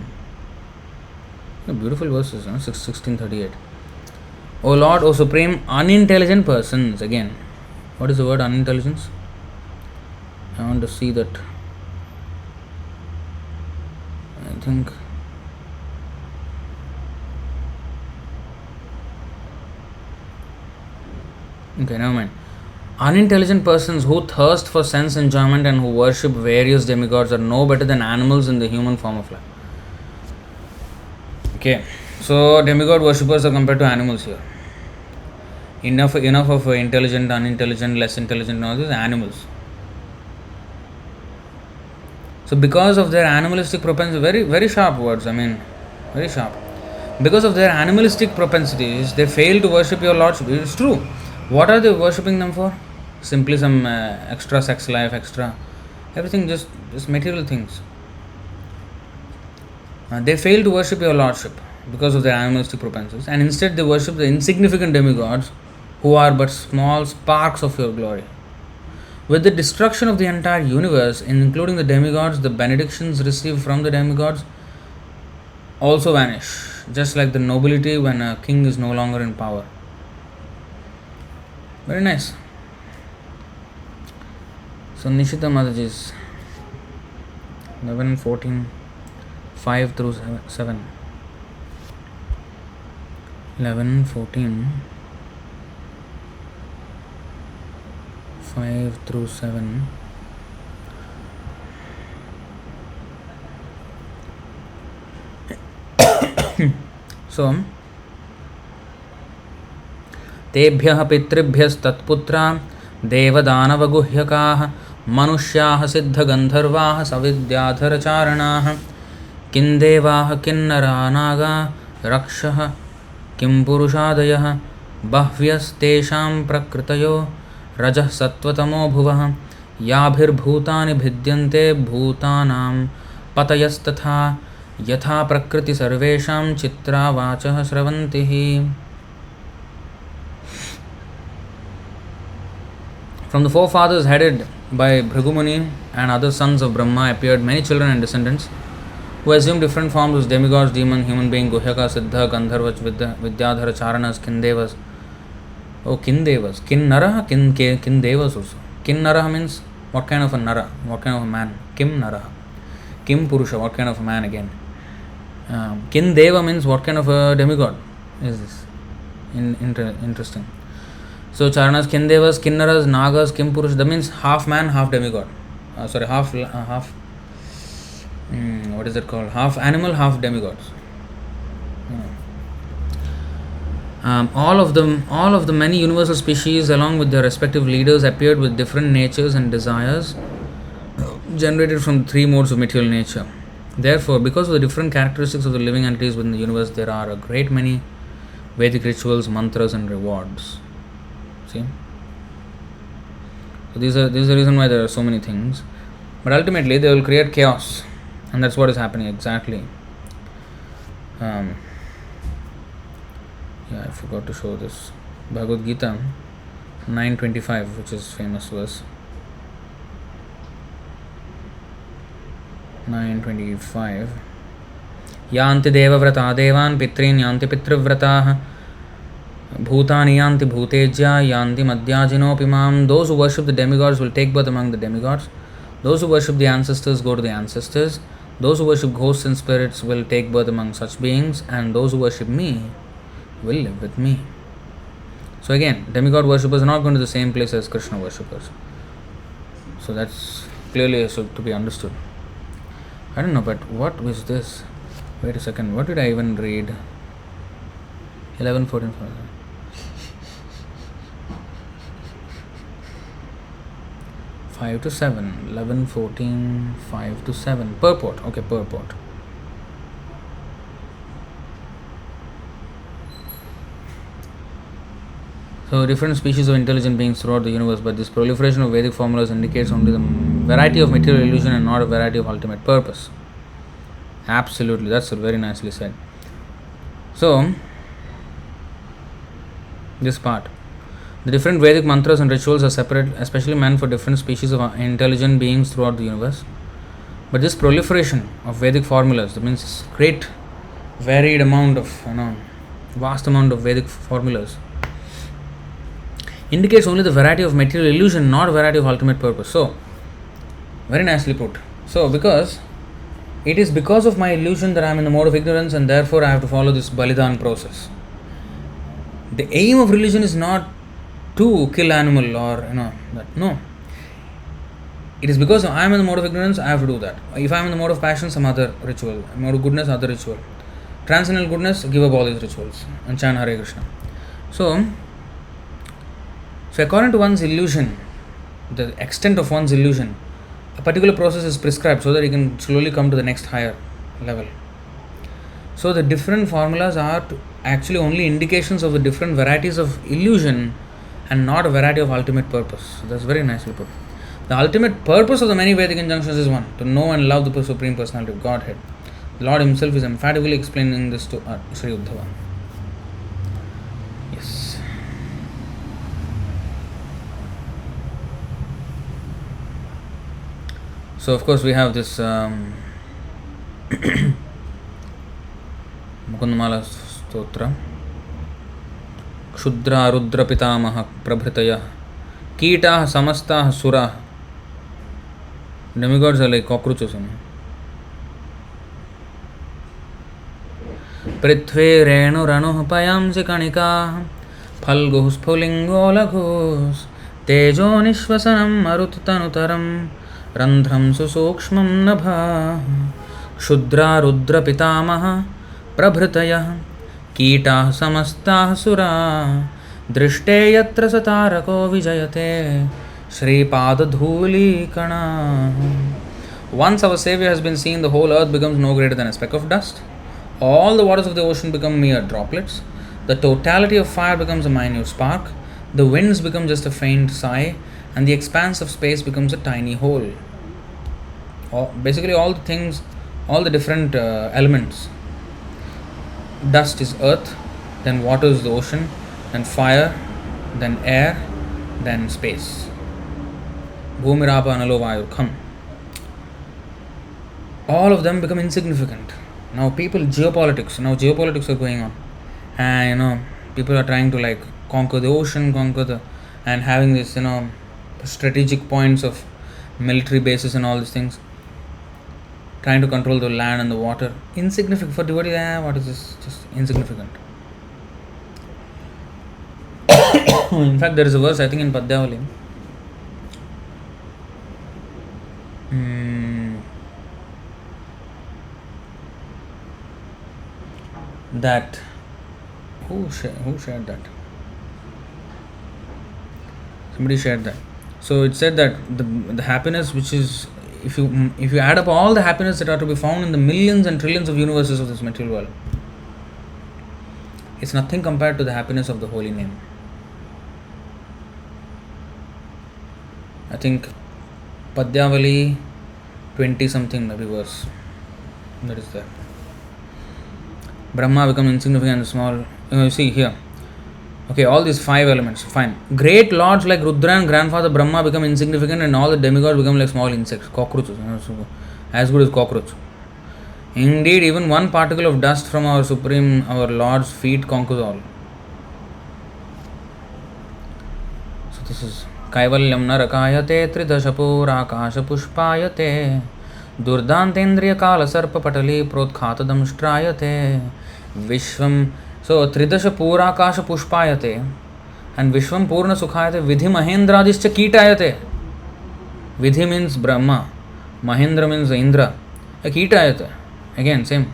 Beautiful verses, huh? 1638. O Lord, O Supreme, unintelligent persons. Again, what is the word unintelligence? I want to see that. I think. Okay, never mind. Unintelligent persons who thirst for sense enjoyment and who worship various demigods are no better than animals in the human form of life. Okay, so demigod worshippers are compared to animals here. Enough of intelligent, unintelligent, less intelligent, all these animals. So because of their animalistic propensity, very sharp words, I mean, very sharp. Because of their animalistic propensities, they fail to worship your lordship. It's true. What are they worshipping them for? Simply some extra sex life, extra everything, just material things. They fail to worship your lordship because of their animalistic propensities, and instead they worship the insignificant demigods who are but small sparks of your glory. With the destruction of the entire universe, including the demigods, the benedictions received from the demigods also vanish, just like the nobility when a king is no longer in power. Very nice. So Nishita Mataji's 11, 14, 5 through 7. 11, 14, 5 through 7. So, तेभ्यः पितृभ्यस्तत्पुत्रा देवदानवगुह्यकाः मनुष्याः सिद्धगन्धर्वाः सविद्याधरचारणाः किन्देवाः किन्नरा नागा रक्षः किंपुरुषादयः बह्व्यस्तेषां प्रकृतयो रजः सत्त्वतमो भुवः याभिर्भूतानि भिद्यन्ते भूतानां पतयस्तथा यथा प्रकृति सर्वेषां Chitra वाचः स्रवन्तिः. From the forefathers headed by Bhrigumuni and other sons of Brahma appeared many children and descendants who assumed different forms as demigods, demon, human being, Guhyaka, Siddha, Gandharva, Vidyadhara, Charanas, Kindevas. Oh, Kindevas. Kinnara, Kindevas also. Kinnara means what kind of a Nara, what kind of a man. Kim Nara. Kim Purusha, what kind of a man again. Kindeva means what kind of a demigod is this. Interesting. So Charanas, Kindevas, Kinnaras, Nagas, Kimpurusha, that means half man, half demigod. Half what is it called? Half animal, half demigods. All of the many universal species, along with their respective leaders, appeared with different natures and desires generated from three modes of material nature. Therefore, because of the different characteristics of the living entities within the universe, there are a great many Vedic rituals, mantras, and rewards. See? So this is the reason why there are so many things. But ultimately, they will create chaos. And that's what is happening exactly. I forgot to show this. Bhagavad Gita 9:25, which is famous verse. 9:25. Yanti devavrata devan pitrin yanti pitrivrataah bhutani yanti bhutejya yanti madhyajino pimam. Those who worship the demigods will take birth among the demigods. Those who worship the ancestors go to the ancestors. Those who worship ghosts and spirits will take birth among such beings, and those who worship me will live with me. So again, demigod worshippers are not going to the same place as Krishna worshippers. So that's clearly to be understood. I don't know, but what was this? Wait a second, what did I even read? 11, 14, 15. 5 to 7, 11, 14, 5 to 7. Purport, okay, purport. So different species of intelligent beings throughout the universe, but this proliferation of Vedic formulas indicates only the variety of material illusion and not a variety of ultimate purpose. Absolutely, that's very nicely said. So, this part. The different Vedic mantras and rituals are separate, especially meant for different species of intelligent beings throughout the universe. But this proliferation of Vedic formulas, that means great, varied amount of, vast amount of Vedic formulas, indicates only the variety of material illusion, not variety of ultimate purpose. So, very nicely put. So, because it is because of my illusion that I am in the mode of ignorance, and therefore I have to follow this Balidan process. The aim of religion is not to kill animal or that. No. It is because I am in the mode of ignorance, I have to do that. If I am in the mode of passion, some other ritual. Mode of goodness, other ritual. Transcendental goodness, give up all these rituals and chant Hare Krishna. So according to one's illusion, the extent of one's illusion, a particular process is prescribed so that you can slowly come to the next higher level. So the different formulas are actually only indications of the different varieties of illusion and not a variety of ultimate purpose. So that's very nicely put. The ultimate purpose of the many Vedic injunctions is one, to know and love the Supreme Personality of Godhead. The Lord Himself is emphatically explaining this to Sri Uddhava. Yes. So of course we have this Mukundamala Stotra. Kshudra Rudra Pitamaha Prabhritaya Kita Samasta Sura. Demigods are like cockroaches. Prithve Renu Ranu Payamsi Kanika Phalgu Spulingo Laghus Tejo Nishwasanam Maruttanutaram Randhram Susukshmam Nabha Kshudra Rudra Pitamaha Prabhritaya Kita Samastah Sura Drishte Yatra Satarako Vijayate Shri Pada Dhuli Kana. Once our Savior has been seen, the whole earth becomes no greater than a speck of dust. All the waters of the ocean become mere droplets. The totality of fire becomes a minute spark. The winds become just a faint sigh. And the expanse of space becomes a tiny hole. Basically all the things, all the different elements. Dust is earth, then water is the ocean, then fire, then air, then space. Bhumirapa Analo Vayu Kham. All of them become insignificant. Now geopolitics are going on. And people are trying to conquer the ocean, and having this, strategic points of military bases and all these things. Trying to control the land and the water. Insignificant for devotee. What is this? Just insignificant. In fact, there is a verse, I think, in Tattvavit. That who shared that? Somebody shared that. So it said that the happiness which is, if you add up all the happiness that are to be found in the millions and trillions of universes of this material world, it's nothing compared to the happiness of the holy name. I think Paddyavali 20 something maybe verse that is there. Brahma becomes insignificant and small. You see here. Okay, all these 5 elements. Fine. Great lords like Rudra and Grandfather Brahma become insignificant, and all the demigods become like small insects, cockroaches. So as good as cockroach. Indeed, even one particle of dust from our Lord's feet conquers all. So this is Kaivalyam Narakayate Tridashapura Akasha Pushpayate Durdantendriya Kala Sarpa Patali Protkhatadam Shtrayate Vishwam. So Tridasha Purakasha Pushpayate and Vishwam Purna Sukhayate Vidhi Mahendradischa Kitayate. Vidhi means Brahma, Mahendra means Indra. Kitayate. Again, same.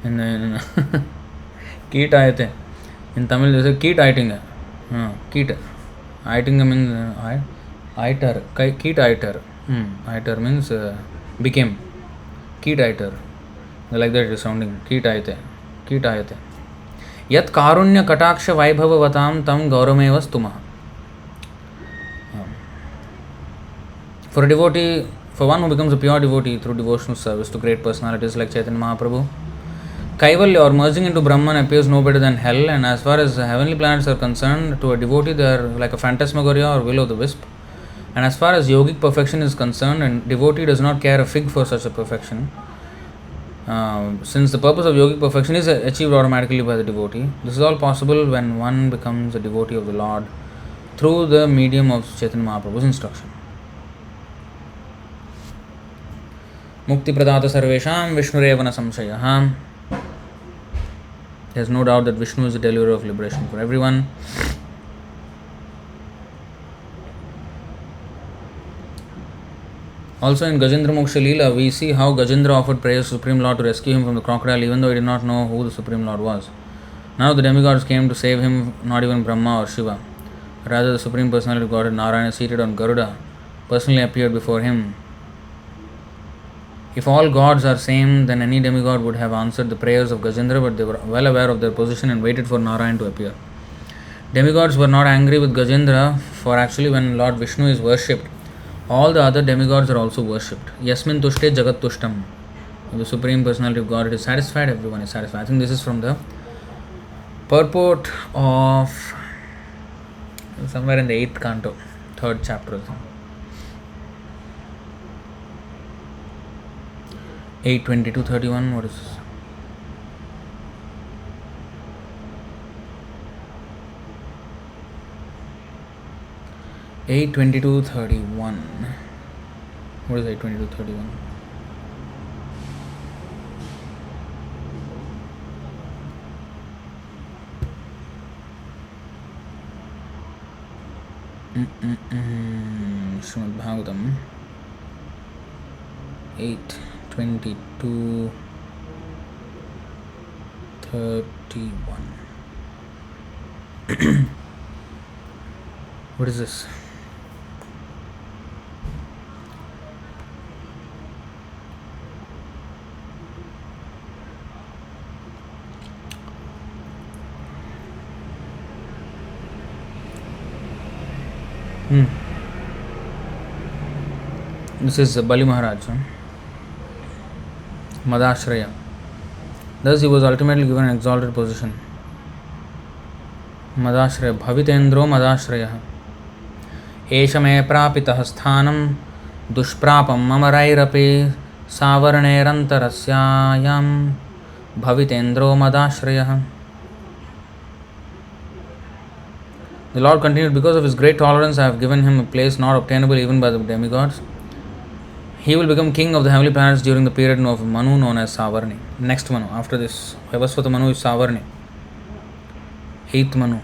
And Kitayate. In Tamil they say Keet Aitinga. Keet. Aitinga means Aiter. Keet Aiter. Aiter means became. Keet Aiter. Like that it is sounding. Kitayate. Kitayate. Yat karunya kataksha vaibhavavatam tam gauramevas tumaha. For a devotee, for one who becomes a pure devotee through devotional service to great personalities like Chaitanya Mahaprabhu, Kaivalya or merging into Brahman appears no better than hell, and as far as heavenly planets are concerned, to a devotee they are like a phantasmagoria or will o' the wisp. And as far as yogic perfection is concerned, a devotee does not care a fig for such a perfection. Since the purpose of yogic perfection is achieved automatically by the devotee, this is all possible when one becomes a devotee of the Lord through the medium of Chaitanya Mahaprabhu's instruction. Mukti pradata sarvesham Vishnurev na samshayah. There is no doubt that Vishnu is the deliverer of liberation for everyone. Also in Gajendra Moksha Leela, we see how Gajendra offered prayers to Supreme Lord to rescue him from the crocodile, even though he did not know who the Supreme Lord was. None of the demigods came to save him, not even Brahma or Shiva. Rather, the Supreme Personality of Godhead, Narayana, seated on Garuda, personally appeared before him. If all gods are same, then any demigod would have answered the prayers of Gajendra, but they were well aware of their position and waited for Narayan to appear. Demigods were not angry with Gajendra, for actually when Lord Vishnu is worshipped, all the other demigods are also worshipped. Yasmin tushte jagat tushtam. The Supreme Personality of God is satisfied, everyone is satisfied. I think this is from the purport of somewhere in the 8th canto, 3rd chapter. 8:22:31. What is this? What is 8:22:31? Srimad Bhagavatam 8:22:31. What is this? This is Bali Maharaj, Madashraya. Thus he was ultimately given an exalted position. Madashraya, Bhavitendro Madashraya. Esha me prapitah sthanam dushprapam mamarairape savarnerantarasyaayam Bhavitendro Madashraya. The Lord continued, because of his great tolerance, I have given him a place not obtainable even by the demigods. He will become king of the heavenly planets during the period of Manu known as Savarni. Next Manu, after this, Vaivasvata Manu is Savarni. 8th Manu.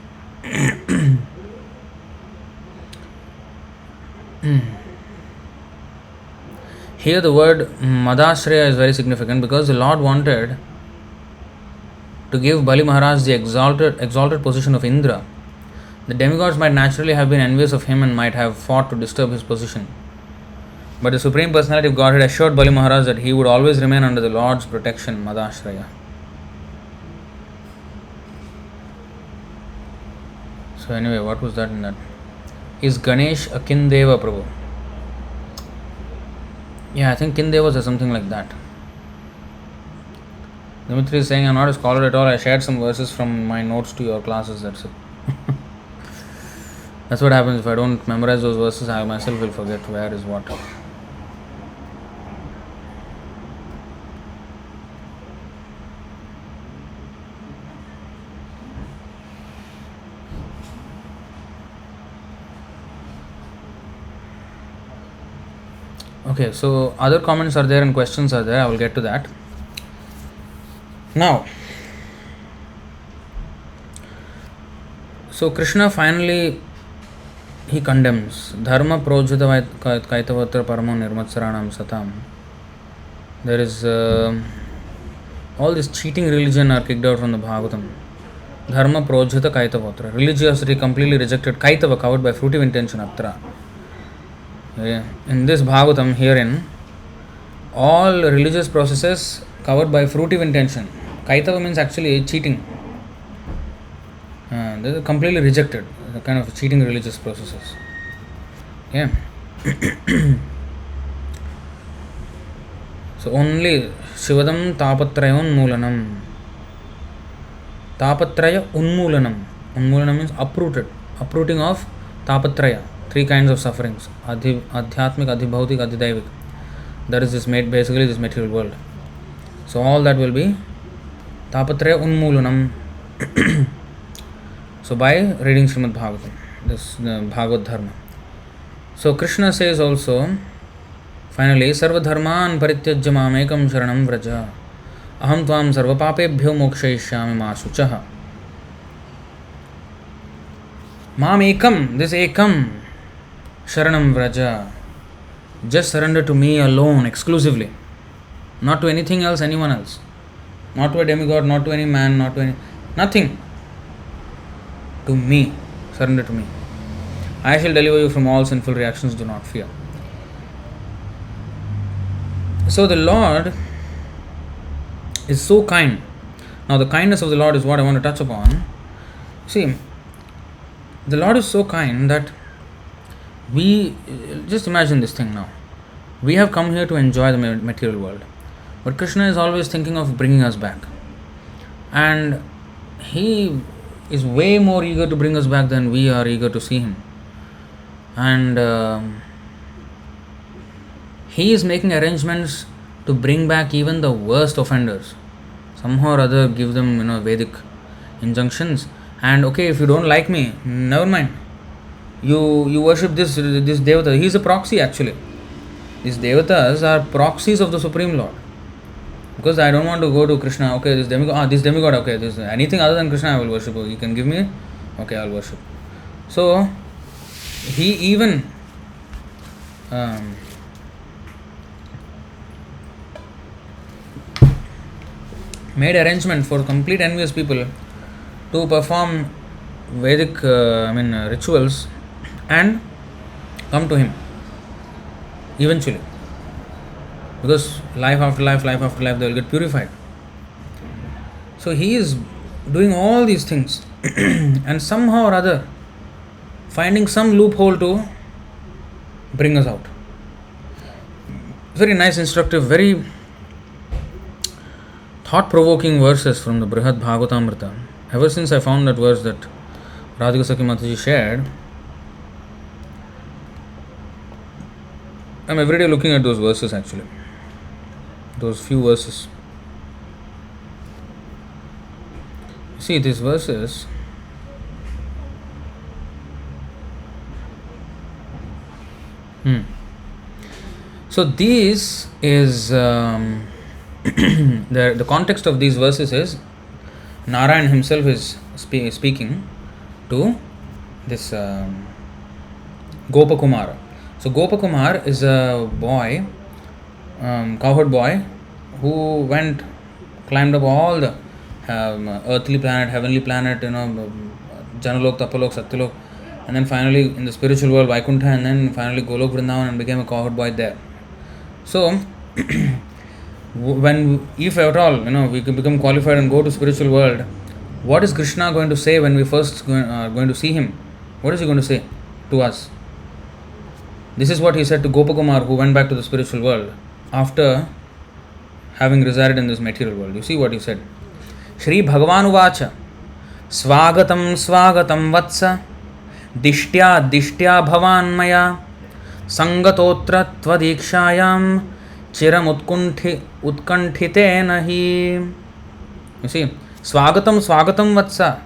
Here the word Madashraya is very significant because the Lord wanted to give Bali Maharaj the exalted position of Indra. The demigods might naturally have been envious of him and might have fought to disturb his position. But the Supreme Personality of Godhead assured Bali Maharaj that he would always remain under the Lord's protection, Madashraya. So anyway, what was that in that? Is Ganesh a Kindeva Prabhu? Yeah, I think Kindevas or something like that. Dimitri is saying, I'm not a scholar at all. I shared some verses from my notes to your classes, that's it. That's what happens if I don't memorize those verses, I myself will forget where is what. Okay, so other comments are there and questions are there. I will get to that. Now, so Krishna finally he condemns dharma projita kaitavatra paramo nirmatsaranam satam. There is all this cheating religion are kicked out from the Bhagavatam. Dharma projita kaitavatra, religiosity completely rejected, kaitava covered by fruitive intention atra. In this Bhagavatam herein, all religious processes covered by fruitive intention. Kaitava means actually cheating. They are completely rejected, the kind of cheating religious processes. Yeah. So only Shivadam Tapatraya Unmoolanam. Tapatraya Unmoolanam. Unmoolanam means uprooted. Uprooting of Tapatraya. Three kinds of sufferings. Adhyatmik, Adhibhautik, Adhidaivik. That is basically this material world. So all that will be Tapatraya Unmoolanam. So by reading Srimad Bhagavatam, this Bhagavad Dharma. So Krishna says also, finally, Sarva Dharman Parityajya Mamekam Sharanam Vraja. Aham Tvam Sarva Papebhyo Mokshayishyami Ma Shuchaha. Mamekam, this Ekam, Sharanam Vraja. Just surrender to me alone, exclusively. Not to anything else, anyone else. Not to a demigod, not to any man, not to any... Nothing. To me. Surrender to me. I shall deliver you from all sinful reactions, do not fear. So the Lord is so kind. Now the kindness of the Lord is what I want to touch upon. See, the Lord is so kind that we, just imagine this thing now. We have come here to enjoy the material world. But Krishna is always thinking of bringing us back. And He is way more eager to bring us back than we are eager to see Him. And He is making arrangements to bring back even the worst offenders. Somehow or other give them, Vedic injunctions. And okay, if you don't like me, never mind. You worship this Devata. He is a proxy actually. These Devatas are proxies of the Supreme Lord. Because I don't want to go to Krishna, okay, this demigod, okay, this anything other than Krishna I will worship. You can give me, okay, I'll worship. So, He even made arrangement for complete envious people to perform Vedic rituals and come to Him eventually. Because life after life, they will get purified. So He is doing all these things and somehow or other finding some loophole to bring us out. Very nice, instructive, very thought-provoking verses from the Brihad Bhagavatamrita. Ever since I found that verse that Radhika Sakhi Mataji shared, I'm every day looking at those verses actually. Those few verses. See, these verses So this is the context of these verses is Narayan himself is speaking to this Gopakumara. So Gopakumar is a boy, cowherd boy, who climbed up all the earthly planet, heavenly planet, Janalok, Tapalok, Satyalok, and then finally in the spiritual world Vaikuntha, and then finally Golok Vrindavan, and became a cowherd boy there. So if at all, we can become qualified and go to spiritual world, what is Krishna going to say when we first going to see Him? What is He going to say to us? This is what He said to Gopakumar, who went back to the spiritual world after having resided in this material world. You see what He said. Shri Bhagavan Uvacha Swagatam Swagatam Vatsa Dishtya Dishtya Bhavan Maya Sangatotra Tvadikshayam Chiram Utkanthite Nahi. You see, Swagatam Swagatam Vatsa.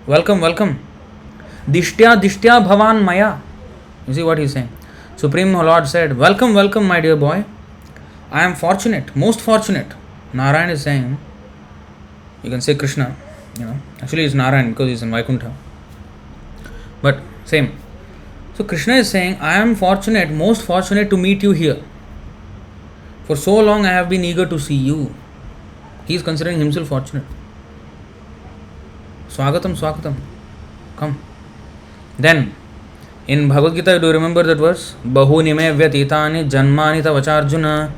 Welcome, welcome. Dishtya Dishtya Bhavan Maya. You see what He is saying. Supreme Lord said, welcome, welcome, my dear boy. I am fortunate, most fortunate. Narayan is saying, you can say Krishna, actually it's Narayan because he's in Vaikuntha. But same. So Krishna is saying, I am fortunate, most fortunate to meet you here. For so long I have been eager to see you. He is considering himself fortunate. Swagatam, Swagatam. Come. Then, in Bhagavad Gita, do you remember that verse? Bahuni me vyatitani janmani tavacharjuna.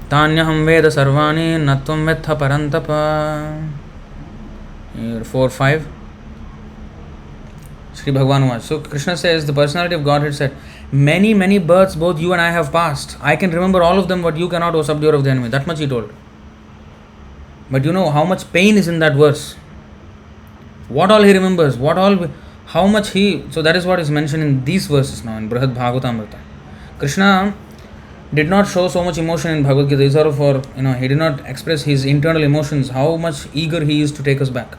Tanyaham Veda Sarvani Natvam Vetha Parantapa. Here 4-5. Sri Bhagavan was. So Krishna says, the personality of Godhead said, many, many births both you and I have passed. I can remember all of them, but you cannot, O subduer of the enemy. That much he told. But you know how much pain is in that verse. What all he remembers, how much he. So that is what is mentioned in these verses now in Brihad Bhagavatamrita. Krishna did not show so much emotion in Bhagavad Gita. He did not express his internal emotions, how much eager he is to take us back.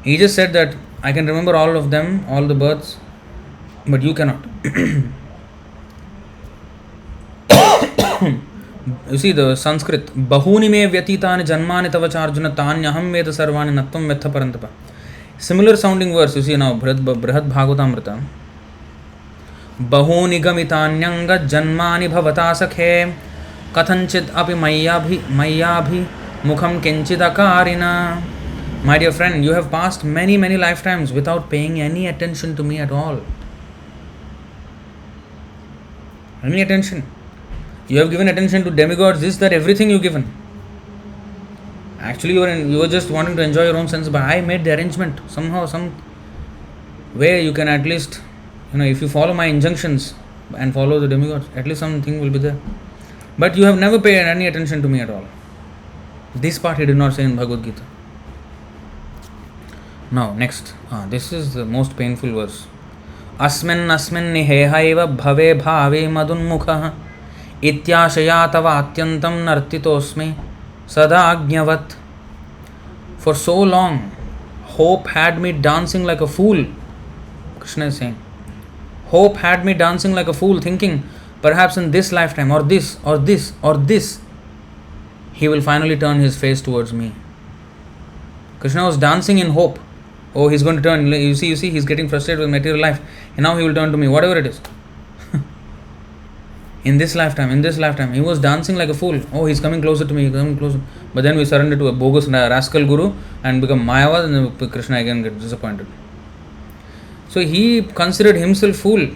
He just said that I can remember all of them, all the births, but you cannot. You see the Sanskrit, Bahuni me vyatitani janmani tava charjuna tanyaham veda sarvani natvam vetha parantapa. Similar sounding verse you see now, Brihad Bhagavatamrita. Bahuni gamitanyanga janmani bhavata sakhe kathanchit api mayabhi mukham kinchidakarina. My dear friend, you have passed many, many lifetimes without paying any attention to me at all. Any attention. You have given attention to demigods, this, that, everything you've given. Actually, you were just wanting to enjoy your own sense, but I made the arrangement. Somehow, some way you can at least, if you follow my injunctions and follow the demigods, at least something will be there. But you have never paid any attention to me at all. This part he did not say in Bhagavad Gita. Now, next. This is the most painful verse. Asmin nihehaiva bhave bhave madunmukha ityashaya tava atyantam nartitosmi sadagnavat. For so long, hope had me dancing like a fool. Krishna is saying, hope had me dancing like a fool, thinking perhaps in this lifetime or this or this or this, he will finally turn his face towards me. Krishna was dancing in hope. Oh, he's going to turn. You see, he's getting frustrated with material life. And now he will turn to me, whatever it is. in this lifetime, he was dancing like a fool. Oh, he's coming closer to me, coming closer. But then we surrender to a bogus rascal guru and become Mayavad, and then Krishna again gets disappointed. So he considered himself fool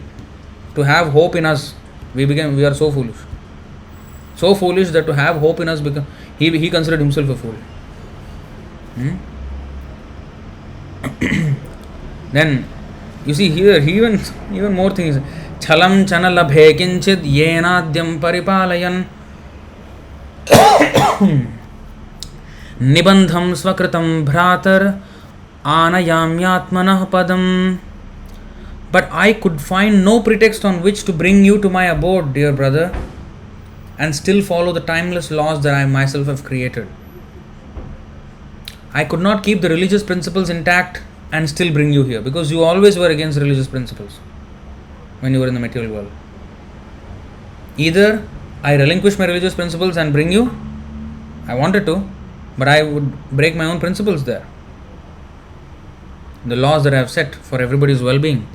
to have hope in us. We are so foolish. So foolish that to have hope in us, he considered himself a fool. Then you see here, even more things. Chalam chanala bhekinchid yenadyam paripalayan nibandham swakritam bhratar anayamyatmanah padam. But I could find no pretext on which to bring you to my abode, dear brother, and still follow the timeless laws that I myself have created. I could not keep the religious principles intact and still bring you here, because you always were against religious principles when you were in the material world. Either I relinquish my religious principles and bring you, I wanted to, but I would break my own principles there. The laws that I have set for everybody's well-being.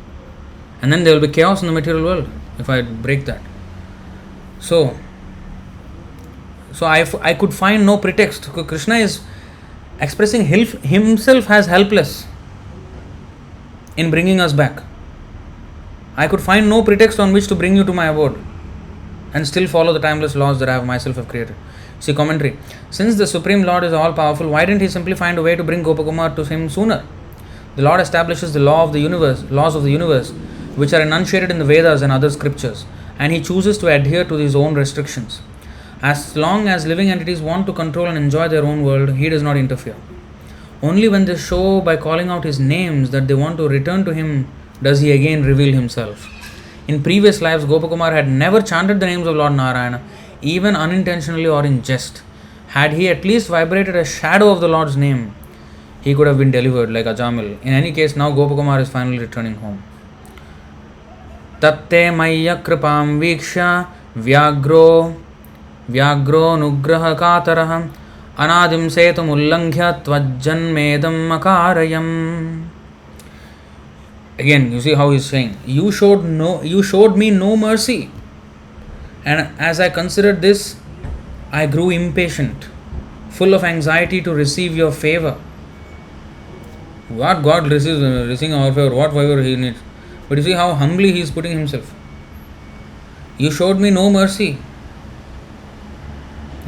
And then there will be chaos in the material world if I break that. So I could find no pretext. Krishna is expressing himself as helpless in bringing us back. I could find no pretext on which to bring you to my abode and still follow the timeless laws that I myself have created. See commentary. Since the Supreme Lord is all powerful, why didn't he simply find a way to bring Gopakumar to him sooner? The Lord establishes the laws of the universe, which are enunciated in the Vedas and other scriptures, and he chooses to adhere to his own restrictions. As long as living entities want to control and enjoy their own world, he does not interfere. Only when they show by calling out his names that they want to return to him does he again reveal himself. In previous lives, Gopakumar had never chanted the names of Lord Narayana, even unintentionally or in jest. Had he at least vibrated a shadow of the Lord's name, he could have been delivered like Ajamil. In any case, now Gopakumar is finally returning home. Tatte maya kripam viksha vyagro nugraha kataraham anadim setum ullanghya tvajjanmedam makarayam. Again, you see how he is saying, you showed me no mercy, and as I considered this, I grew impatient, full of anxiety to receive your favor. What God receiving our favor, what favor he needs. But you see how humbly he is putting himself. You showed me no mercy.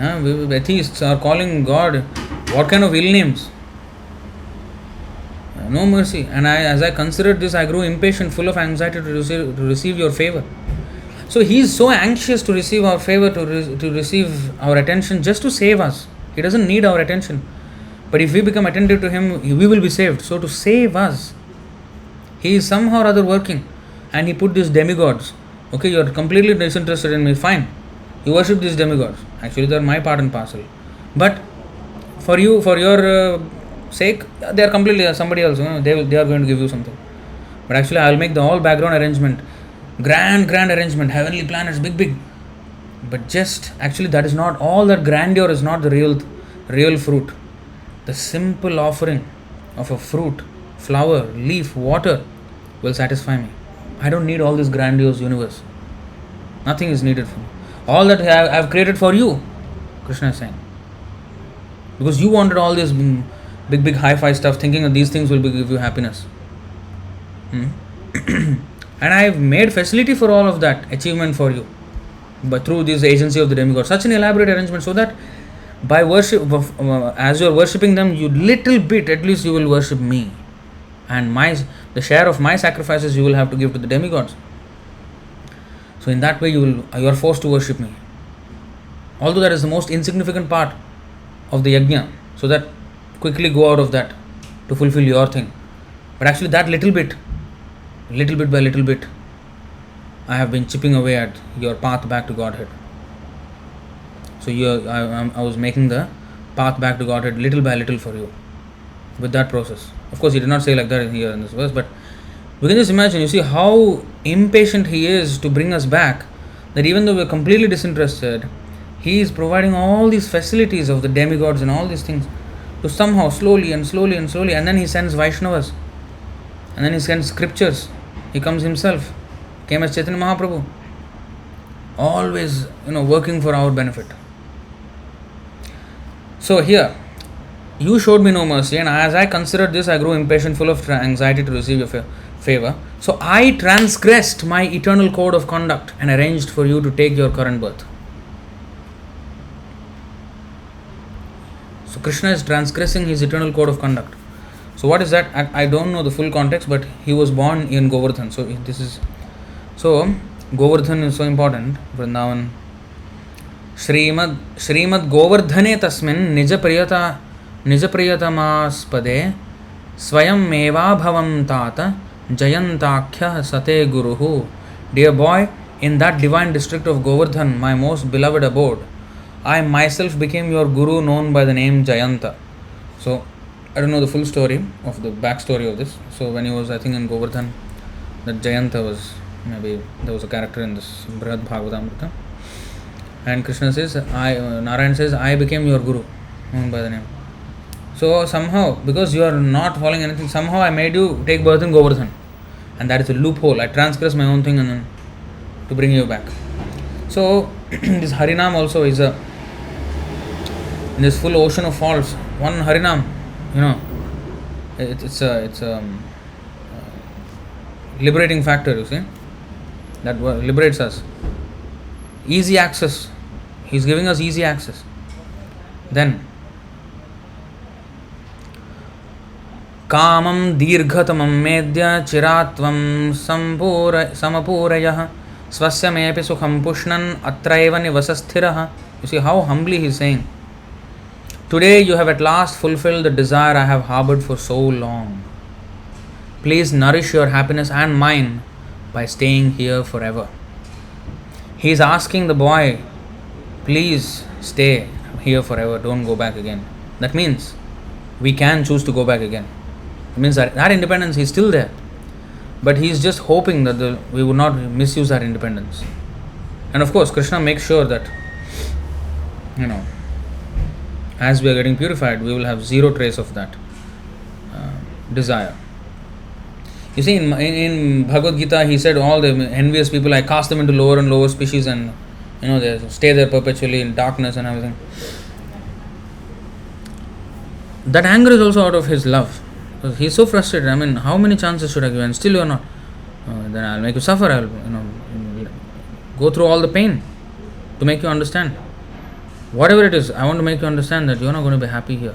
Atheists are calling God what kind of ill names? No mercy. And as I considered this, I grew impatient, full of anxiety to receive your favor. So he is so anxious to receive our favor, to receive our attention, just to save us. He doesn't need our attention. But if we become attentive to him, we will be saved. So to save us, he is somehow or other working. And he put these demigods. Okay, you are completely disinterested in me. Fine. You worship these demigods. Actually, they are my part and parcel. But for you, for your sake, they are completely somebody else. They are going to give you something. But actually, I will make the all background arrangement. Grand arrangement. Heavenly planets, big. But just, actually, that is not, all that grandeur is not the real fruit. The simple offering of a fruit, flower, leaf, water will satisfy me. I don't need all this grandiose universe. Nothing is needed for me. All that I have created for you, Krishna is saying. Because you wanted all this big hi-fi stuff, thinking that these things will give you happiness. And I have made facility for all of that achievement for you, but through this agency of the demigod. Such an elaborate arrangement, so that by worship, as you are worshipping them, you little bit, at least you will worship me. And the share of my sacrifices you will have to give to the demigods. So in that way you are forced to worship me. Although that is the most insignificant part of the yajna, so that quickly go out of that to fulfill your thing. But actually that little bit by little bit, I have been chipping away at your path back to Godhead. So I was making the path back to Godhead little by little for you with that process. Of course, he did not say like that here in this verse, but we can just imagine, you see how impatient he is to bring us back, that even though we are completely disinterested, he is providing all these facilities of the demigods and all these things to somehow slowly, and then he sends Vaishnavas, and then he sends scriptures, he comes himself, came as Chaitanya Mahaprabhu, always working for our benefit. So here, you showed me no mercy, and as I considered this, I grew impatient, full of anxiety to receive your favor. So I transgressed my eternal code of conduct and arranged for you to take your current birth. So Krishna is transgressing his eternal code of conduct. So what is that? I don't know the full context, but he was born in Govardhan. So Govardhan is so important. Vrindavan. Srimad Govardhane tasmin Nijapriyatamaspade Swayam meva bhavam tata Jayantakhya sate guruhu. Dear boy, in that divine district of Govardhan, my most beloved abode, I myself became your guru, known by the name Jayanta. So I don't know the full story of the backstory of this. So when he was, I think, in Govardhan, that Jayanta was, maybe there was a character in this Brihad Bhagavatamrita. And Krishna says, Narayan says, I became your guru, known by the name. So somehow, because you are not following anything, somehow I made you take birth in Govardhan. And that is a loophole. I transgress my own thing and then to bring you back. So this Harinam also is in this full ocean of faults. One Harinam, it's a liberating factor, you see, that liberates us. Easy access. He is giving us easy access. Then Kamam dirghatamam medya chiratvam samapurayah swasya mepi sukham pushnan atraiva nivasasthiraha. You see how humbly he is saying, today you have at last fulfilled the desire I have harbored for so long. Please nourish your happiness and mine by staying here forever. He is asking the boy, please stay here forever, don't go back again. That means we can choose to go back again. It means that independence is still there. But he is just hoping that we would not misuse our independence. And of course, Krishna makes sure that, as we are getting purified, we will have zero trace of that desire. You see, in Bhagavad Gita, he said, all the envious people, I cast them into lower and lower species, and they stay there perpetually in darkness and everything. That anger is also out of his love. He is so frustrated. How many chances should I give? And still you are not. Then I will make you suffer. I will, go through all the pain to make you understand. Whatever it is, I want to make you understand that you're not going to be happy here.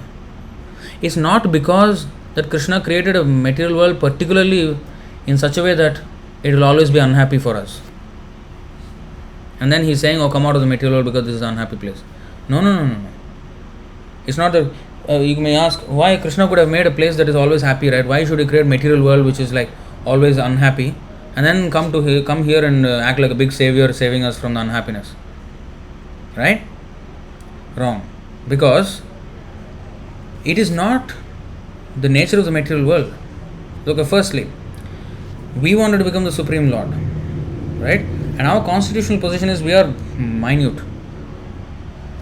It's not because that Krishna created a material world particularly in such a way that it will always be unhappy for us. And then he's saying, oh, come out of the material world because this is an unhappy place. No, no, no, no, no. It's not that you may ask why Krishna could have made a place that is always happy, right? Why should he create material world which is like always unhappy and then come here and act like a big savior saving us from the unhappiness? Right? Wrong. Because it is not the nature of the material world. Look, firstly, we wanted to become the Supreme Lord, right? And our constitutional position is we are minute.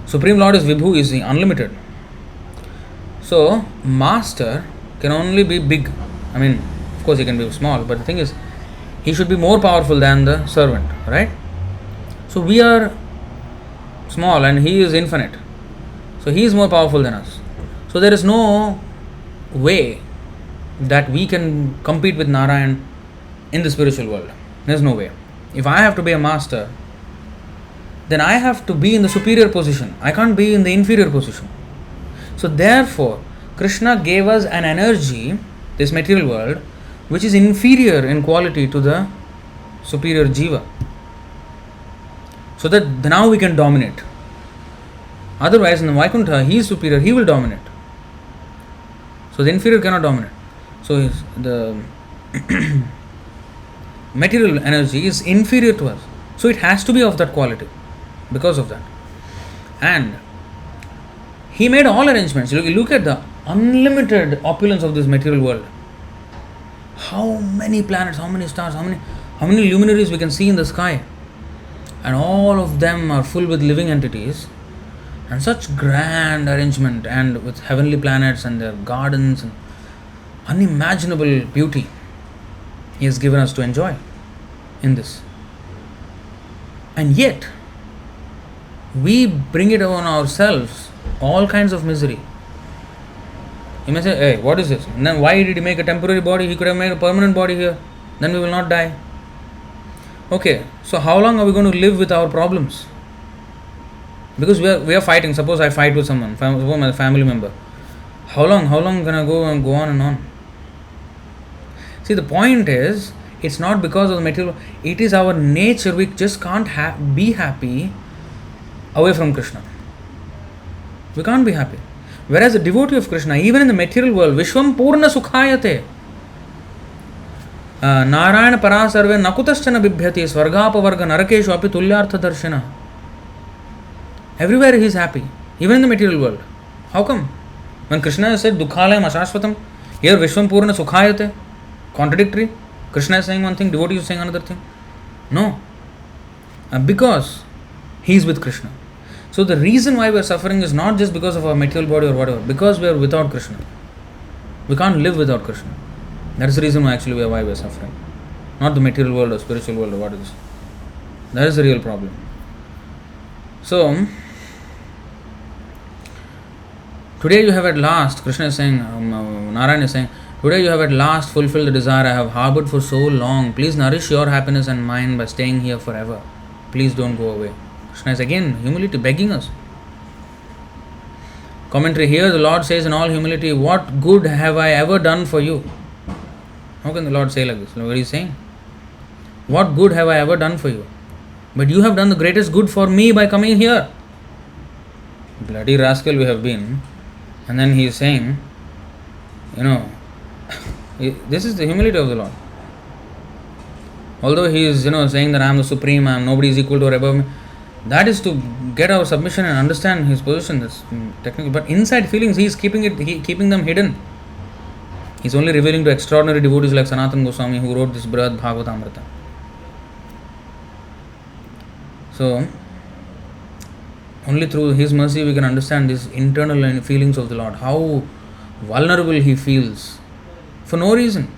Supreme Lord is Vibhu, is unlimited. So, Master can only be big. I mean, of course he can be small, but the thing is, he should be more powerful than the servant, right? So, we are small and he is infinite. So, he is more powerful than us. So, there is no way that we can compete with Narayan in the spiritual world. There is no way. If I have to be a master, then I have to be in the superior position. I can't be in the inferior position. So therefore, Krishna gave us an energy, this material world, which is inferior in quality to the superior jiva. So that now we can dominate. Otherwise, in the Vaikuntha, he is superior, he will dominate. So the inferior cannot dominate. So the material energy is inferior to us. So it has to be of that quality because of that. And he made all arrangements. Look at the unlimited opulence of this material world. How many planets, how many stars, how many luminaries we can see in the sky. And all of them are full with living entities. And such grand arrangement, and with heavenly planets and their gardens and unimaginable beauty he has given us to enjoy in this. And yet, we bring it on ourselves all kinds of misery. You may say, hey, what is this? And then why did he make a temporary body? He could have made a permanent body here. Then we will not die. Okay, so how long are we going to live with our problems? Because we are fighting. Suppose I fight with someone, suppose my family member. How long can I go on and on? See, the point is, it's not because of the material. It is our nature. We just can't be happy away from Krishna. We can't be happy. Whereas a devotee of Krishna, even in the material world, Vishwam Purna Sukhayate, Narayana Parasarve Nakutaschana Bibhyati, Svargapavarga Narakeshu Api Tulyartha Darshana. Everywhere he is happy, even in the material world. How come? When Krishna has said Dukhalayam Ashashvatam, here Vishwam Purna Sukhayate, contradictory. Krishna is saying one thing, devotee is saying another thing. No. Because he is with Krishna. So the reason why we are suffering is not just because of our material body or whatever, because we are without Krishna. We can't live without Krishna. That is the reason why we are suffering. Not the material world or spiritual world or what it is. That is the real problem. So, today you have at last, Krishna is saying, Narayan is saying, today you have at last fulfilled the desire I have harbored for so long. Please nourish your happiness and mine by staying here forever. Please don't go away. Krishna is again humility, begging us. Commentary here, the Lord says in all humility, what good have I ever done for you? How can the Lord say like this? What he is saying? What good have I ever done for you? But you have done the greatest good for me by coming here. Bloody rascal we have been. And then he is saying, this is the humility of the Lord. Although he is, saying that I am the supreme, nobody is equal to or above me. That is to get our submission and understand his position. That's technically, but inside feelings, he is keeping them hidden. He is only revealing to extraordinary devotees like Sanatana Goswami, who wrote this Brihad Bhagavatamrita. So, only through his mercy we can understand these internal feelings of the Lord. How vulnerable he feels for no reason,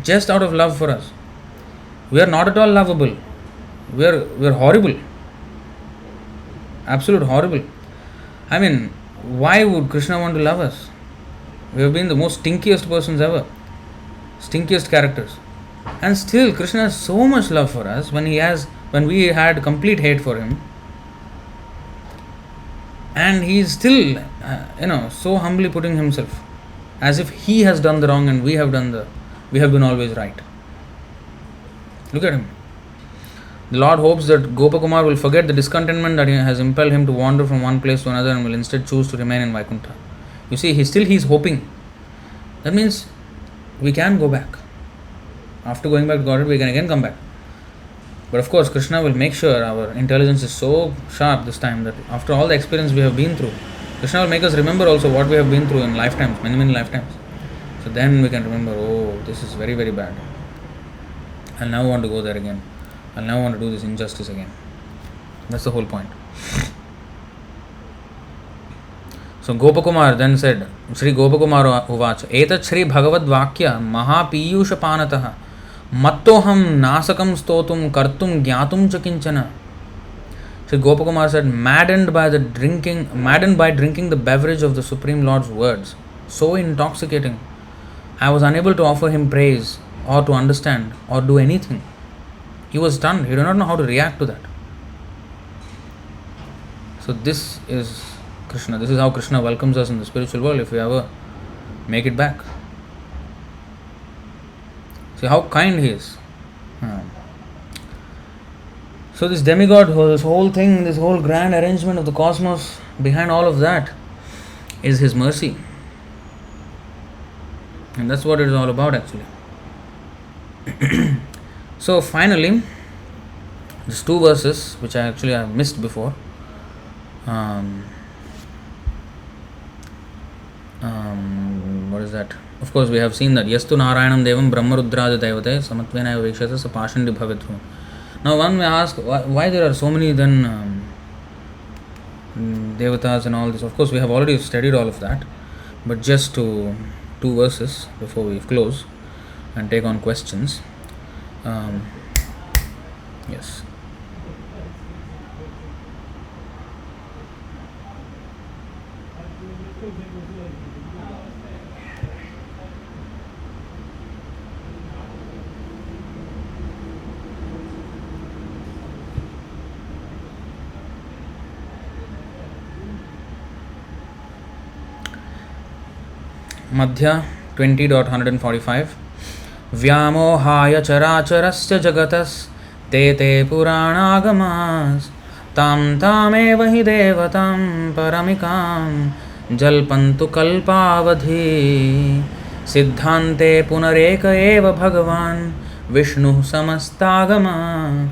just out of love for us. We are not at all lovable. We are horrible. Absolute horrible. I mean, why would Krishna want to love us? We have been the most stinkiest persons ever. Stinkiest characters. And still Krishna has so much love for us when we had complete hate for him. and he is still, so humbly putting himself, as if he has done the wrong and we have been always right. Look at him. The Lord hopes that Gopakumar will forget the discontentment that has impelled him to wander from one place to another and will instead choose to remain in Vaikuntha. You see, he is hoping. That means we can go back. After going back to Godhead, we can again come back. But of course, Krishna will make sure our intelligence is so sharp this time that after all the experience we have been through, Krishna will make us remember also what we have been through in lifetimes, many, many lifetimes. So then we can remember, oh, this is very, very bad. I'll never want to go there again. I'll never want to do this injustice again. That's the whole point. So Gopakumar then said, Sri Gopakumar uvacha, Etat Sri Bhagavad Vakya Mahapiyusha Panataha Mattoham Nasakam Stotum Kartum Gyatum Chakinchana. Sri Gopakumar said, maddened by drinking the beverage of the Supreme Lord's words, so intoxicating, I was unable to offer him praise or to understand or do anything. He was stunned. He did not know how to react to that. So this is Krishna. This is how Krishna welcomes us in the spiritual world if we ever make it back. See how kind he is. So this demigod, this whole thing, this whole grand arrangement of the cosmos, behind all of that is his mercy. And that's what it is all about actually. So finally, these two verses which I missed before. What is that? Of course, we have seen that Yastu Narayanam Devam Brahmarudraja Devate Samatvena Vikshata Sapashandi Bhavithu. Now one may ask why there are so many then devatas and all this. Of course, we have already studied all of that, but just two verses before we close and take on questions. Yes. Madhya 20.145 Vyamohaya characharasya jagatas te te puranagamas tam tameva hi devatam paramikam jalpantu kalpavadhi siddhante punareka eva bhagavan vishnu samastagama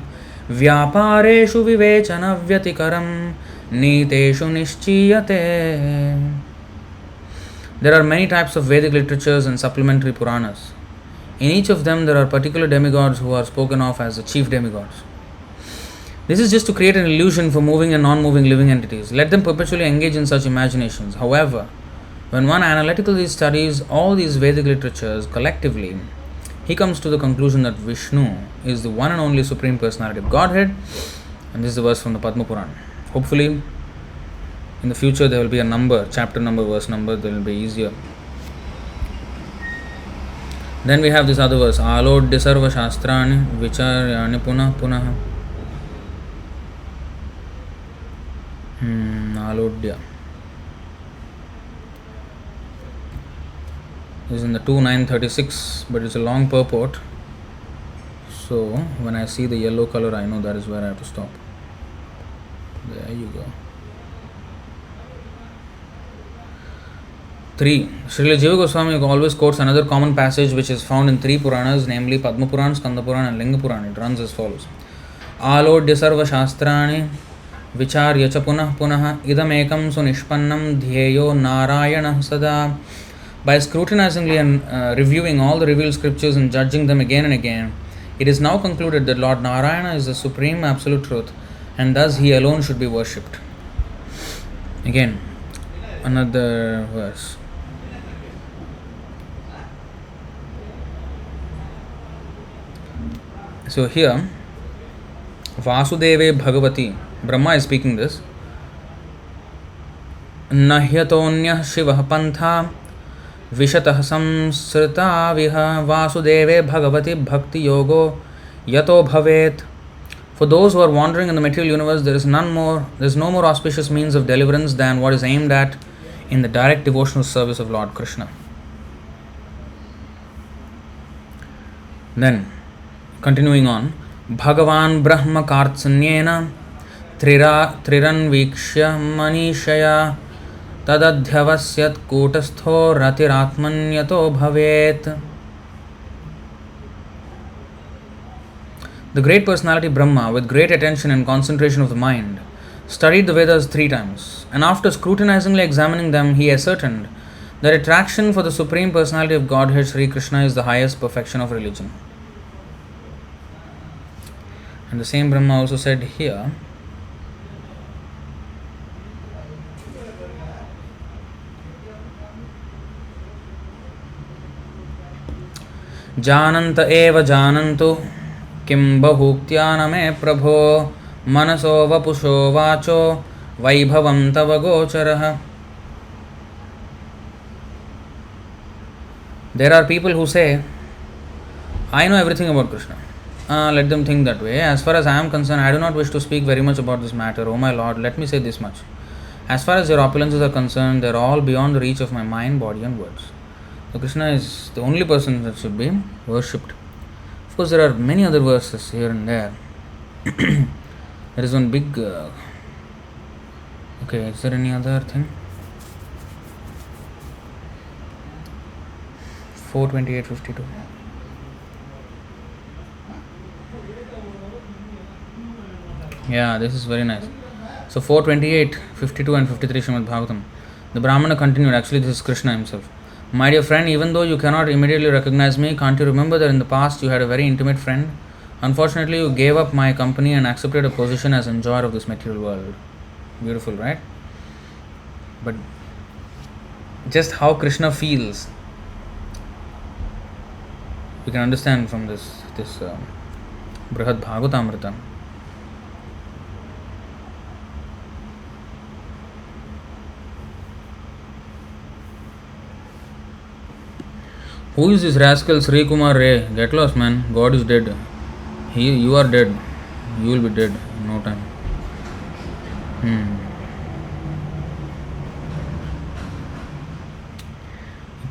vyapareshu vivechana vyatikaram niteshu nischiyate. There are many types of Vedic literatures and supplementary Puranas. In each of them, there are particular demigods who are spoken of as the chief demigods. This is just to create an illusion for moving and non-moving living entities. Let them perpetually engage in such imaginations. However, when one analytically studies all these Vedic literatures collectively, he comes to the conclusion that Vishnu is the one and only Supreme Personality of Godhead. And this is the verse from the Padma Purana. Hopefully, in the future there will be a number, chapter number, verse number, that will be easier. Then we have this other verse, Alodya sarva shastrani vicharyani punah punah. Alodya. This is in the 2.936, but it's a long purport. So when I see the yellow color, I know that is where I have to stop. There you go. 3. Srila Jiva Goswami always quotes another common passage which is found in 3 Puranas, namely Padma Purana, Skanda Purana and Linga Purana. It runs as follows. Alodya sarva shastrani vicharya cha punah punah idam ekam sunishpannam dhyeyo narayana sada. By scrutinizingly and reviewing all the revealed scriptures and judging them again and again, it is now concluded that Lord Narayana is the supreme absolute truth and thus he alone should be worshipped. Again, another verse. So here, Vasudeve Bhagavati, Brahma is speaking this. Nahyatonyah Shivah Pantha Vishatah Samsrita Viha Vasudeve Bhagavati Bhakti Yogo Yato Bhavet. For those who are wandering in the material universe, there is no more auspicious means of deliverance than what is aimed at in the direct devotional service of Lord Krishna. Then, continuing on, Bhagavan Brahma Kartsanyena Triranvikshya Manishaya Tadadhyavasyat Kutastho Ratiratmanyato Bhavet. The great personality Brahma, with great attention and concentration of the mind, studied the Vedas 3 times, and after scrutinizingly examining them, he ascertained that attraction for the Supreme Personality of Godhead Sri Krishna is the highest perfection of religion. And the same Brahma also said here, Jananta eva janantu Kim bahuktyana me prabho manaso vapusho vacho vaibhavam tava gocharaha. There are people who say, I know everything about Krishna. Let them think that way. As far as I am concerned, I do not wish to speak very much about this matter. Oh my Lord, let me say this much. As far as your opulences are concerned, they are all beyond the reach of my mind, body and words. So Krishna is the only person that should be worshipped. Of course, there are many other verses here and there. There is one big... okay, is there any other thing? 4:28:52. Yeah, this is very nice. So 4:28, 52 and 53 Srimad Bhagavatam. The Brahmana continued, actually this is Krishna himself. My dear friend, even though you cannot immediately recognize me, can't you remember that in the past you had a very intimate friend? Unfortunately, you gave up my company and accepted a position as enjoyer of this material world. Beautiful, right? But just how Krishna feels, we can understand from this Brihad Bhagavatamrita. Who is this rascal Sri Kumar Ray? Get lost, man. God is dead. You are dead. You will be dead in no time.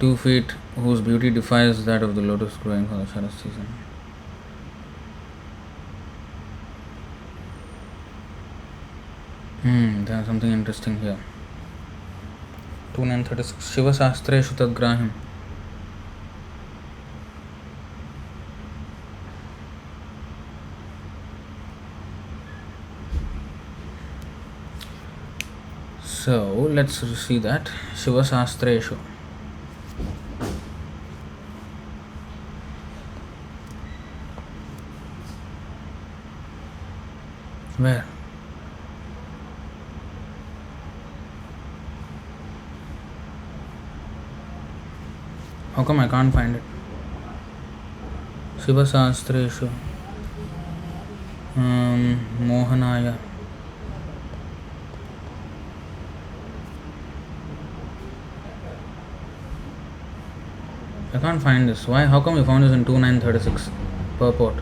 2 feet whose beauty defies that of the lotus growing for the Sharad season. There is something interesting here. 2936 Shiva Shastreshu Tadgrahim. So let's see that Shiva Shastreshu. Where? How come I can't find it? Shiva Shastreshu Mohanaya. I can't find this. Why? How come you found this in 2936 purport?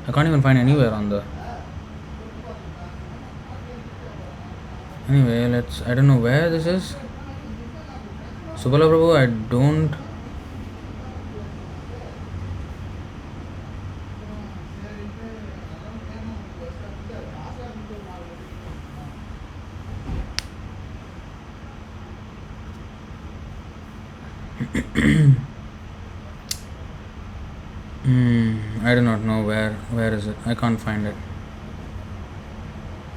I can't even find anywhere on the... Anyway, I don't know where this is. Subala Prabhu, I don't... I do not know where is it. I can't find it.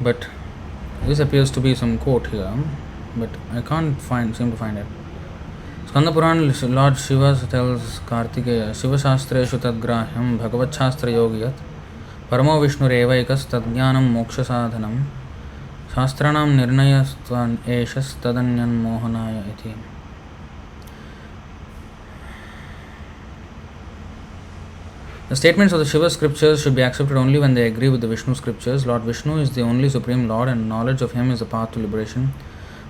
But this appears to be some quote here, but I can't seem to find it. Skanda Puran, Lord Shiva tells Kartikeya, Shiva Shastreshu Tadgrahyam Bhagavat Shastra Yogiyat Paramo Vishnu Revaikas Tadjnanam Moksha Sadhanam Shastranam Nirnayastvan Eshas Tadanyan Mohanaya iti. The statements of the Shiva scriptures should be accepted only when they agree with the Vishnu scriptures. Lord Vishnu is the only supreme Lord and knowledge of him is the path to liberation.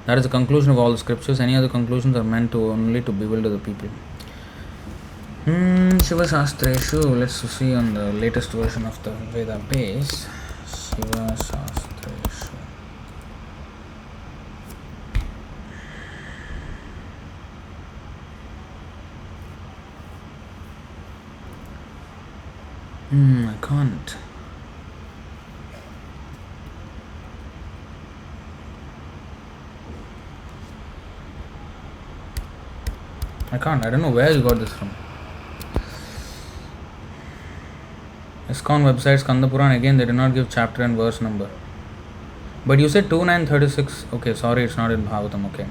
That is the conclusion of all the scriptures. Any other conclusions are meant only to bewilder the people. Shiva Shastreshu, let's see on the latest version of the Veda base. Shivashastreshu. I can't. I don't know where you got this from. ISKCON website, Skanda Puran, again they did not give chapter and verse number. But you said 2936. Okay, sorry, it's not in Bhagavatam. Okay.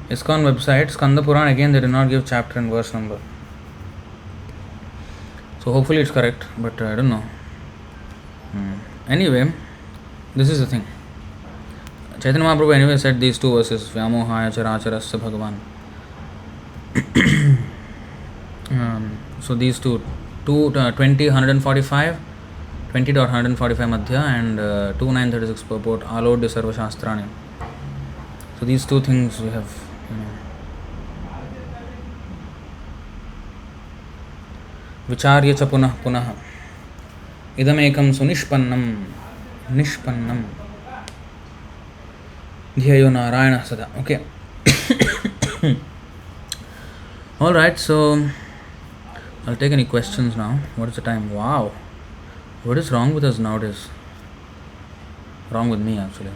ISKCON website, Skanda Puran, again they did not give chapter and verse number. So hopefully it's correct, but I don't know. Anyway, this is the thing. Chaitanya Mahaprabhu anyway said these two verses, Vyamohaya Characharasya Bhagavan. So these two 20, 145, 20.145 Madhya and 2936 purport, allowed the Sarva Shastrani. So these two things we have, Vicharya cha punah punah idamekam sunishpannam nishpannam dhyayo narayana sada. Okay. Alright, so I'll take any questions now. What is the time? Wow. What is wrong with us nowadays? Wrong with me actually.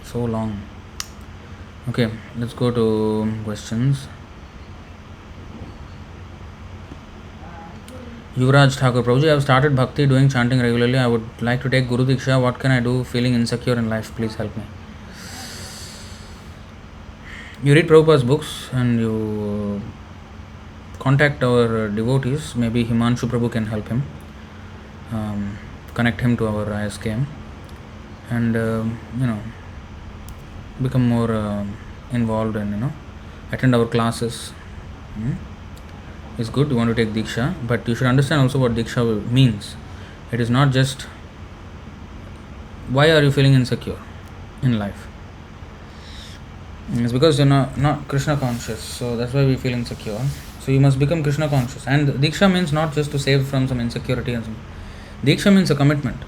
So long. Okay, let's go to questions. Yuvraj Thakur, Prabhuji, I have started bhakti, doing chanting regularly. I would like to take Guru Diksha. What can I do? Feeling insecure in life. Please help me. You read Prabhupada's books and you contact our devotees. Maybe Himanshu Prabhu can help him. Connect him to our ISKM and, become more involved and, attend our classes. It's good, you want to take Diksha, but you should understand also what Diksha means. It is not just why are you feeling insecure in life. It's because you're not Krishna conscious, so that's why we feel insecure. So you must become Krishna conscious. And Diksha means not just to save from some insecurity and some. Diksha means a commitment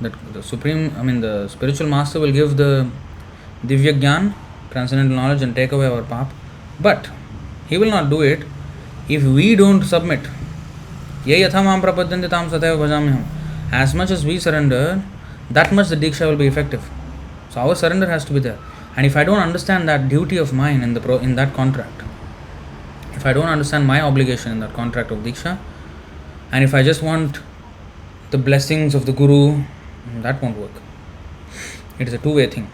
that the the spiritual master will give the Divya Gyan, transcendental knowledge, and take away our pap. But he will not do it if we don't submit. Ye yatha mam prapadyanti tam sataiva bhajamyaham. As much as we surrender, that much the Diksha will be effective. So our surrender has to be there. And if I don't understand that duty of mine in that contract, if I don't understand my obligation in that contract of Diksha, and if I just want the blessings of the Guru, that won't work. It is a two-way thing.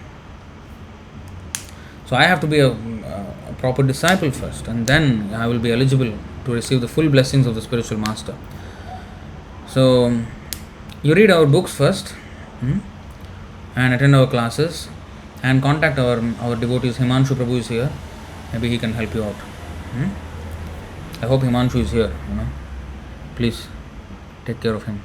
So I have to be a proper disciple first, and then I will be eligible to receive the full blessings of the spiritual master. So you read our books first, and attend our classes, and contact our devotees. Himanshu Prabhu is here. Maybe he can help you out. I hope Himanshu is here. Please take care of him.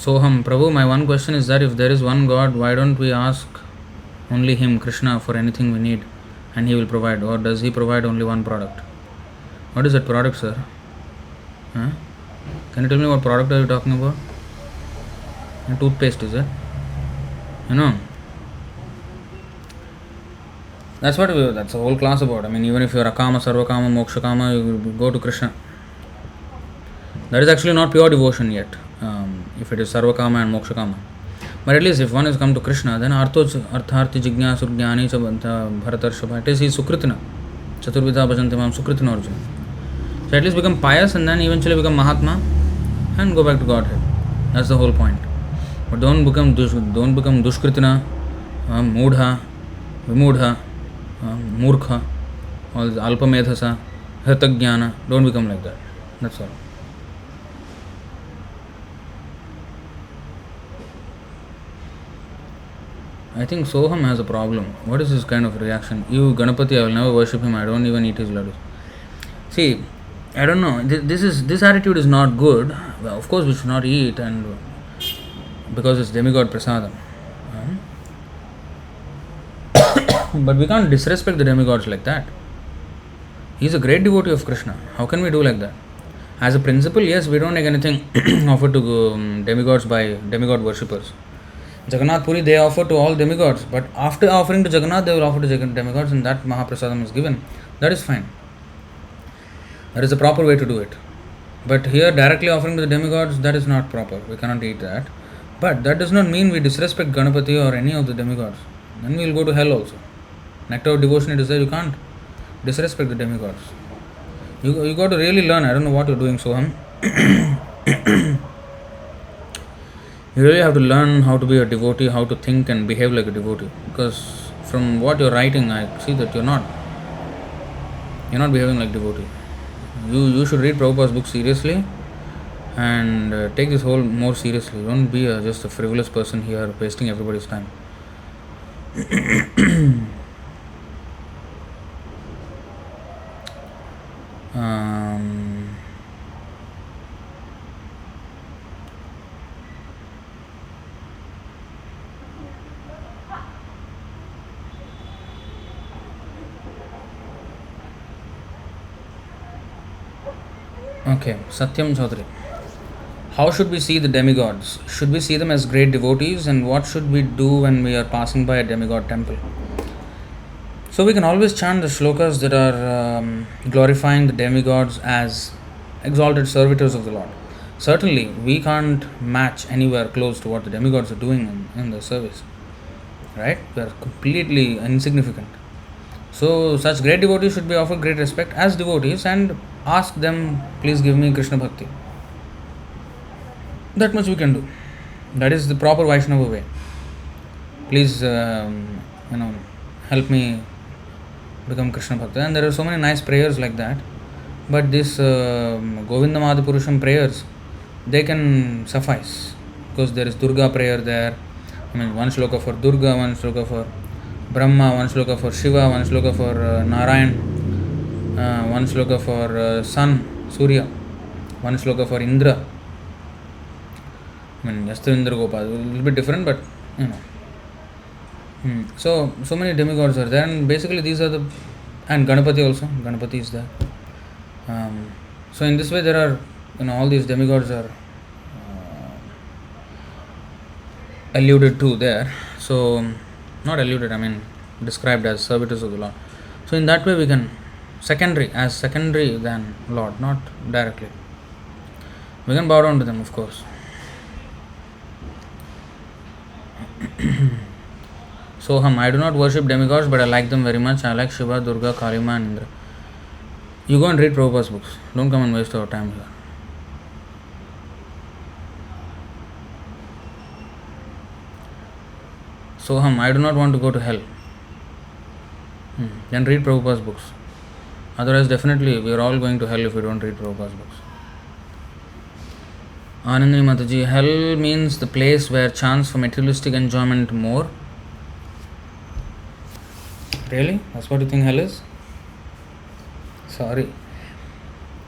Soham, Prabhu, my one question is that if there is one God, why don't we ask only Him, Krishna, for anything we need and He will provide? Or does He provide only one product? What is that product, sir? Can you tell me what product are you talking about? A toothpaste, is it? That's a whole class about. Even if you are Akama, Sarvakama, Mokshakama, you go to Krishna. That is actually not pure devotion yet. If it is Sarvakama and Mokshakama. But at least if one has come to Krishna, then Artharthi Jignasur Jnani Bharatarshava. It is he Sukritina. Chaturvidha Bhajanti Mam Sukritina Arjuna. So at least become pious and then eventually become Mahatma and go back to Godhead. That's the whole point. But don't become Dushkritina, Mudha, Vimudha, Murkha, all the Alpamedhasa, Hatagyana. Don't become like that. That's all. I think Soham has a problem. What is his kind of reaction? You, Ganapati, I will never worship him. I don't even eat his laddus. See, I don't know. This attitude is not good. Well, of course, we should not eat, and because it's demigod prasadam. But we can't disrespect the demigods like that. He's a great devotee of Krishna. How can we do like that? As a principle, yes, we don't take anything offered to demigods by demigod worshippers. Jagannath Puri, they offer to all demigods, but after offering to Jagannath, they will offer to demigods, and that Mahaprasadam is given. That is fine. That is the proper way to do it. But here, directly offering to the demigods, that is not proper. We cannot eat that. But that does not mean we disrespect Ganapati or any of the demigods. Then we will go to hell also. Nectar of devotion, it is there, you can't disrespect the demigods. You got to really learn. I don't know what you're doing, Soham. You really have to learn how to be a devotee, how to think and behave like a devotee. Because from what you're writing, I see that you're not behaving like devotee. You should read Prabhupada's book seriously and take this whole more seriously. Don't be just a frivolous person here wasting everybody's time. Okay, Satyam Chaudhary. How should we see the demigods? Should we see them as great devotees, and what should we do when we are passing by a demigod temple? So we can always chant the shlokas that are glorifying the demigods as exalted servitors of the Lord. Certainly, we can't match anywhere close to what the demigods are doing in the service. Right? We are completely insignificant. So such great devotees should be offered great respect as devotees and ask them, please give me Krishna Bhakti. That much we can do. That is the proper Vaishnava way. Please, help me become Krishna Bhakta. And there are so many nice prayers like that. But this Govindam Adipurusham prayers, they can suffice. Because there is Durga prayer there. One shloka for Durga, one shloka for Brahma, one shloka for Shiva, one shloka for Narayan, one shloka for Sun, Surya, one shloka for Indra. Yastra Indra Gopal, a little bit different, but So many demigods are there, and basically these are and Ganapati also. Ganapati is there. So in this way, there are all these demigods are alluded to there. So not alluded, described as servitors of the Lord. So in that way we can secondary than Lord, not directly. We can bow down to them, of course. Soham, I do not worship demigods, but I like them very much. I like Shiva, Durga, Kalima and Indra. You go and read Prabhupada's books. Don't come and waste our time here. Soham, I do not want to go to hell. Then read Prabhupada's books. Otherwise, definitely, we are all going to hell if we don't read Prabhupada's books. Anandini Mataji, hell means the place where chance for materialistic enjoyment more. Really? That's what you think hell is? Sorry.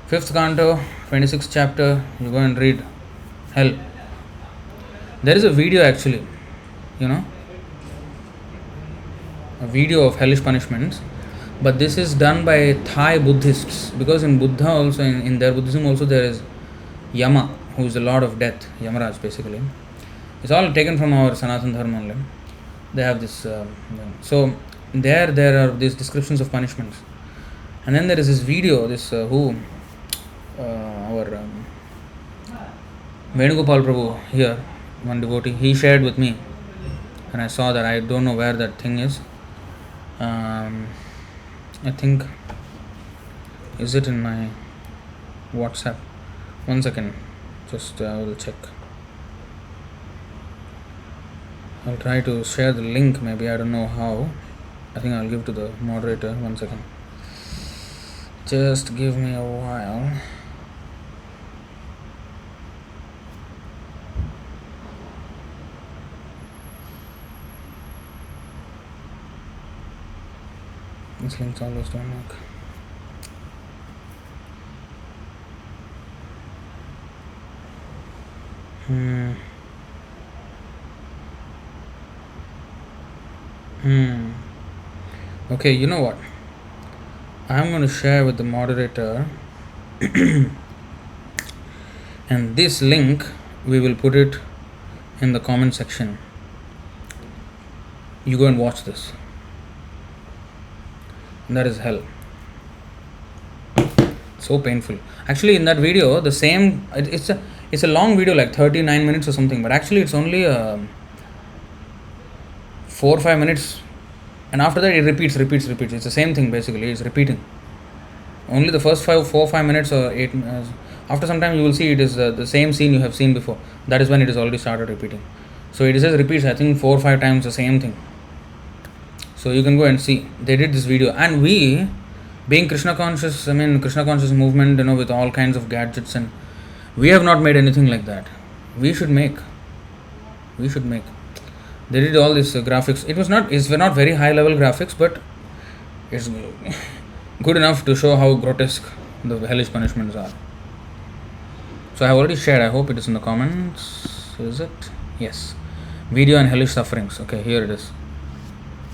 5th canto, 26th chapter, you go and read hell. There is a video actually, a video of hellish punishments, but this is done by Thai Buddhists, because in Buddha also, in their Buddhism also, there is Yama, who is the Lord of Death, Yamaraj basically. It's all taken from our Sanatana Dharma only. They have this, so there are these descriptions of punishments. And then there is this video, our Venugopal Prabhu here, one devotee, he shared with me, and I saw that. I don't know where that thing is. I think, is it in my WhatsApp? One second, just I will check. I'll try to share the link, maybe, I don't know how. I think I'll give to the moderator. 1 second. Just give me a while. These links always don't work. Okay, you know what? I'm going to share with the moderator, and this link we will put it in the comment section. You go and watch this. That is hell. So painful. Actually, in that video, the same. It's a long video, like 39 minutes or something. But actually, it's only 4 or 5 minutes, and after that, it repeats. It's the same thing basically. It's repeating. Only the first 4 or 5 minutes or 8. After some time, you will see it is the same scene you have seen before. That is when it is already started repeating. So it just repeats. I think 4 or 5 times the same thing. So you can go and see. They did this video, and we, being Krishna conscious, Krishna conscious movement, with all kinds of gadgets, and we have not made anything like that. We should make. They did all these graphics. It's not very high level graphics, but it's good enough to show how grotesque the hellish punishments are. So I have already shared. I hope it is in the comments. Is it? Yes. Video and hellish sufferings. Okay, here it is.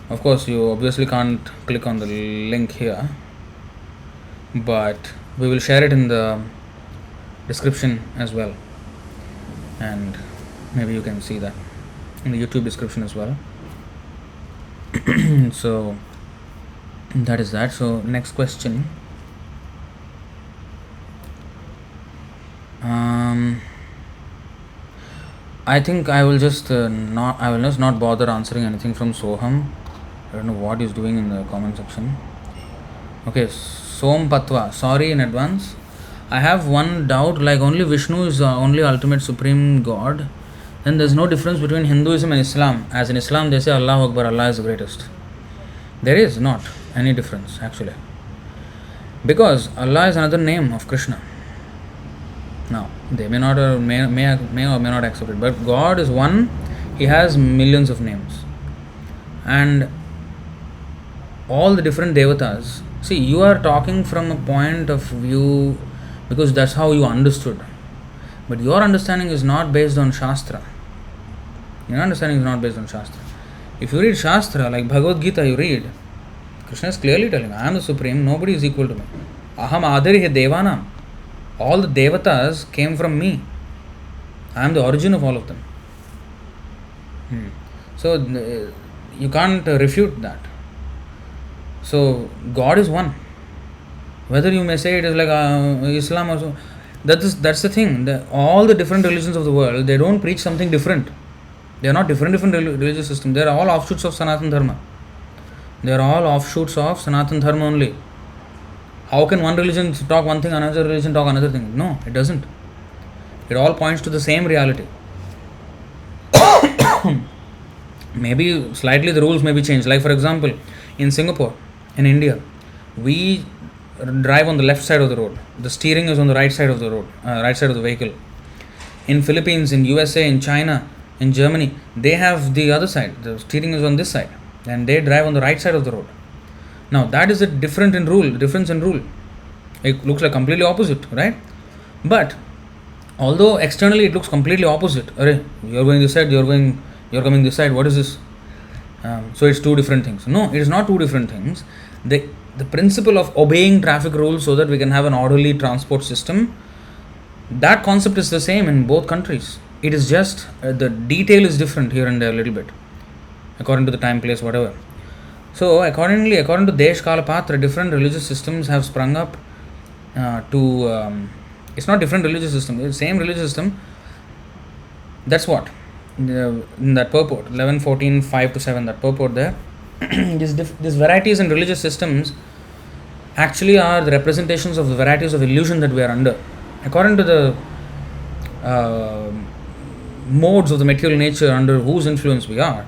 Of course, you obviously can't click on the link here, but we will share it in the description as well, and maybe you can see that in the YouTube description as well. So that is that. So next question. I think I will just not bother answering anything from Soham. I don't know what he's doing in the comment section. Okay, Som Patwa, sorry in advance. I have one doubt, like only Vishnu is the only ultimate supreme God, then there's no difference between Hinduism and Islam. As in Islam they say Allahu Akbar, Allah is the greatest. There is not any difference actually, because Allah is another name of Krishna. Now they may or may not accept it, but God is one. He has millions of names, and all the different devatas. See, you are talking from a point of view because that's how you understood, but your understanding is not based on Shastra. Your understanding is not based on Shastra. If you read Shastra, like Bhagavad Gita, you read, Krishna is clearly telling, I am the supreme, nobody is equal to me. Aham adarihe devanam. All the devatas came from me. I am the origin of all of them. So you can't refute that. So God is one. Whether you may say it is like Islam also, that's the thing. All the different religions of the world, they don't preach something different. They are not different religious systems. They are all offshoots of Sanatana Dharma. They are all offshoots of Sanatana Dharma only. How can one religion talk one thing, another religion talk another thing? No, it doesn't. It all points to the same reality. Maybe slightly the rules may be changed. Like for example, in Singapore, in India, we drive on the left side of the road. The steering is on the right side of the road, right side of the vehicle. In Philippines, in USA, in China, in Germany, they have the other side. The steering is on this side, and they drive on the right side of the road. Now that is a difference in rule. It looks like completely opposite, right? But although externally it looks completely opposite, you're going this side, you're coming this side. What is this? So it's two different things. No, it is not two different things. The principle of obeying traffic rules so that we can have an orderly transport system, that concept is the same in both countries. It is just the detail is different here and there a little bit, according to the time, place, whatever. So according to Desh Kala Patra, different religious systems have sprung up it's not different religious system, it's the same religious system. That's what in that purport 11, 14, 5 to 7, that purport there. These varieties in religious systems actually are the representations of the varieties of illusion that we are under. According to the modes of the material nature under whose influence we are,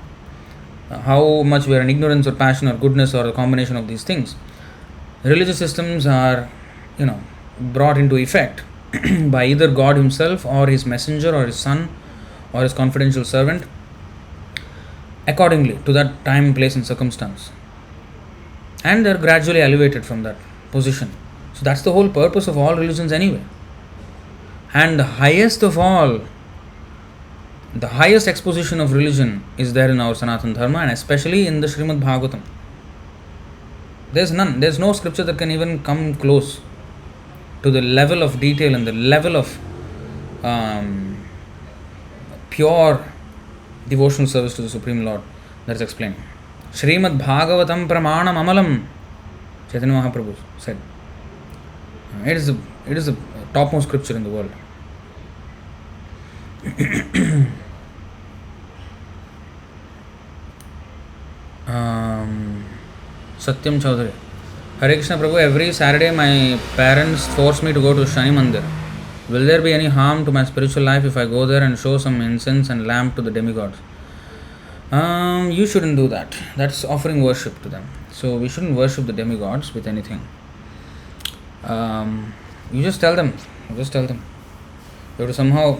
how much we are in ignorance or passion or goodness or a combination of these things, religious systems are, brought into effect by either God Himself or His messenger or His son or His confidential servant, accordingly to that time, place, and circumstance. And they're gradually elevated from that position. So that's the whole purpose of all religions anyway. And the highest of all, the highest exposition of religion is there in our Sanatana Dharma, and especially in the Srimad Bhagavatam. There's none, there's no scripture that can even come close to the level of detail and the level of pure devotional service to the Supreme Lord that is explained. Srimad Bhagavatam Pramanam Amalam, Chaitanya Mahaprabhu said. It is the topmost scripture in the world. Satyam Chaudhary. Hare Krishna Prabhu, every Saturday my parents force me to go to Shani Mandir. Will there be any harm to my spiritual life if I go there and show some incense and lamp to the demigods? You shouldn't do that. That's offering worship to them. So we shouldn't worship the demigods with anything. You just tell them. You have to somehow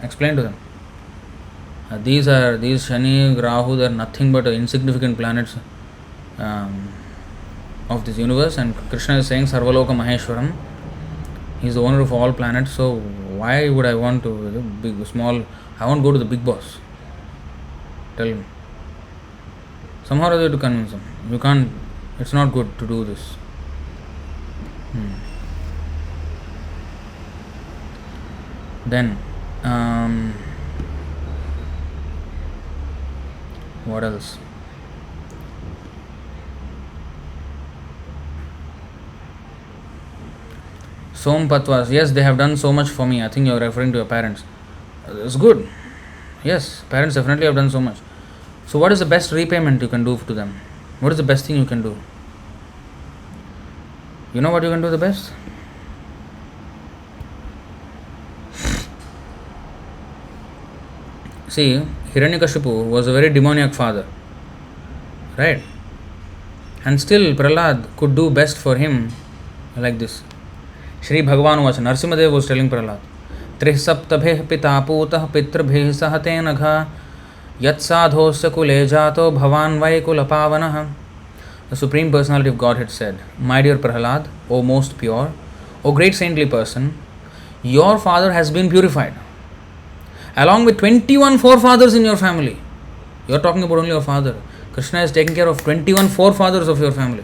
explain to them. These Shani, Rahu, they are nothing but insignificant planets of this universe, and Krishna is saying Sarvaloka Maheshwaram. He is the owner of all planets, so why would I want to I won't go to the big boss. Tell him. Somehow or other to convince him. You can't, it's not good to do this. Then, what else? Som Patwas, yes, they have done so much for me. I think you are referring to your parents. It's good. Yes, parents definitely have done so much. So what is the best repayment you can do to them? What is the best thing you can do? You know what you can do the best? See, Hiranyakashipu was a very demoniac father. Right? And still Prahlad could do best for him like this. Shri Bhagavan Vacha, Narsimhadev was telling Prahlad, Trihsaptabheh pitaputah pitrabheh sahate nagha yat sadhosya kule jato bhavan vai kulapavanah. The Supreme Personality of Godhead said, My dear Prahlad, O most pure, O great saintly person, your father has been purified, along with 21 forefathers in your family. You are talking about only your father. Krishna is taking care of 21 forefathers of your family.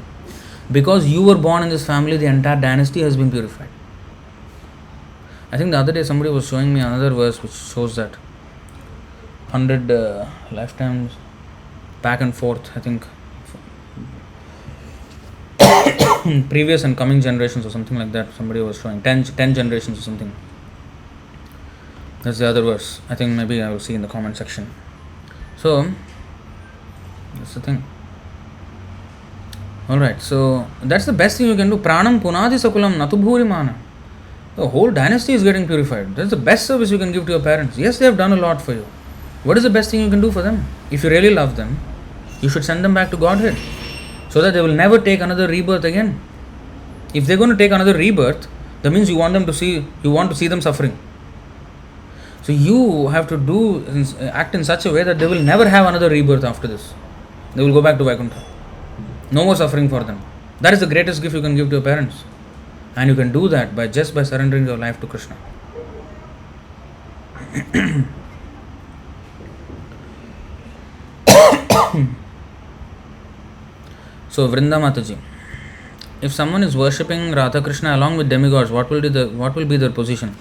Because you were born in this family, the entire dynasty has been purified. I think the other day somebody was showing me another verse which shows that 100 lifetimes back and forth, I think previous and coming generations or something like that. Somebody was showing 10 generations or something. That's the other verse. I think maybe I will see in the comment section. So that's the thing. Alright, so that's the best thing you can do. Pranam punadi sakulam natu bhurimana. The whole dynasty is getting purified. That's the best service you can give to your parents. Yes, they have done a lot for you. What is the best thing you can do for them? If you really love them, you should send them back to Godhead, so that they will never take another rebirth again. If they're going to take another rebirth, that means you want to see them suffering. So you have to act in such a way that they will never have another rebirth after this. They will go back to Vaikuntha. No more suffering for them. That is the greatest gift you can give to your parents. And you can do that by surrendering your life to Krishna. So Vrinda Mataji, if someone is worshipping Radha Krishna along with demigods, what will be their position?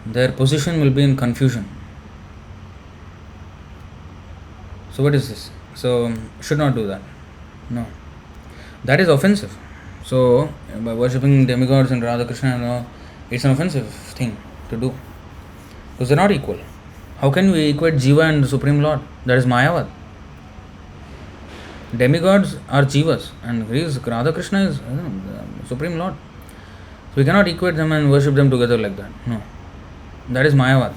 Their position will be in confusion. So what is this? So should not do that. No. That is offensive. So by worshipping demigods and Radha Krishna, it's an offensive thing to do. Because they are not equal. How can we equate Jiva and the Supreme Lord? That is Mayavad. Demigods are Jivas and Radha Krishna is the Supreme Lord. So we cannot equate them and worship them together like that. No. That is Mayavad,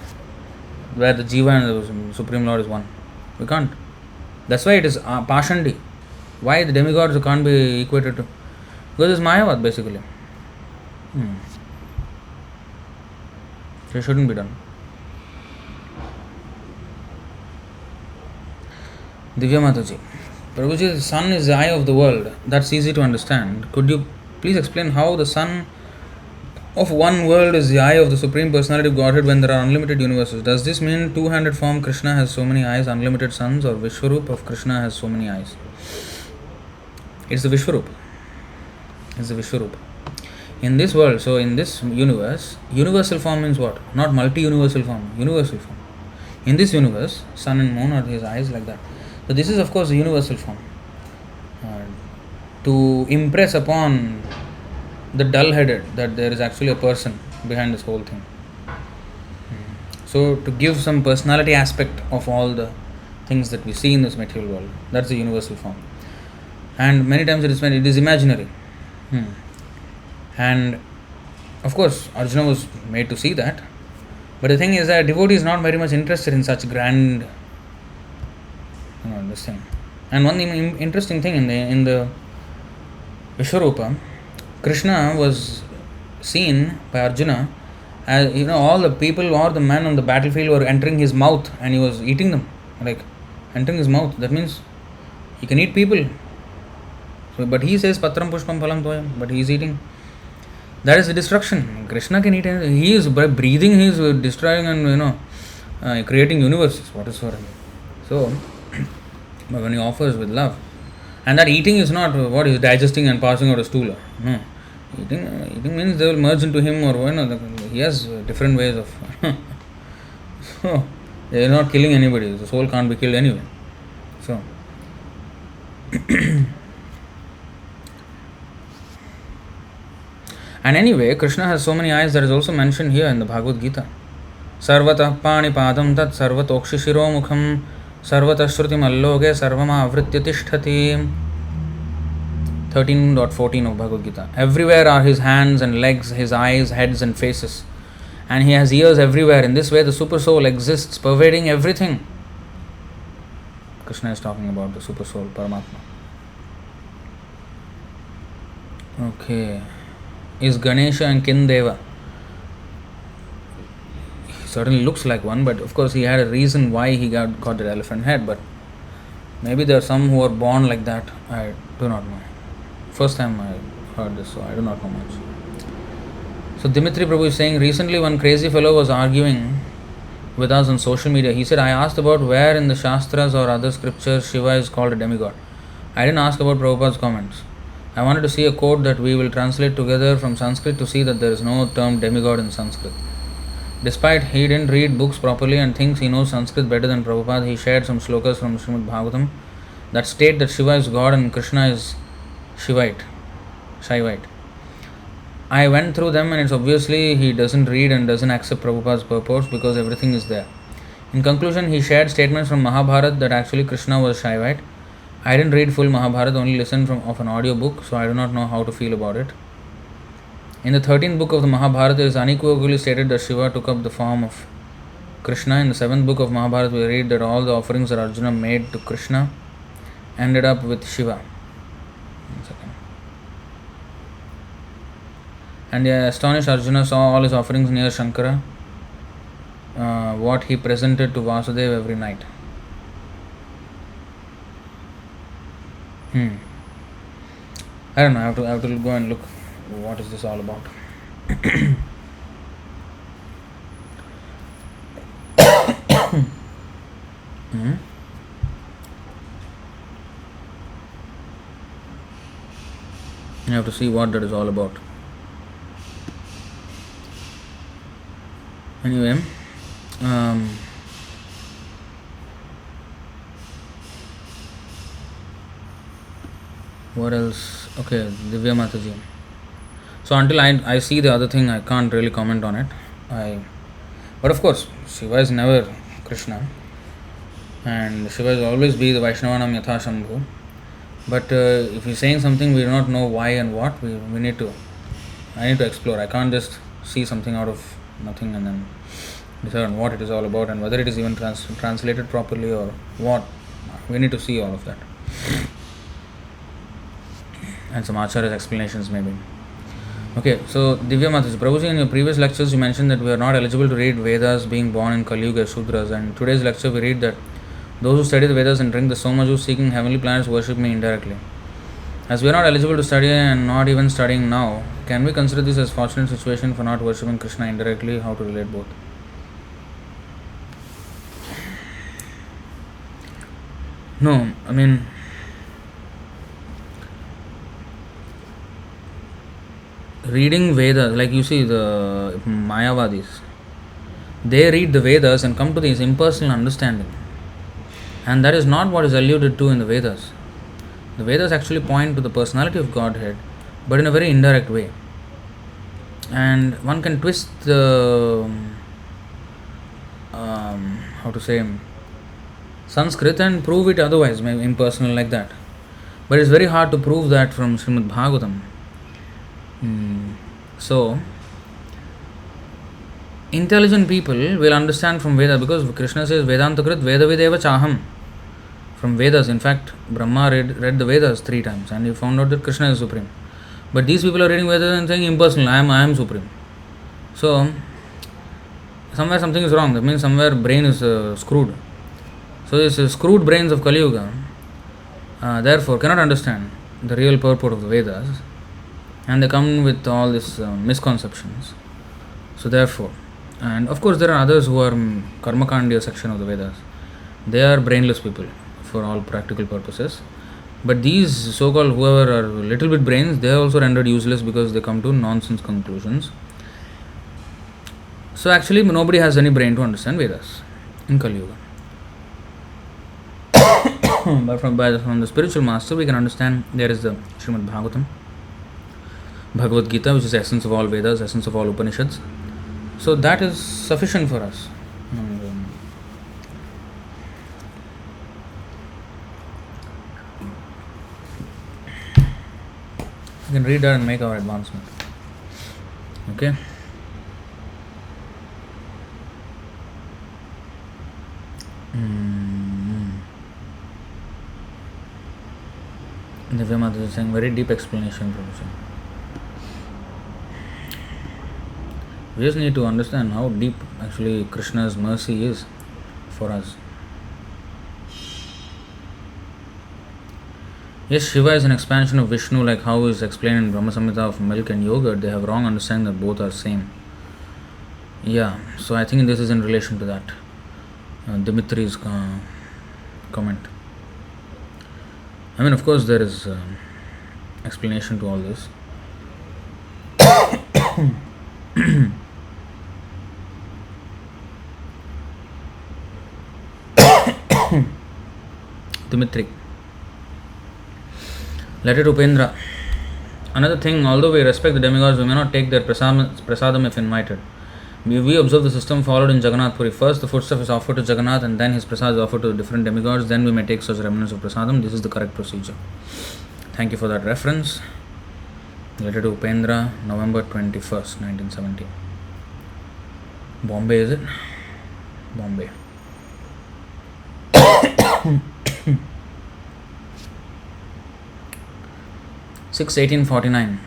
where the Jiva and the Supreme Lord is one. We can't. That's why it is Pashandi. Why the demigods can't be equated to? Because it's Mayavad basically. So it shouldn't be done. Divya Mataji. Prabhuji, the sun is the eye of the world. That's easy to understand. Could you please explain how the sun of one world is the eye of the Supreme Personality of Godhead when there are unlimited universes? Does this mean two-handed form Krishna has so many eyes, unlimited suns, or Vishwarup of Krishna has so many eyes? It's the Vishwarup. It's the Vishwarup. In this world, so in this universe, universal form means what? Not multi-universal form, universal form. In this universe, sun and moon are his eyes like that. So this is of course a universal form. To impress upon the dull-headed that there is actually a person behind this whole thing. So to give some personality aspect of all the things that we see in this material world, that's the universal form. And many times it is imaginary. And of course Arjuna was made to see that. But the thing is that devotee is not very much interested in such grand, this thing. And one interesting thing in the Vishwarupa, Krishna was seen by Arjuna as, all the people or the men on the battlefield were entering his mouth and he was eating them, like entering his mouth. That means he can eat people. So, but he says patram pushpam phalam toyam, but he is eating. That is the destruction. Krishna can eat anything. He is, by breathing, he is destroying and creating universes. What is for him? So, but when he offers with love, and that eating is not what is digesting and passing out a stool. No, eating means they will merge into him, or he has different ways of. So they are not killing anybody. The soul can't be killed anyway. So. And anyway, Krishna has so many eyes that is also mentioned here in the Bhagavad Gita. Sarvatah panipadam tat sarvatokshishiro mukham sarvatah shrutim alloge sarvama avritya tishtati. 13.14 of Bhagavad Gita. Everywhere are his hands and legs, his eyes, heads and faces. And he has ears everywhere. In this way, the super soul exists, pervading everything. Krishna is talking about the super soul, Paramatma. Okay. Is Ganesha and Kindeva? He certainly looks like one, but of course he had a reason why he got that elephant head. But maybe there are some who are born like that. I do not know. First time I heard this, so I do not know much. So Dimitri Prabhu is saying, recently one crazy fellow was arguing with us on social media. He said, I asked about where in the Shastras or other scriptures Shiva is called a demigod. I didn't ask about Prabhupada's comments. I wanted to see a quote that we will translate together from Sanskrit to see that there is no term demigod in Sanskrit. Despite he didn't read books properly and thinks he knows Sanskrit better than Prabhupada, he shared some shlokas from Srimad Bhagavatam that state that Shiva is God and Krishna is Shivite. I went through them and it's obviously he doesn't read and doesn't accept Prabhupada's purport because everything is there. In conclusion, he shared statements from Mahabharata that actually Krishna was Shaivite. I didn't read full Mahabharata, only listened of an audio book, so I do not know how to feel about it. In the 13th book of the Mahabharata, it is unequivocally stated that Shiva took up the form of Krishna. In the 7th book of Mahabharata, we read that all the offerings that Arjuna made to Krishna ended up with Shiva. One second. And the astonished Arjuna saw all his offerings near Shankara, what he presented to Vasudeva every night. I don't know, I have to go and look what is this all about. I have to see what that is all about. Anyway, what else? Okay, Divya Mataji. So until I see the other thing, I can't really comment on it. But of course, Shiva is never Krishna, and Shiva will always be the Vaishnavanam Yatha Shambhu. But if he's saying something we do not know why and what, I need to explore. I can't just see something out of nothing and then decide on what it is all about and whether it is even translated properly or what. We need to see all of that. and some Acharya's explanations maybe. Okay, so Divya Mataji, Prabhuji, in your previous lectures you mentioned that we are not eligible to read Vedas being born in Kali Yuga as Shudras, and in today's lecture we read that those who study the Vedas and drink the Soma juice seeking heavenly planets worship me indirectly. As we are not eligible to study and not even studying now, can we consider this as fortunate situation for not worshipping Krishna indirectly? How to relate both? No, I mean, reading Vedas, like you see the Mayavadis, they read the Vedas and come to this impersonal understanding. And that is not what is alluded to in the Vedas. The Vedas actually point to the personality of Godhead, but in a very indirect way. And one can twist the, how to say, Sanskrit and prove it otherwise, maybe impersonal like that. But it's very hard to prove that from Srimad Bhagavatam. So, intelligent people will understand from Veda, because Krishna says Vedanta Krit Vedavideva Chaham. From Vedas, in fact, Brahma read the Vedas 3 times and he found out that Krishna is supreme. But these people are reading Vedas and saying impersonal, I am supreme. So, somewhere something is wrong. That means somewhere brain is screwed. So, these screwed brains of Kali Yuga, therefore, cannot understand the real purport of the Vedas, and they come with all these misconceptions. So, therefore, and of course, there are others who are Karmakandiya section of the Vedas. They are brainless people for all practical purposes. But these so-called whoever are little bit brains, they are also rendered useless because they come to nonsense conclusions. So actually nobody has any brain to understand Vedas in Kali Yuga. But from the spiritual master we can understand there is the Srimad Bhagavatam, Bhagavad Gita, which is the essence of all Vedas, essence of all Upanishads. So that is sufficient for us. We can read that and make our advancement. Okay. Divya Mata is saying very deep explanation, Prabhuji. We just need to understand how deep actually Krishna's mercy is for us. Yes, Shiva is an expansion of Vishnu, like how is explained in Brahma Samhita of milk and yogurt. They have wrong understanding that both are same. Yeah, so I think this is in relation to that. Dimitri's comment. I mean, of course, there is explanation to all this. Dimitri. Letter to Upendra. Another thing, although we respect the demigods, we may not take their prasadam if invited. We observe the system followed in Jagannath Puri. First, the foodstuff is offered to Jagannath and then his prasad is offered to the different demigods. Then we may take such remnants of prasadam. This is the correct procedure. Thank you for that reference. Letter to Upendra, November 21st, 1970. Bombay, is it? Bombay. 6/18/49.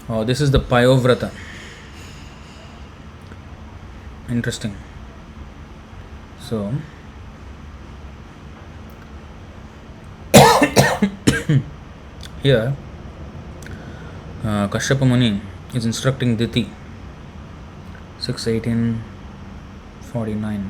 Oh, this is the Payovrata. Interesting. So, here, Kashyapa Muni is instructing Diti. 6/18/49.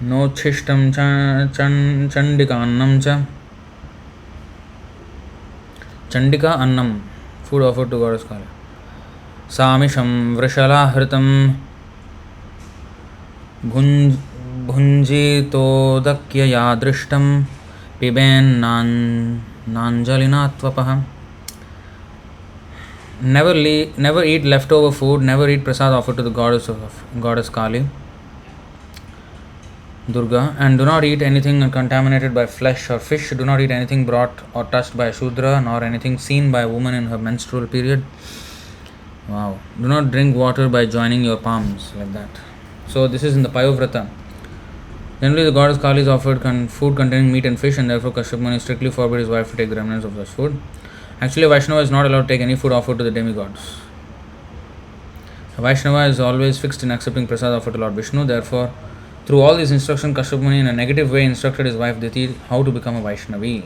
Nochishtam Chandika Annam cha. Chandika Annam, food offered to Goddess Kali. Samisham Vrishalahritam Bhunjito Yadrishtam Piben Nanjalinatvapaham. never eat leftover food, never eat prasad offered to the goddess Kali, Durga, and do not eat anything contaminated by flesh or fish. Do not eat anything brought or touched by a Shudra, nor anything seen by a woman in her menstrual period. Wow. Do not drink water by joining your palms, like that. So this is in the Payovrata. Generally, the goddess Kali is offered food containing meat and fish, and therefore Kashyap Muni strictly forbade his wife to take the remnants of such food. Actually, a Vaishnava is not allowed to take any food offered to the demigods. A Vaishnava is always fixed in accepting prasad offered to Lord Vishnu. Therefore, through all these instructions, Kashyap Muni in a negative way instructed his wife Diti how to become a Vaishnavi.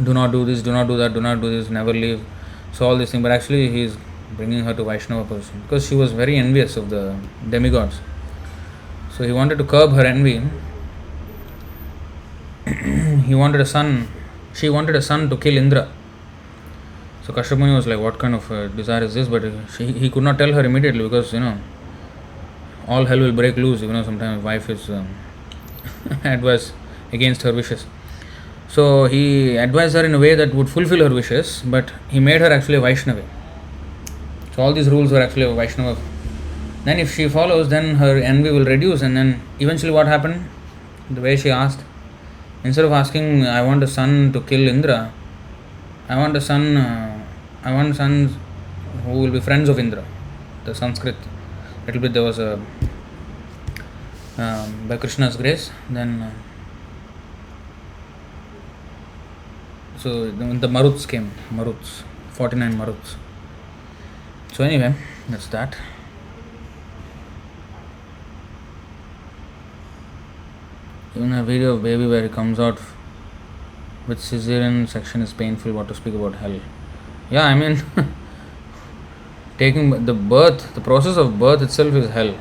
Do not do this, do not do that, do not do this, never leave. So all these things, but actually he is bringing her to Vaishnava position because she was very envious of the demigods. So he wanted to curb her envy. He wanted a son. She wanted a son to kill Indra. So Kashyap Muni was like, what kind of desire is this? But he could not tell her immediately because, all hell will break loose. Sometimes wife is advised against her wishes. So he advised her in a way that would fulfill her wishes, but he made her actually a Vaishnavi. So all these rules were actually a Vaishnava. Then if she follows, then her envy will reduce, and then eventually what happened? The way she asked, instead of asking, I want a son to kill Indra, I want sons who will be friends of Indra. The Sanskrit, there was a, by Krishna's grace, then, so the Maruts came, 49 Maruts. So anyway, that's that. Even a video of baby where he comes out with cesarean section is painful. What to speak about hell? Yeah, I mean, taking the process of birth itself is hell.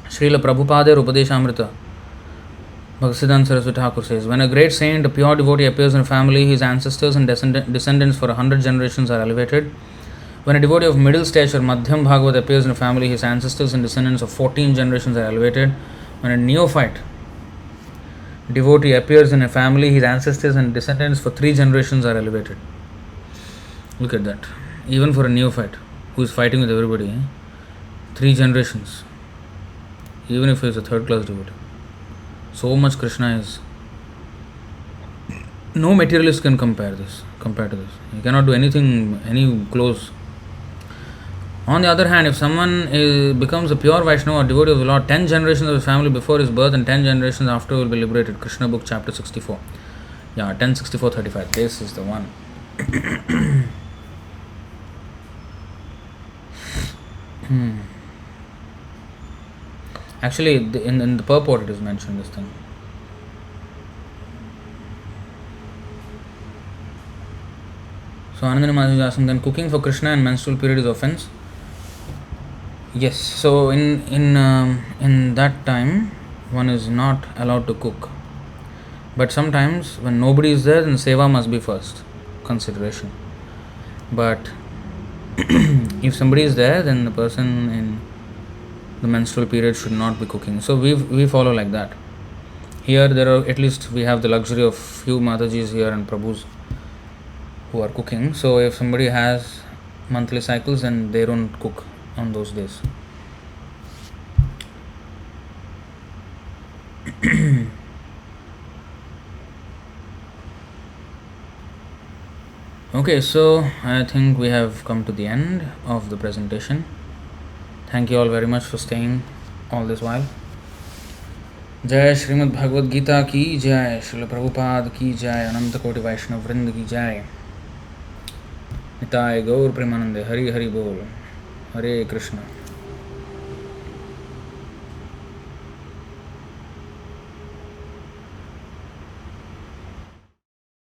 Srila Prabhupada Upadeshamrita Bhaktisiddhanta Saraswati Thakur says, when a great saint, a pure devotee appears in a family, his ancestors and descendants for 100 generations are elevated. When a devotee of middle stature, Madhyam Bhagavat, appears in a family, his ancestors and descendants of 14 generations are elevated. When a neophyte devotee appears in a family, his ancestors and descendants for 3 generations are elevated. Look at that. Even for a neophyte who is fighting with everybody, 3 generations. Even if he is a third class devotee. So much Krishna is. No materialist can compare to this. You cannot do anything any close. On the other hand, if someone becomes a pure Vaishnava or devotee of the Lord, 10 generations of his family before his birth and 10 generations after will be liberated. Krishna book chapter 64. Yeah, 10:64:35. This is the one. Actually, in the purport it is mentioned, this thing. So Anandani Maharaj is asking, then cooking for Krishna and menstrual period is offense? Yes. So in that time, one is not allowed to cook. But sometimes when nobody is there, then seva must be first consideration. But if somebody is there, then the person in the menstrual period should not be cooking. So we follow like that. Here there are, at least we have the luxury of few Matajis here and Prabhus who are cooking. So if somebody has monthly cycles, then they don't cook on those days. Okay, so I think we have come to the end of the presentation. Thank you all very much for staying all this while. Jai Srimad Bhagavad Gita ki jai, Srila Prabhupada ki jai, Ananta Koti Vaishnava Vrinda ki jai. Nitai Gaur Premanande, Hari Hari Bol, Hare Krishna.